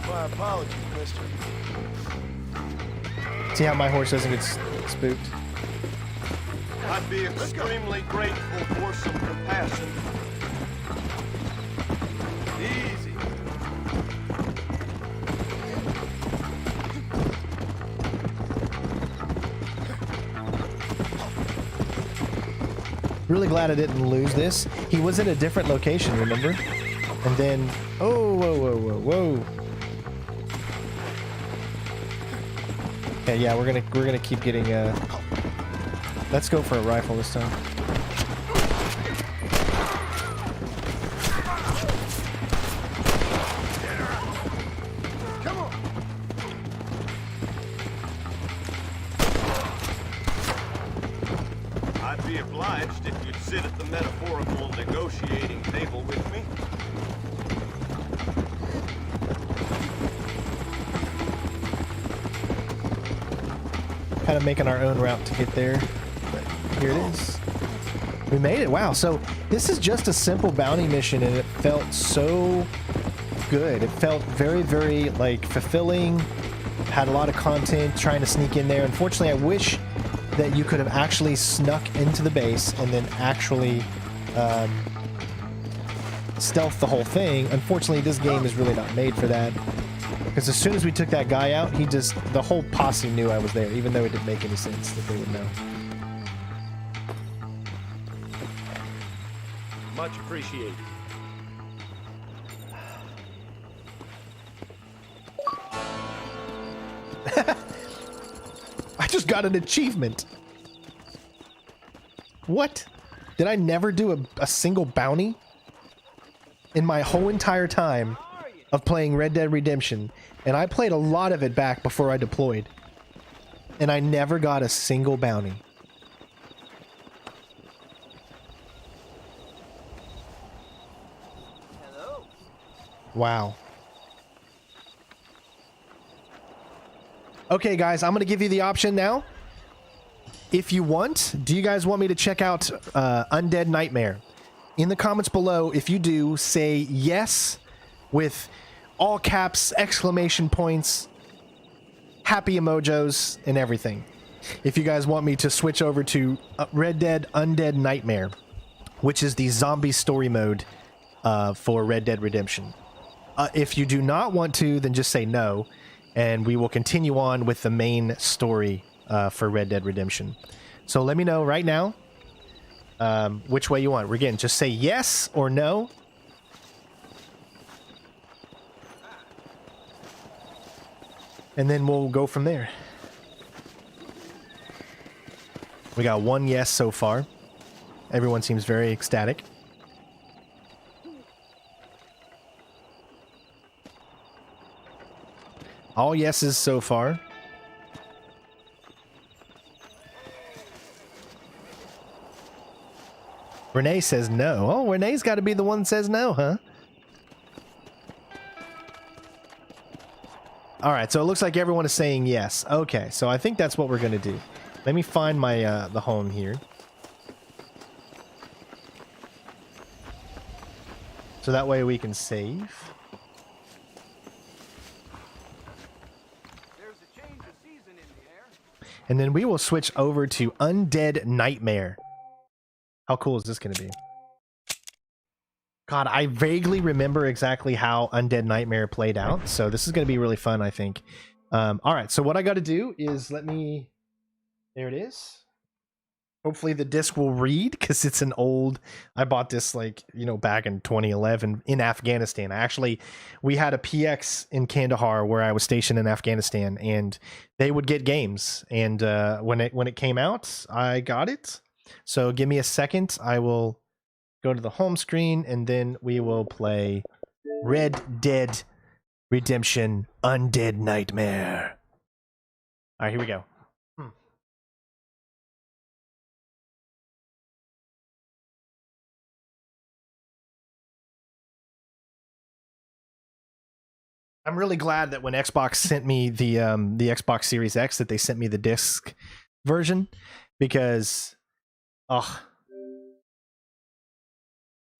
S15: My apologies, mister.
S1: See how my horse doesn't get spooked?
S20: I'd be extremely grateful for some compassion.
S15: Easy.
S1: Really glad I didn't lose this. He was in a different location, remember? And then, oh, whoa, whoa, whoa, whoa. Okay, yeah, we're gonna keep getting. Let's go for a rifle this time.
S15: Come on.
S20: I'd be obliged if you'd sit at the metaphorical negotiating table with me.
S1: Kind of making our own route to get there. here it is. We made it. Wow. So this is just a simple bounty mission, and it felt so good. It felt very, very like fulfilling. Had a lot of content trying to sneak in there. Unfortunately, I wish that you could have actually snuck into the base and then actually stealth the whole thing. Unfortunately, this game is really not made for that. Because as soon as we took that guy out, the whole posse knew I was there, even though it didn't make any sense that they would know.
S14: Much appreciated.
S1: I just got an achievement. What? Did I never do a single bounty? In my whole entire time of playing Red Dead Redemption, and I played a lot of it back before I deployed, and I never got a single bounty.
S21: Hello.
S1: Wow. Okay, guys, I'm going to give you the option now. If you want, do you guys want me to check out Undead Nightmare? In the comments below, if you do, say yes with all caps, exclamation points, happy emojis, and everything. If you guys want me to switch over to Red Dead Undead Nightmare, which is the zombie story mode for Red Dead Redemption. If you do not want to, then just say no, and we will continue on with the main story for Red Dead Redemption. So let me know right now which way you want. Again, just say yes or no. And then we'll go from there. We got one yes so far. Everyone seems very ecstatic. All yeses so far. Renee says no. Oh, Renee's got to be the one that says no, huh? All right, so it looks like everyone is saying yes. Okay, so I think that's what we're going to do. Let me find my the home here. So that way we can save. And then we will switch over to Undead Nightmare. How cool is this going to be? God, I vaguely remember exactly how Undead Nightmare played out, so this is going to be really fun, I think. All right, so what I got to do is let me... There it is. Hopefully the disc will read, because it's an old... I bought this, like, you know, back in 2011 in Afghanistan. We had a PX in Kandahar where I was stationed in Afghanistan, and they would get games. And when it came out, I got it. So give me a second. I will go to the home screen, and then we will play Red Dead Redemption Undead Nightmare. All right, here we go. I'm really glad that when Xbox sent me the Xbox Series X, that they sent me the disc version, because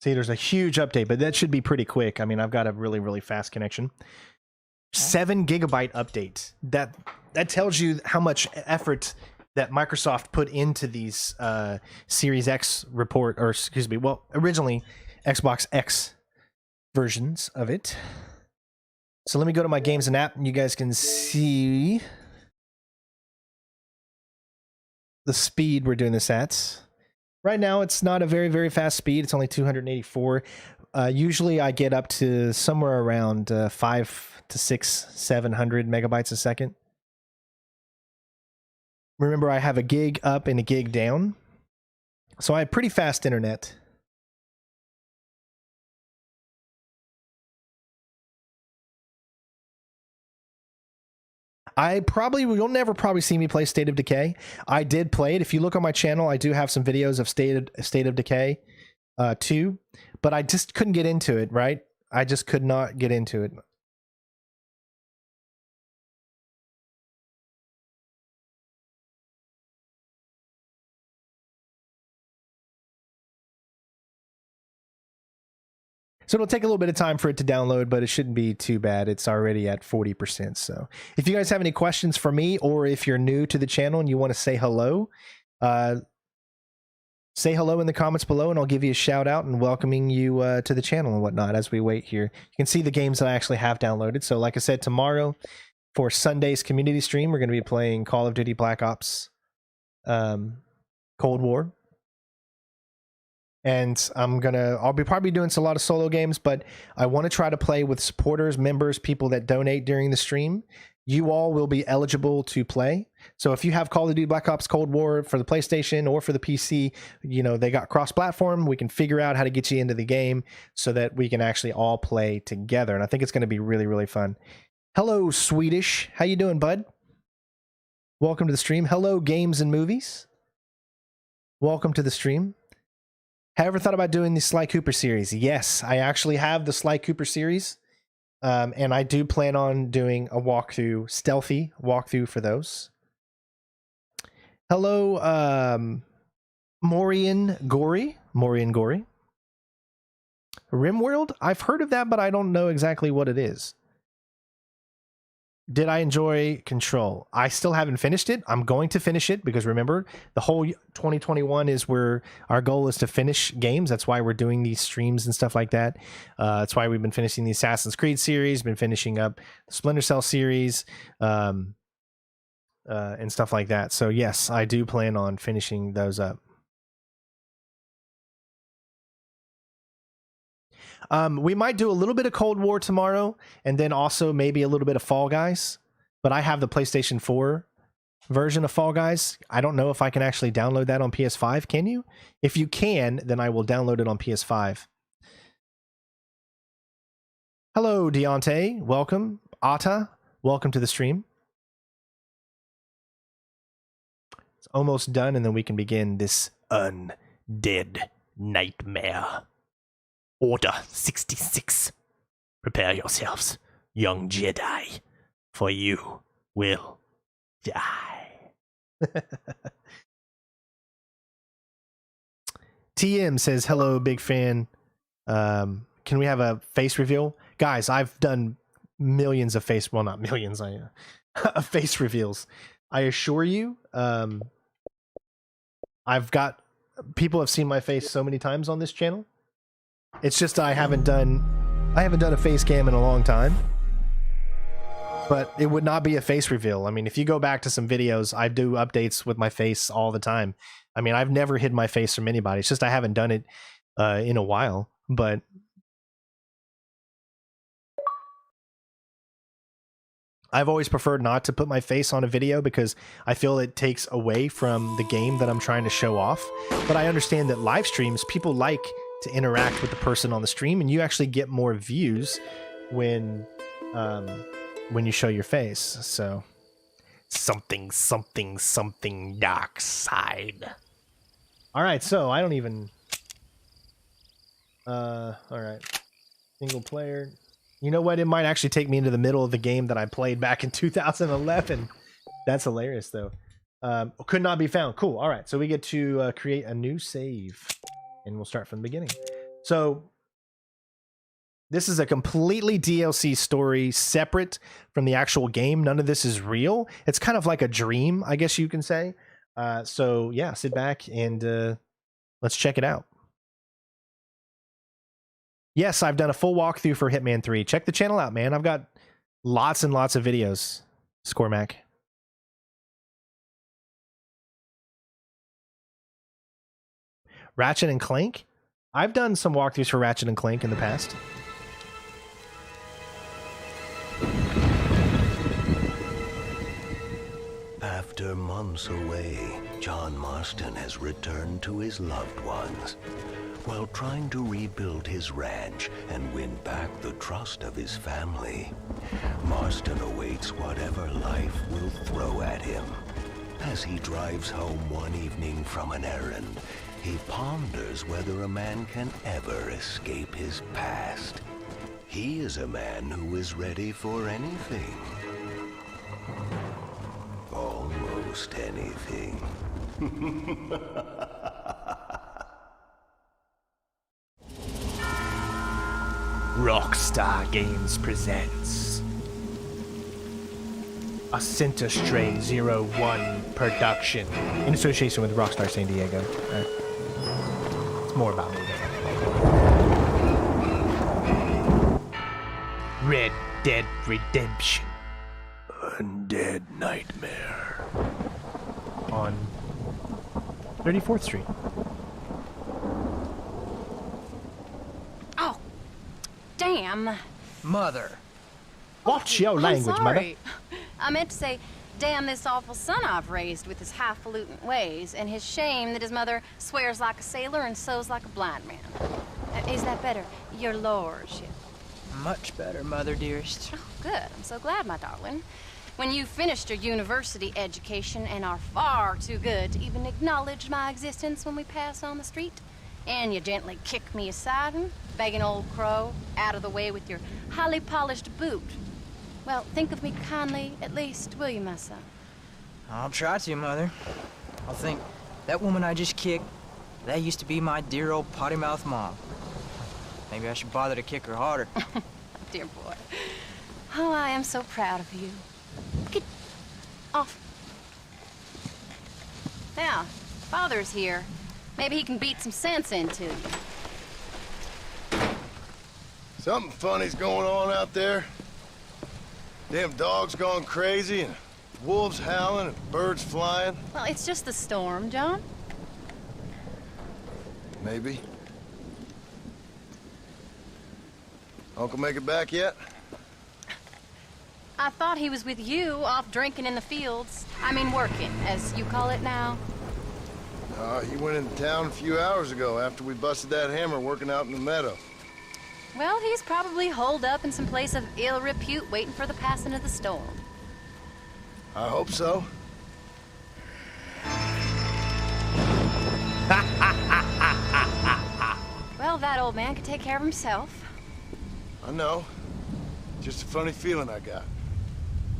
S1: see, there's a huge update, but that should be pretty quick. I mean, I've got a really, really fast connection. 7 gigabyte update. That tells you how much effort that Microsoft put into these Series X report, or excuse me, well, originally Xbox X versions of it. So let me go to my games and app, and you guys can see the speed we're doing this at. Right now, it's not a very, very fast speed. It's only 284. Usually, I get up to somewhere around 5 to 6, 700 megabytes a second. Remember, I have a gig up and a gig down, so I have pretty fast internet. You'll never probably see me play State of Decay. I did play it. If you look on my channel, I do have some videos of State of Decay 2, but I just couldn't get into it, right? I just could not get into it. So it'll take a little bit of time for it to download, but it shouldn't be too bad. It's already at 40%. So if you guys have any questions for me, or if you're new to the channel and you want to say hello in the comments below, and I'll give you a shout out and welcoming you to the channel and whatnot as we wait here. You can see the games that I actually have downloaded. So like I said, tomorrow for Sunday's community stream, we're going to be playing Call of Duty Black Ops Cold War. And I'll be probably doing a lot of solo games, but I want to try to play with supporters, members, people that donate during the stream. You all will be eligible to play. So if you have Call of Duty Black Ops Cold War for the PlayStation or for the PC, you know, they got cross-platform. We can figure out how to get you into the game so that we can actually all play together. And I think it's going to be really, really fun. Hello, Swedish. How you doing, bud? Welcome to the stream. Hello, Games and Movies. Welcome to the stream. Have you ever thought about doing the Sly Cooper series? Yes, I actually have the Sly Cooper series. And I do plan on doing a walkthrough, stealthy walkthrough for those. Hello, Morian Gory. Rimworld? I've heard of that, but I don't know exactly what it is. Did I enjoy Control? I still haven't finished it. I'm going to finish it because remember, the whole 2021 is where our goal is to finish games. That's why we're doing these streams and stuff like that. That's why we've been finishing the Assassin's Creed series, been finishing up the Splinter Cell series, and stuff like that. So yes, I do plan on finishing those up. We might do a little bit of Cold War tomorrow, and then also maybe a little bit of Fall Guys. But I have the PlayStation 4 version of Fall Guys. I don't know if I can actually download that on PS5. Can you? If you can, then I will download it on PS5. Hello, Deontay. Welcome. Atta, welcome to the stream. It's almost done, and then we can begin this Undead Nightmare. Order 66. Prepare yourselves, young Jedi, for you will die. TM says, hello, big fan. Can we have a face reveal? Guys, I've done millions of face, well, not millions, face reveals. I assure you, people have seen my face so many times on this channel. It's just I haven't done a face cam in a long time. But it would not be a face reveal. I mean, if you go back to some videos, I do updates with my face all the time. I mean, I've never hid my face from anybody. It's just I haven't done it in a while. But I've always preferred not to put my face on a video because I feel it takes away from the game that I'm trying to show off. But I understand that live streams, people like to interact with the person on the stream, and you actually get more views when you show your face. So something dark side. All right, so I don't even all right, single player. You know what, it might actually take me into the middle of the game that I played back in 2011. That's hilarious though. Could not be found. Cool. All right, so we get to create a new save. And we'll start from the beginning. So this is a completely DLC story separate from the actual game. None of this is real. It's kind of like a dream, I guess you can say. So yeah, sit back and let's check it out. Yes, I've done a full walkthrough for Hitman 3. Check the channel out, man. I've got lots and lots of videos. Scoremac. Ratchet and Clank? I've done some walkthroughs for Ratchet and Clank in the past.
S21: After months away, John Marston has returned to his loved ones. While trying to rebuild his ranch and win back the trust of his family, Marston awaits whatever life will throw at him. As he drives home one evening from an errand, he ponders whether a man can ever escape his past. He is a man who is ready for anything. Almost anything.
S1: RockStar Games presents a Center Stray 01 production in association with RockStar San Diego. It's more about me. Red Dead Redemption Undead Nightmare on 34th Street.
S7: Oh, damn.
S4: Mother.
S1: Watch your language, mother.
S7: Sorry. I meant to say, damn this awful son I've raised with his highfalutin ways, and his shame that his mother swears like a sailor and sews like a blind man. Is that better, your lordship?
S4: Much better, mother dearest.
S7: Oh, good. I'm so glad, my darling. When you've finished your university education and are far too good to even acknowledge my existence when we pass on the street, and you gently kick me aside and begging old crow out of the way with your highly polished boot. Well, think of me kindly, at least, will you, my son?
S4: I'll try to, Mother. I'll think, that woman I just kicked, that used to be my dear old potty-mouthed mom. Maybe I should bother to kick her harder.
S7: Dear boy. Oh, I am so proud of you. Get off. Now, Father's here. Maybe he can beat some sense into you.
S9: Something funny's going on out there. Damn dogs gone crazy and wolves howling and birds flying.
S7: Well, it's just the storm, John.
S9: Maybe. Uncle make it back yet?
S7: I thought he was with you, off drinking in the fields. I mean, working, as you call it now.
S9: He went into town a few hours ago after we busted that hammer working out in the meadow.
S7: Well, he's probably holed up in some place of ill repute waiting for the passing of the storm.
S9: I hope so.
S7: Well, that old man could take care of himself.
S9: I know. Just a funny feeling I got.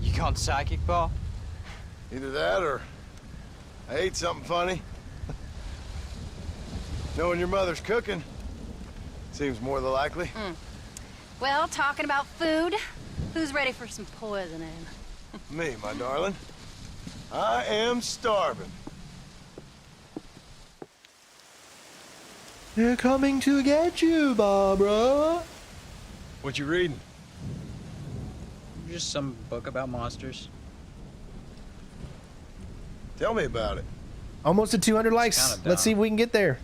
S4: You gone psychic, Paul?
S9: Either that or I ate something funny. Knowing your mother's cooking seems more than likely.
S7: Well, talking about food, who's ready for some poisoning?
S9: Me, my darling. I am starving.
S1: They're coming to get you, Barbara.
S9: What you reading?
S4: Just some book about monsters.
S9: Tell me about it.
S1: Almost at 200 likes. Let's see if we can get there.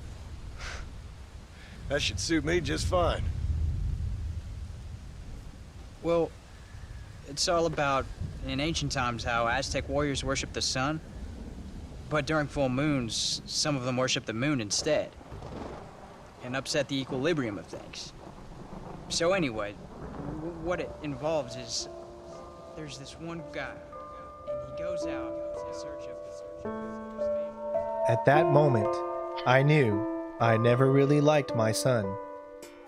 S9: That should suit me just fine.
S4: Well, it's all about, in ancient times, how Aztec warriors worshiped the sun. But during full moons, some of them worship the moon instead. And upset the equilibrium of things. So anyway, what it involves is, there's this one guy, and he goes out in search of his family.
S1: At that moment, I knew I never really liked my son.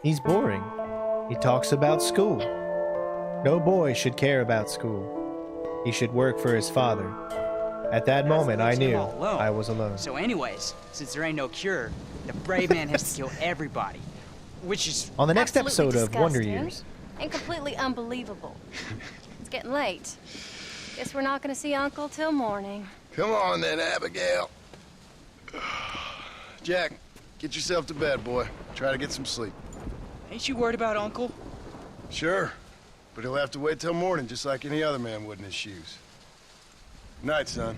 S1: He's boring. He talks about school. No boy should care about school. He should work for his father. At that moment, I knew I was alone.
S4: So anyways, since there ain't no cure, the brave man has to kill everybody. Which is
S1: on the next episode of
S7: disgusting
S1: Wonder Years.
S7: And completely unbelievable. It's getting late. Guess we're not gonna see Uncle till morning.
S9: Come on then, Abigail. Jack, get yourself to bed, boy. Try to get some sleep.
S4: Ain't you worried about Uncle?
S9: Sure, but he'll have to wait till morning just like any other man would in his shoes. Night, son.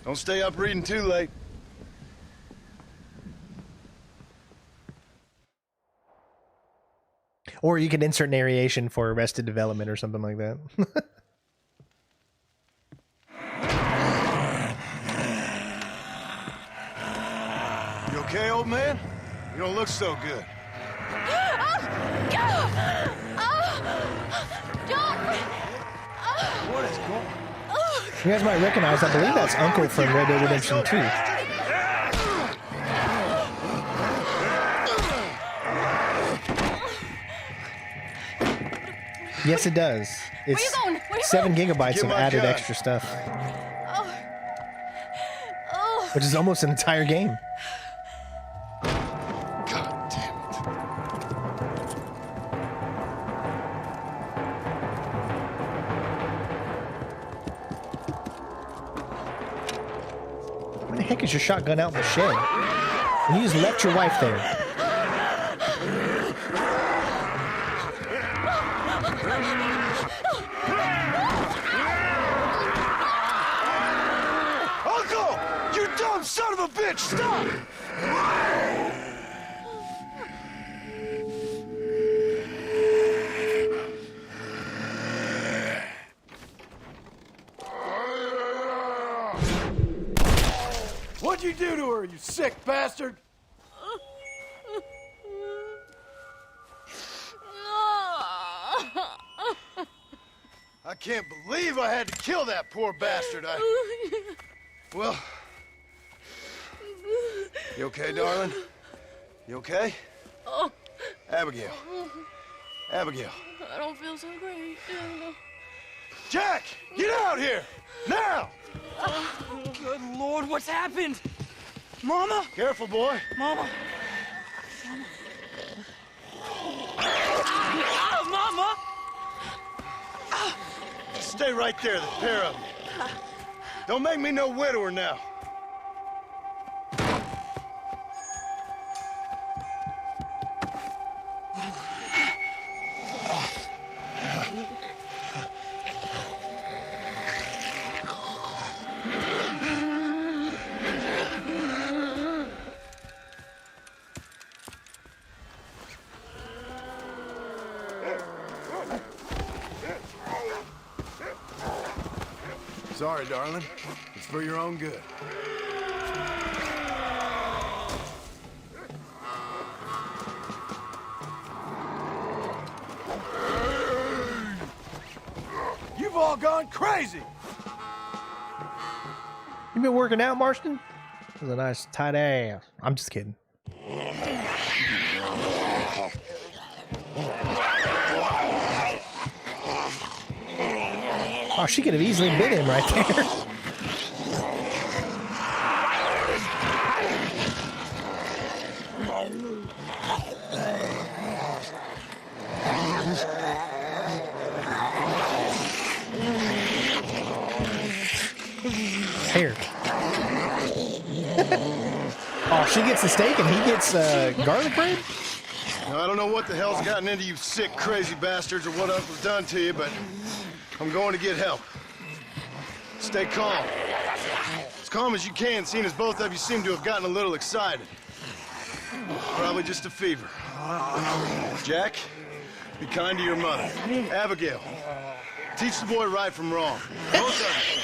S9: Don't stay up reading too late.
S1: Or you can insert narration for Arrested Development or something like that.
S9: You okay, old man? You don't look so good. What is going on?
S1: You guys might recognize, I believe that's Uncle from Red Dead Redemption 2. Yes, it does. It's 7 gigabytes of added extra stuff. Which is almost an entire game.
S9: God damn it.
S1: is your shotgun out in the shed? And you just left your wife there.
S15: Uncle! You dumb son of a bitch! Stop! What'd you do to her, you sick bastard? I can't believe I had to kill that poor bastard. Well... You okay, darling? You okay?
S16: Oh.
S15: Abigail. Abigail.
S16: I don't feel so great.
S15: Jack! Get out here! Now!
S4: Good Lord, what's happened? Mama?
S15: Careful, boy.
S4: Mama. Mama!
S15: Stay right there, the pair of you. Don't make me no widower now. Sorry, darling. It's for your own good. You've all gone crazy!
S1: You been working out, Marston? That was a nice tight ass. I'm just kidding. Oh, she could have easily bit him right there. Here. Oh, she gets the steak and he gets garlic bread?
S15: Now, I don't know what the hell's gotten into you sick, crazy bastards or what else was done to you, but I'm going to get help. Stay calm. As calm as you can, seeing as both of you seem to have gotten a little excited. Probably just a fever. Jack, be kind to your mother. Abigail, teach the boy right from wrong. Both of you,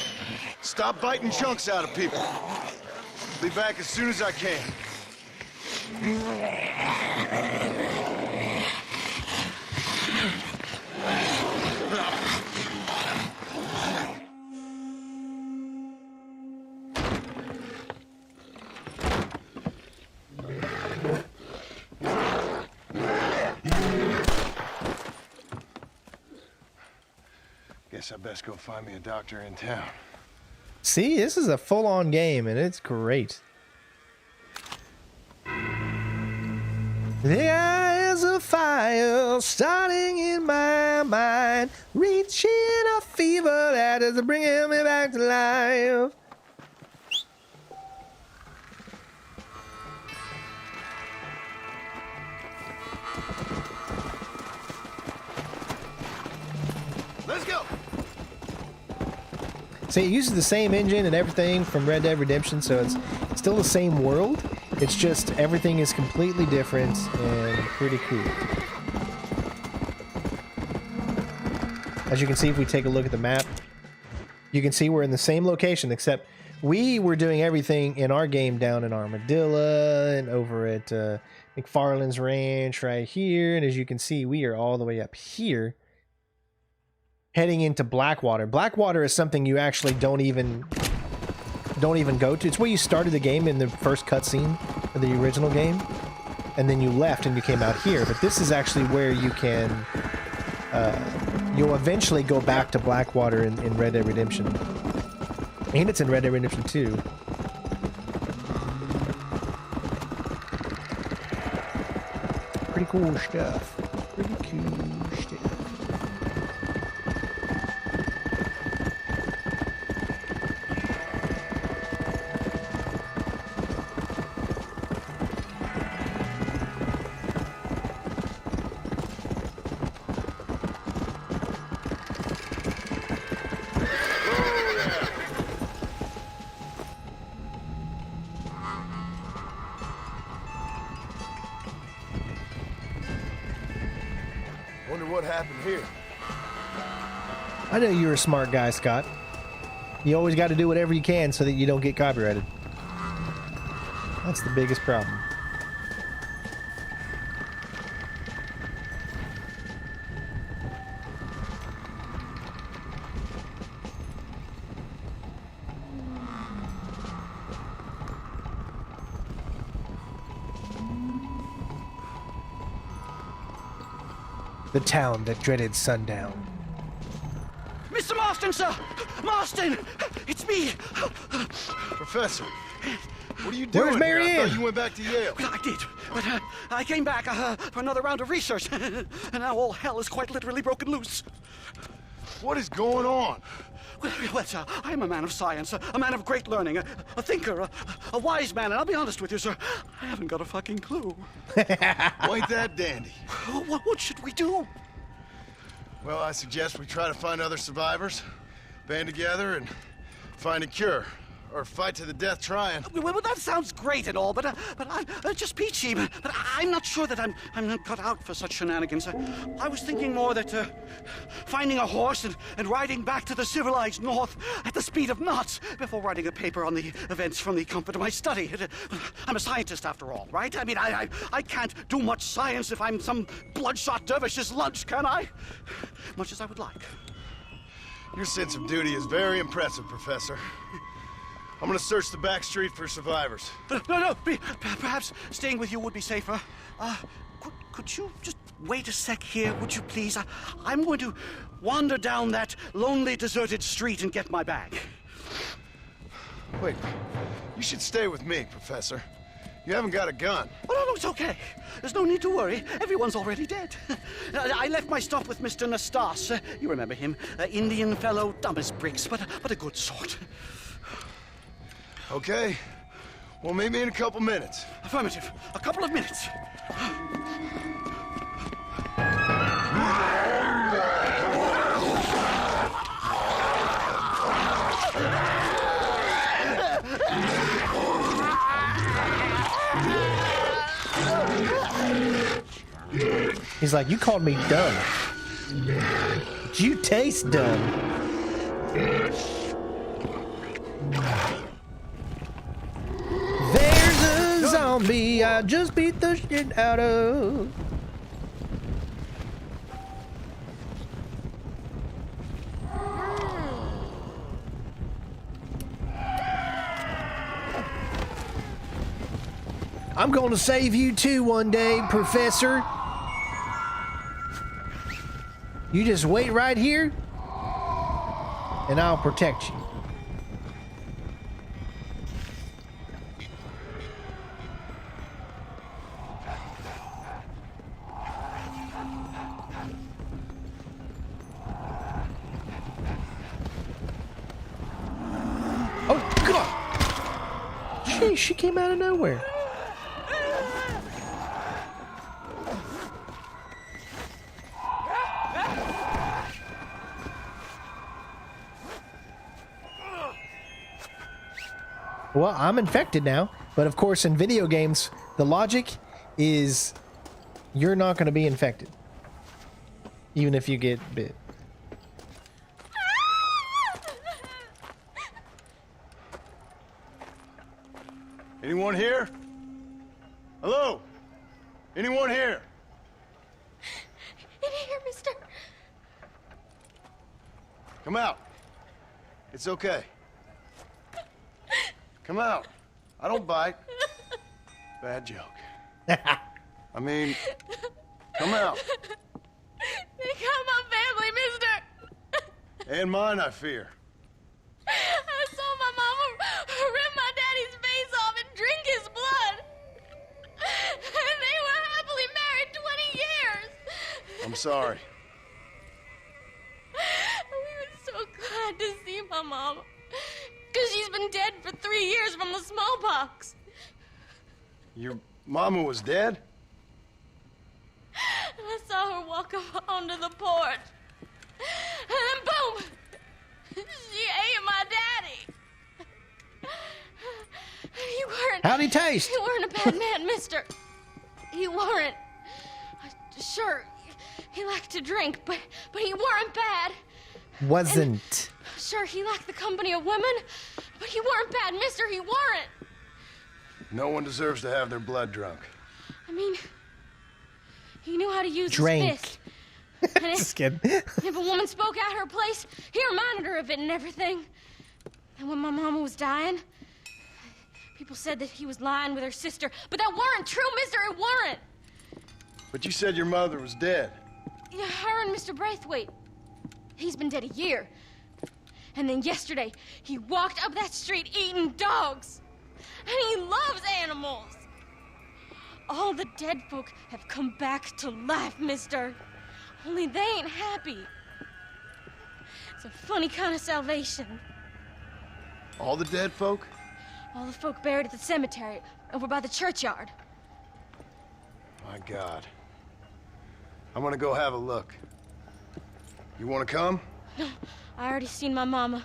S15: stop biting chunks out of people. Be back as soon as I can. Guess I best go find me a doctor in town.
S1: See, this is a full-on game, and it's great. There is a fire starting in my mind, reaching a fever that is bringing me back to life.
S15: Let's go.
S1: See, it uses the same engine and everything from Red Dead Redemption, so it's still the same world. It's just everything is completely different and pretty cool. As you can see, if we take a look at the map, you can see we're in the same location, except we were doing everything in our game down in Armadillo and over at McFarland's Ranch right here. And as you can see, we are all the way up here, heading into Blackwater. Blackwater is something you actually don't even go to. It's where you started the game in the first cutscene of the original game, and then you left and you came out here. But this is actually where you can you'll eventually go back to Blackwater in Red Dead Redemption, and it's in Red Dead Redemption 2. Pretty cool stuff. Pretty cool stuff.
S9: wonder what happened here.
S1: I know you're a smart guy, Scott. You always got to do whatever you can so that you don't get copyrighted. That's the biggest problem. The town that dreaded sundown.
S19: Mr. Marston, sir! Marston! It's me!
S9: Professor, what are you doing
S1: Where's Mary
S9: here? I
S1: Ann?
S9: thought you went back to Yale.
S19: Well, I did, but I came back for another round of research, and now all hell is quite literally broken loose.
S9: What is going on?
S19: Well, sir, I am a man of science, a man of great learning, a thinker, a wise man, and I'll be honest with you, sir, I haven't got a fucking clue.
S9: Well, ain't that dandy?
S19: What should we do?
S9: Well, I suggest we try to find other survivors, band together, and find a cure. Or fight to the death trying.
S19: Well, that sounds great and all, but I'm just peachy. But I'm not sure that I'm not cut out for such shenanigans. I was thinking more that finding a horse and riding back to the civilized north at the speed of knots before writing a paper on the events from the comfort of my study. I'm a scientist after all, right? I mean, I can't do much science if I'm some bloodshot dervish's lunch, can I? Much as I would like.
S9: Your sense of duty is very impressive, Professor. I'm gonna search the back street for survivors.
S19: No, perhaps staying with you would be safer. Could you just wait a sec here, would you please? I'm going to wander down that lonely, deserted street and get my bag.
S9: Wait, you should stay with me, Professor. You haven't got a gun.
S19: Oh, no, it's okay. There's no need to worry. Everyone's already dead. I left my stuff with Mr. Nastas. You remember him. Indian fellow, dumb as bricks, but a good sort.
S9: Okay. Well, meet me in a couple minutes.
S19: Affirmative. A couple of minutes.
S1: He's like, you called me dumb. You taste dumb. There's a zombie I just beat the shit out of. I'm gonna save you too one day, Professor. You just wait right here, and I'll protect you. Oh, God! Jeez, she came out of nowhere. Well, I'm infected now, but of course in video games, the logic is you're not going to be infected, even if you get bit.
S9: Anyone here? Hello? Anyone here?
S5: In here, mister.
S9: Come out. It's okay. Come out. I don't bite. Bad joke. I mean, come out.
S16: They got my family, mister.
S9: And mine, I fear.
S16: I saw my mama rip my daddy's face off and drink his blood. And they were happily married 20 years.
S9: I'm sorry.
S16: We were so glad to see my mama. Because she's been dead for 3 years from the smallpox.
S9: Your mama was dead?
S16: And I saw her walk up onto the porch. And then boom! She ate my daddy. You weren't...
S1: How'd he taste?
S16: You weren't a bad man, mister. You weren't. Sure, He liked to drink, but he weren't bad.
S1: Wasn't.
S16: And sure, he liked the company of women, but he weren't bad, mister, he weren't.
S9: No one deserves to have their blood drunk.
S16: I mean, he knew how to use
S1: Drink.
S16: his fist. And
S1: Just kidding.
S16: if a woman spoke at her place, he reminded her of it and everything. And when my mama was dying, people said that he was lying with her sister, but that weren't true, mister, it weren't.
S9: But you said your mother was dead.
S16: Yeah, her and Mr. Braithwaite. He's been dead a year. And then yesterday, he walked up that street eating dogs. And he loves animals. All the dead folk have come back to life, mister. Only they ain't happy. It's a funny kind of salvation.
S9: All the dead folk?
S16: All the folk buried at the cemetery over by the churchyard.
S9: My God. I'm gonna go have a look. You wanna come?
S16: No, I already seen my mama.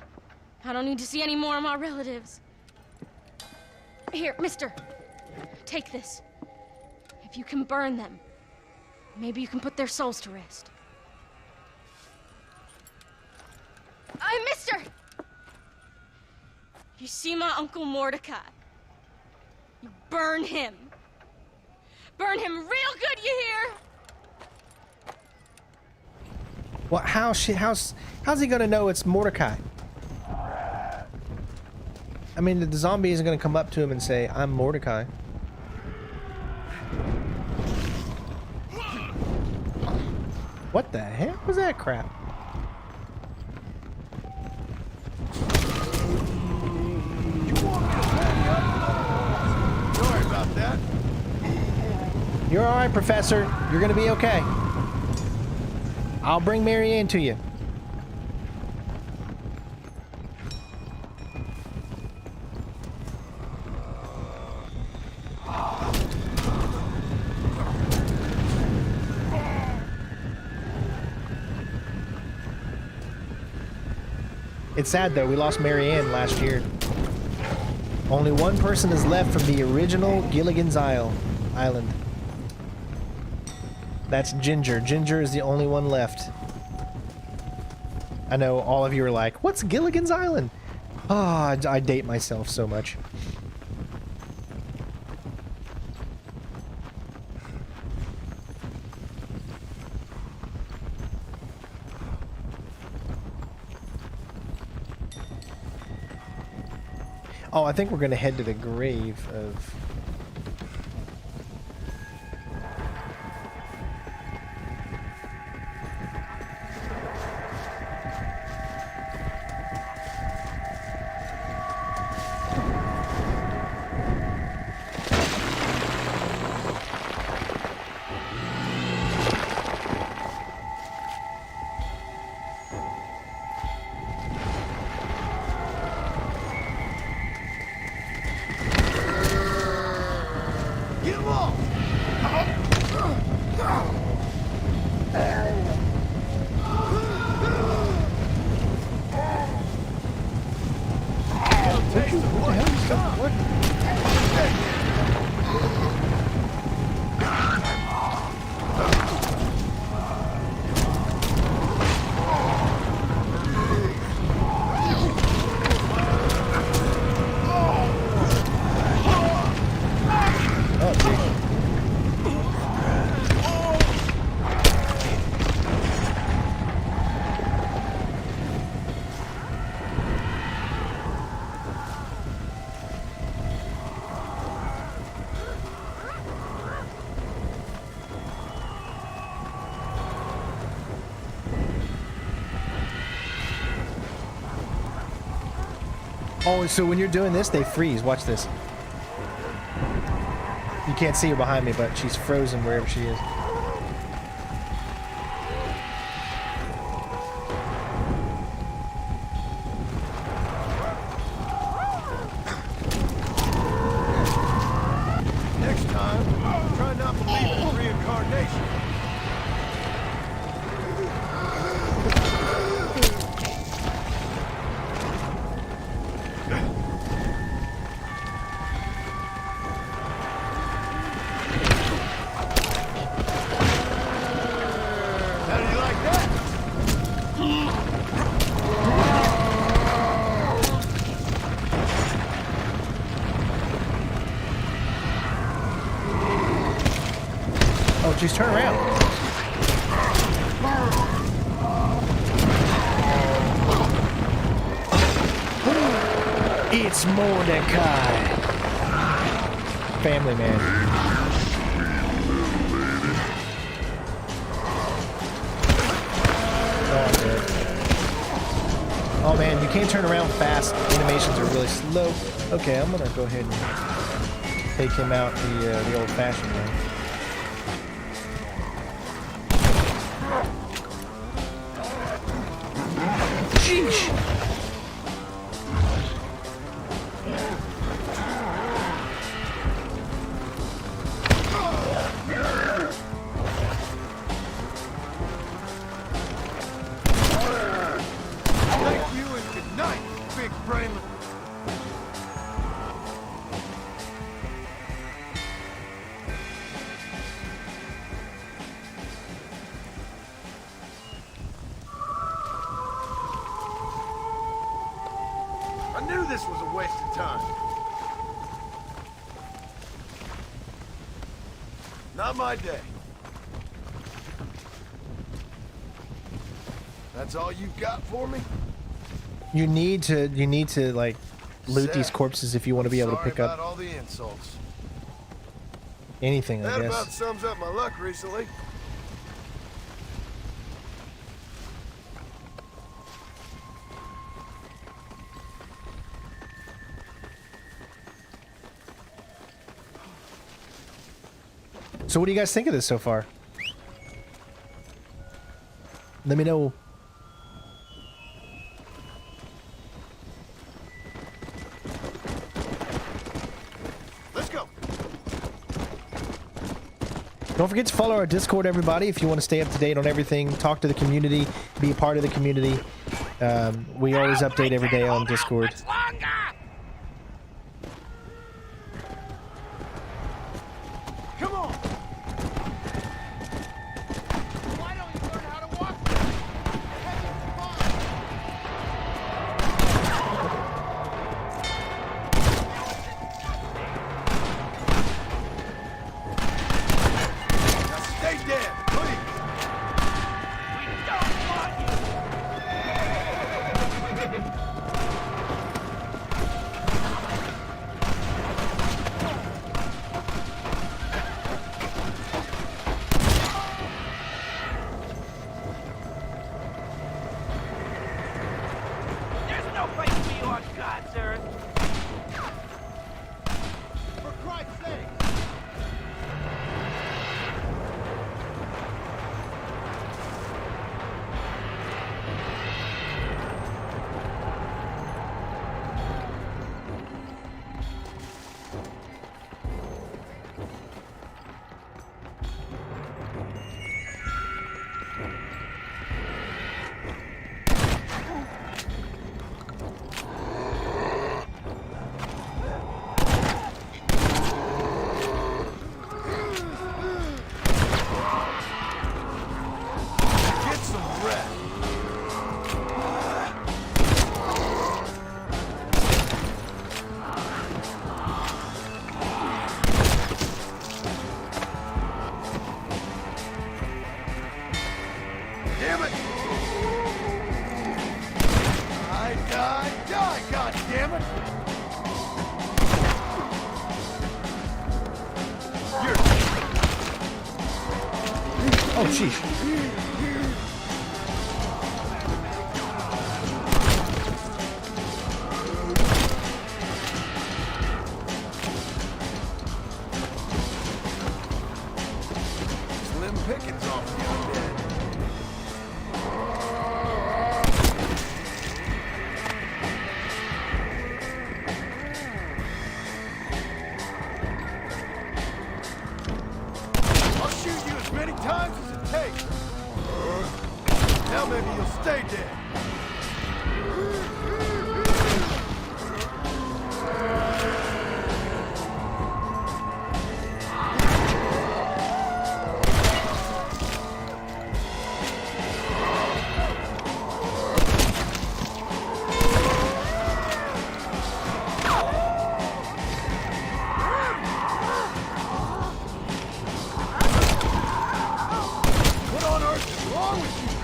S16: I don't need to see any more of my relatives. Here, mister. Take this. If you can burn them, maybe you can put their souls to rest. Mister! You see my Uncle Mordecai? You burn him. Burn him real good, you hear?
S1: What? How's he gonna know it's Mordecai? I mean, the zombie isn't gonna come up to him and say, "I'm Mordecai." What the heck was that crap?
S9: Sorry about that.
S1: You're all right, Professor. You're gonna be okay. I'll bring Mary Ann to you. It's sad though, we lost Mary Ann last year. Only one person is left from the original Gilligan's Island. That's Ginger. Ginger is the only one left. I know all of you are like, what's Gilligan's Island? Ah, oh, I date myself so much. Oh, I think we're going to head to the grave of... Oh, so when you're doing this, they freeze. Watch this. You can't see her behind me, but she's frozen wherever she is.
S15: Next time, try not to believe in reincarnation.
S1: Just turn around. It's Mordecai. Family man. Oh man, you can't turn around fast. Animations are really slow. Okay, I'm gonna go ahead and take him out the old-fashioned way. Sheesh.
S15: I knew this was a waste of time. Not my day. That's all you've got for me?
S1: You need to like loot these corpses if you want to be able to pick up
S15: all the insults.
S1: anything, I
S15: That
S1: guess.
S15: about sums up my luck recently.
S1: So what do you guys think of this so far? Let me know.
S15: Let's go.
S1: Don't forget to follow our Discord, everybody, if you want to stay up to date on everything, talk to the community, be a part of the community. We always update every day on Discord.
S15: Come on. Stay dead, please. We don't want you.
S18: There's no place for you on God's earth.
S15: For Christ's sake. Get some rest. Damn it! Die, God damn it!
S1: Oh, sheesh.
S15: Slim pickings off the undead. I'll shoot you as many times as it takes. Now maybe you'll stay dead.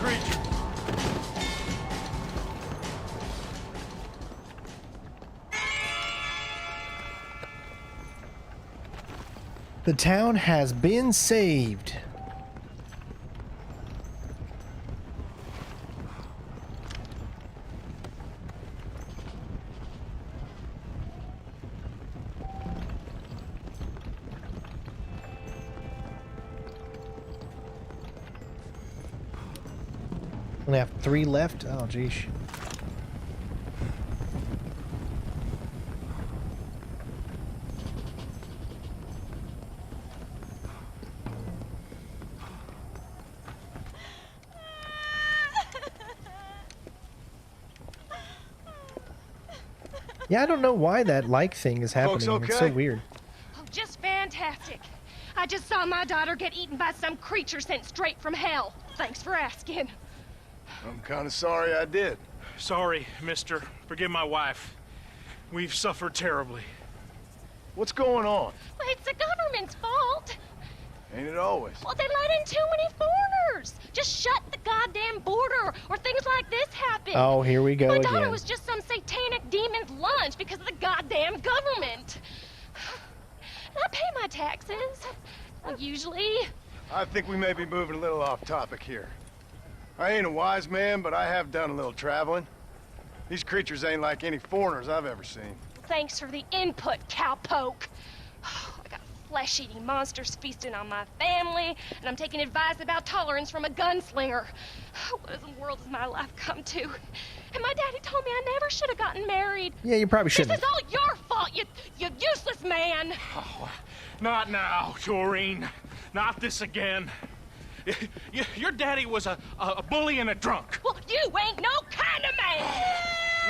S15: creature.
S1: The town has been saved. Only have 3 left? Oh, geez. Yeah, I don't know why that like thing is happening.
S15: Folks,
S1: It's so
S15: okay?
S1: weird.
S6: Oh, just fantastic. I just saw my daughter get eaten by some creature sent straight from hell. Thanks for asking.
S15: I'm kind of sorry I did.
S22: Sorry, mister. Forgive my wife. We've suffered terribly.
S15: What's going on?
S6: Well, it's the government's fault.
S15: Ain't it always?
S6: Well, they let in too many foreigners. Just shut the goddamn border, or things like this happen.
S1: Oh, here we go
S6: My daughter
S1: again.
S6: was just some satanic demon's lunch because of the goddamn government. I pay my taxes. Usually.
S15: I think we may be moving a little off topic here. I ain't a wise man, but I have done a little traveling. These creatures ain't like any foreigners I've ever seen.
S6: Thanks for the input, cowpoke. I got flesh-eating monsters feasting on my family, and I'm taking advice about tolerance from a gunslinger. What in the world has my life come to? And my daddy told me I never should have gotten married.
S1: Yeah, you probably shouldn't.
S6: This is all your fault, you useless man.
S22: Oh, not now, Doreen. Not this again. Your daddy was a bully and a drunk.
S6: Well, you ain't no kind of man.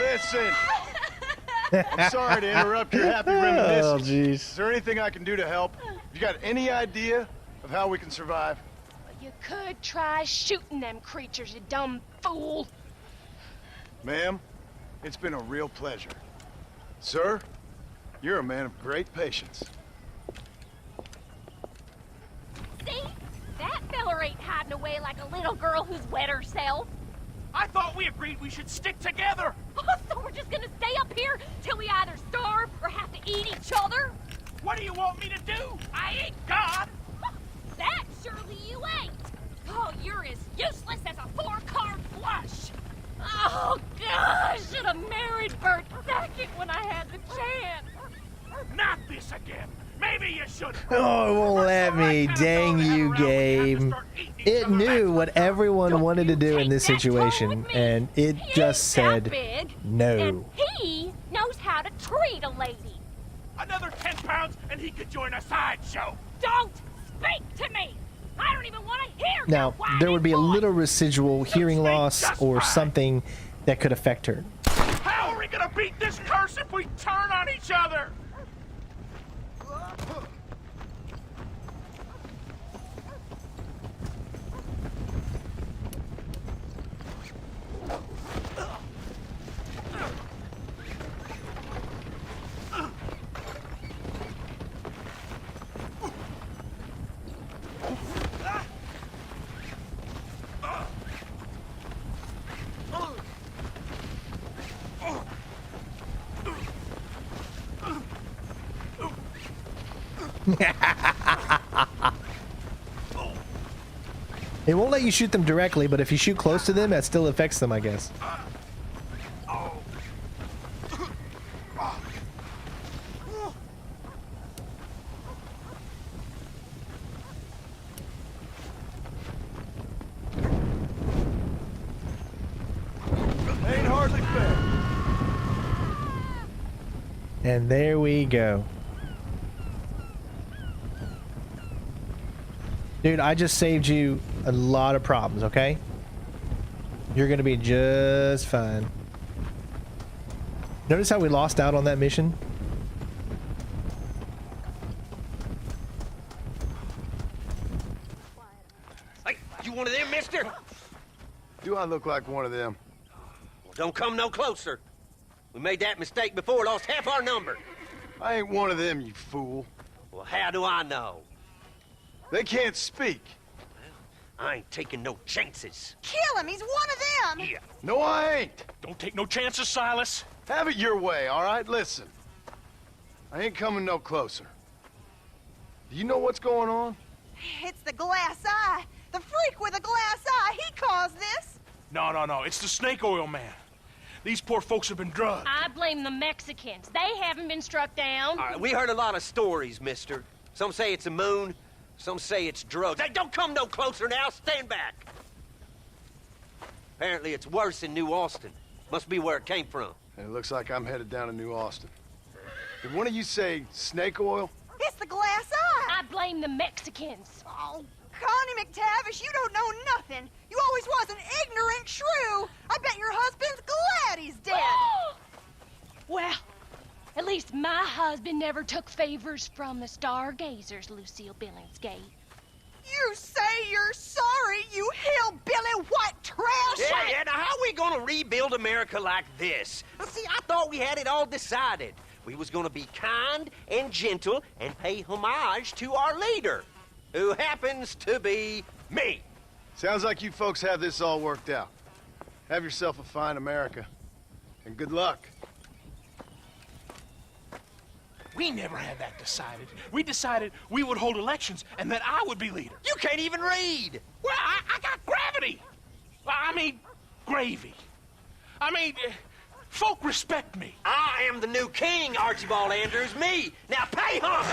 S15: Listen. I'm sorry to interrupt your happy reminiscence.
S1: Oh, jeez.
S15: Is there anything I can do to help? You got any idea of how we can survive?
S6: You could try shooting them creatures, you dumb fool.
S15: Ma'am, it's been a real pleasure. Sir, you're a man of great patience.
S6: See? That feller ain't hiding away like a little girl who's wet herself.
S10: I thought we agreed we should stick together.
S6: Oh, so we're just gonna stay up here till we either starve or have to eat each other?
S10: What do you want me to do? I ain't God.
S6: That surely you ain't. Oh, you're as useless as a 4-card flush. Oh, God, I should have married Bert second when I had the chance.
S10: Not this again. Maybe you should.
S1: Oh, it won't let me. Dang you, game. It knew what everyone wanted to do in this situation, and it just said no.
S6: And he knows how to treat a lady.
S10: Another 10 pounds and he could join a sideshow.
S6: Don't speak to me. I don't even want to hear.
S1: Now, there would be a little residual hearing loss or something that could affect her.
S10: How are we gonna beat this curse if we turn on each other?
S1: It won't let you shoot them directly, but if you shoot close to them, that still affects them, I guess.
S15: Ain't hardly fair.
S1: And there we go. Dude, I just saved you a lot of problems, okay? You're gonna be just fine. Notice how we lost out on that mission?
S18: Hey, you one of them, mister?
S15: Do I look like one of them?
S18: Well, don't come no closer. We made that mistake before, lost half our number.
S15: I ain't one of them, you fool.
S18: Well, how do I know?
S15: They can't speak.
S3: I ain't taking no chances.
S17: Kill him! He's one of them!
S3: Yeah.
S15: No, I ain't.
S22: Don't take no chances, Silas.
S15: Have it your way, all right? Listen. I ain't coming no closer. Do you know what's going on?
S17: It's the glass eye. The freak with the glass eye. He caused this.
S22: No. It's the snake oil man. These poor folks have been drugged.
S6: I blame the Mexicans. They haven't been struck down.
S3: All right, we heard a lot of stories, mister. Some say it's a moon, some say it's drugs. Hey, don't come no closer now. Stand back. Apparently it's worse in New Austin. Must be where it came from.
S15: And it looks like I'm headed down to New Austin. Did one of you say snake oil?
S17: It's the glass eye.
S6: I blame the Mexicans.
S17: Oh, Connie McTavish, you don't know nothing. You always was an ignorant shrew. I bet your husband's glad he's dead.
S6: Well, at least my husband never took favors from the stargazers, Lucille Billingsgate.
S17: You say you're sorry, you hillbilly white trash!
S3: Yeah, now how we gonna rebuild America like this? Now, see, I thought we had it all decided. We was gonna be kind and gentle and pay homage to our leader, who happens to be me.
S15: Sounds like you folks have this all worked out. Have yourself a fine America, and good luck.
S22: We never had that decided. We decided we would hold elections and that I would be leader.
S3: You can't even read.
S22: Well, I got gravity. I mean, gravy. I mean, folk respect me.
S3: I am the new king, Archibald Andrews, me. Now pay homage.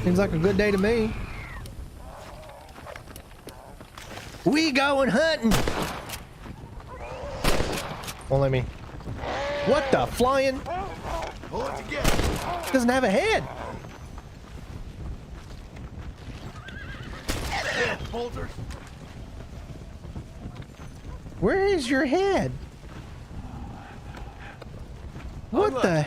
S1: Seems like a good day to me. We going hunting. Won't let me. What the flying?
S15: Pull it together.
S1: Doesn't have a head.
S15: Bolters.
S1: Where is your head? What the?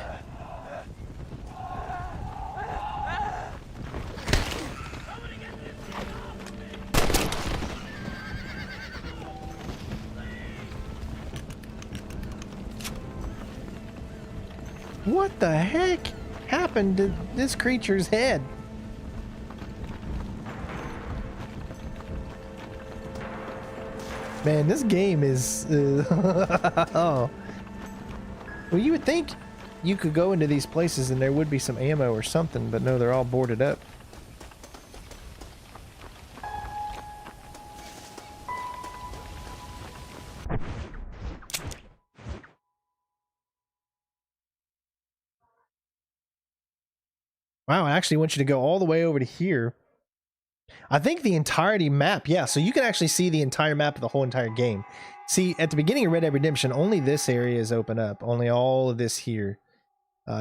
S1: What the heck happened to this creature's head? Man, this game is... oh. Well, you would think you could go into these places and there would be some ammo or something, but no, they're all boarded up. Wow, I actually want you to go all the way over to here. I think the entirety map, yeah, so you can actually see the entire map of the whole entire game. See, at the beginning of Red Dead Redemption, only this area is open up. Only all of this here.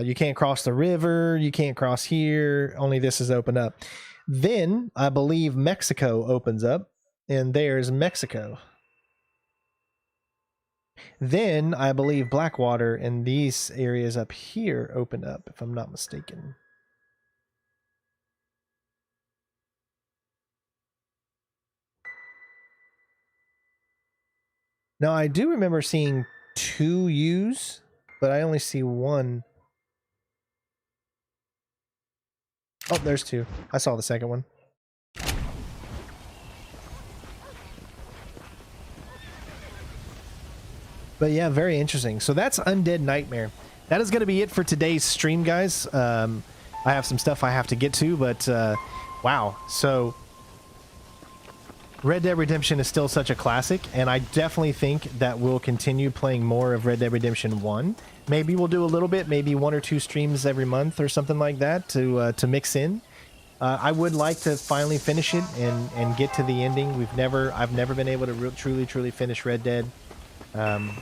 S1: You can't cross the river, you can't cross here, only this is open up. Then, I believe Mexico opens up, and there's Mexico. Then, I believe Blackwater and these areas up here open up, if I'm not mistaken. Now, I do remember seeing 2 U's, but I only see 1. Oh, there's 2. I saw the second one. But yeah, very interesting. So that's Undead Nightmare. That is going to be it for today's stream, guys. I have some stuff I have to get to, but wow. So Red Dead Redemption is still such a classic, and I definitely think that we'll continue playing more of Red Dead Redemption 1. Maybe we'll do a little bit, maybe 1 or 2 streams every month or something like that to mix in. I would like to finally finish it and get to the ending. I've never been able to truly finish Red Dead, and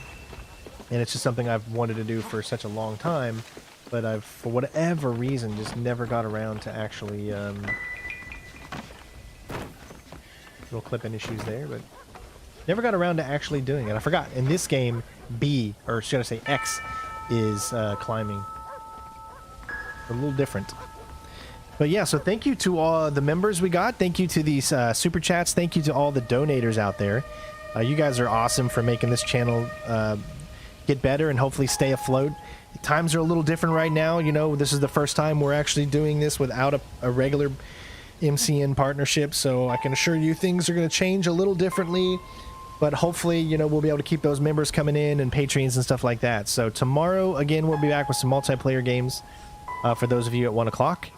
S1: it's just something I've wanted to do for such a long time, but I've, for whatever reason, just never got around to actually little clipping issues there, but never got around to actually doing it. I forgot. In this game, B, or should I say X, is climbing. A little different. But yeah, so thank you to all the members we got. Thank you to these super chats. Thank you to all the donators out there. You guys are awesome for making this channel get better and hopefully stay afloat. Times are a little different right now. You know, this is the first time we're actually doing this without a regular MCN partnership. So I can assure you things are going to change a little differently. But hopefully, you know, we'll be able to keep those members coming in and Patreons and stuff like that. So tomorrow, again, we'll be back with some multiplayer games for those of you at 1 o'clock.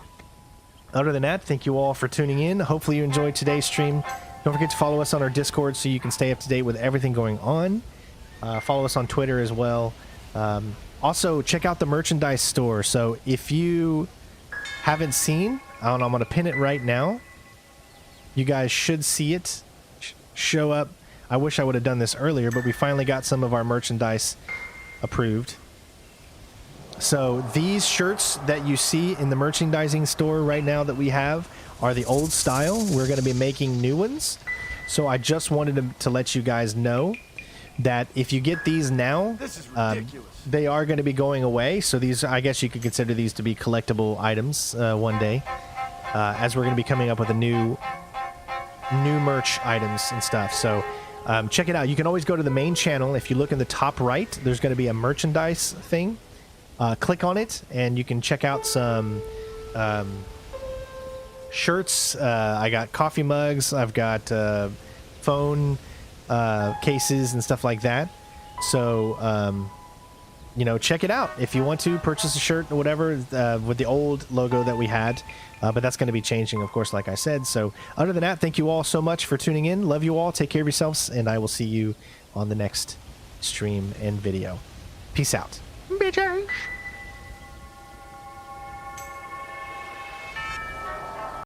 S1: Other than that, thank you all for tuning in. Hopefully you enjoyed today's stream. Don't forget to follow us on our Discord so you can stay up to date with everything going on. Follow us on Twitter as well. Also, check out the merchandise store. So if you haven't seen, I don't know, I'm going to pin it right now. You guys should see it show up. I wish I would have done this earlier, but we finally got some of our merchandise approved. So these shirts that you see in the merchandising store right now that we have are the old style. We're going to be making new ones. So I just wanted to let you guys know that if you get these now, they are going to be going away. So these, I guess you could consider these to be collectible items one day, as we're going to be coming up with a new merch items and stuff. So check it out. You can always go to the main channel. If you look in the top right, there's going to be a merchandise thing. Click on it and you can check out some shirts. I got coffee mugs. I've got phone cases and stuff like that. So, you know, check it out. If you want to purchase a shirt or whatever with the old logo that we had. But that's going to be changing, of course, like I said. So other than that, thank you all so much for tuning in. Love you all. Take care of yourselves. And I will see you on the next stream and video. Peace out. Bitches.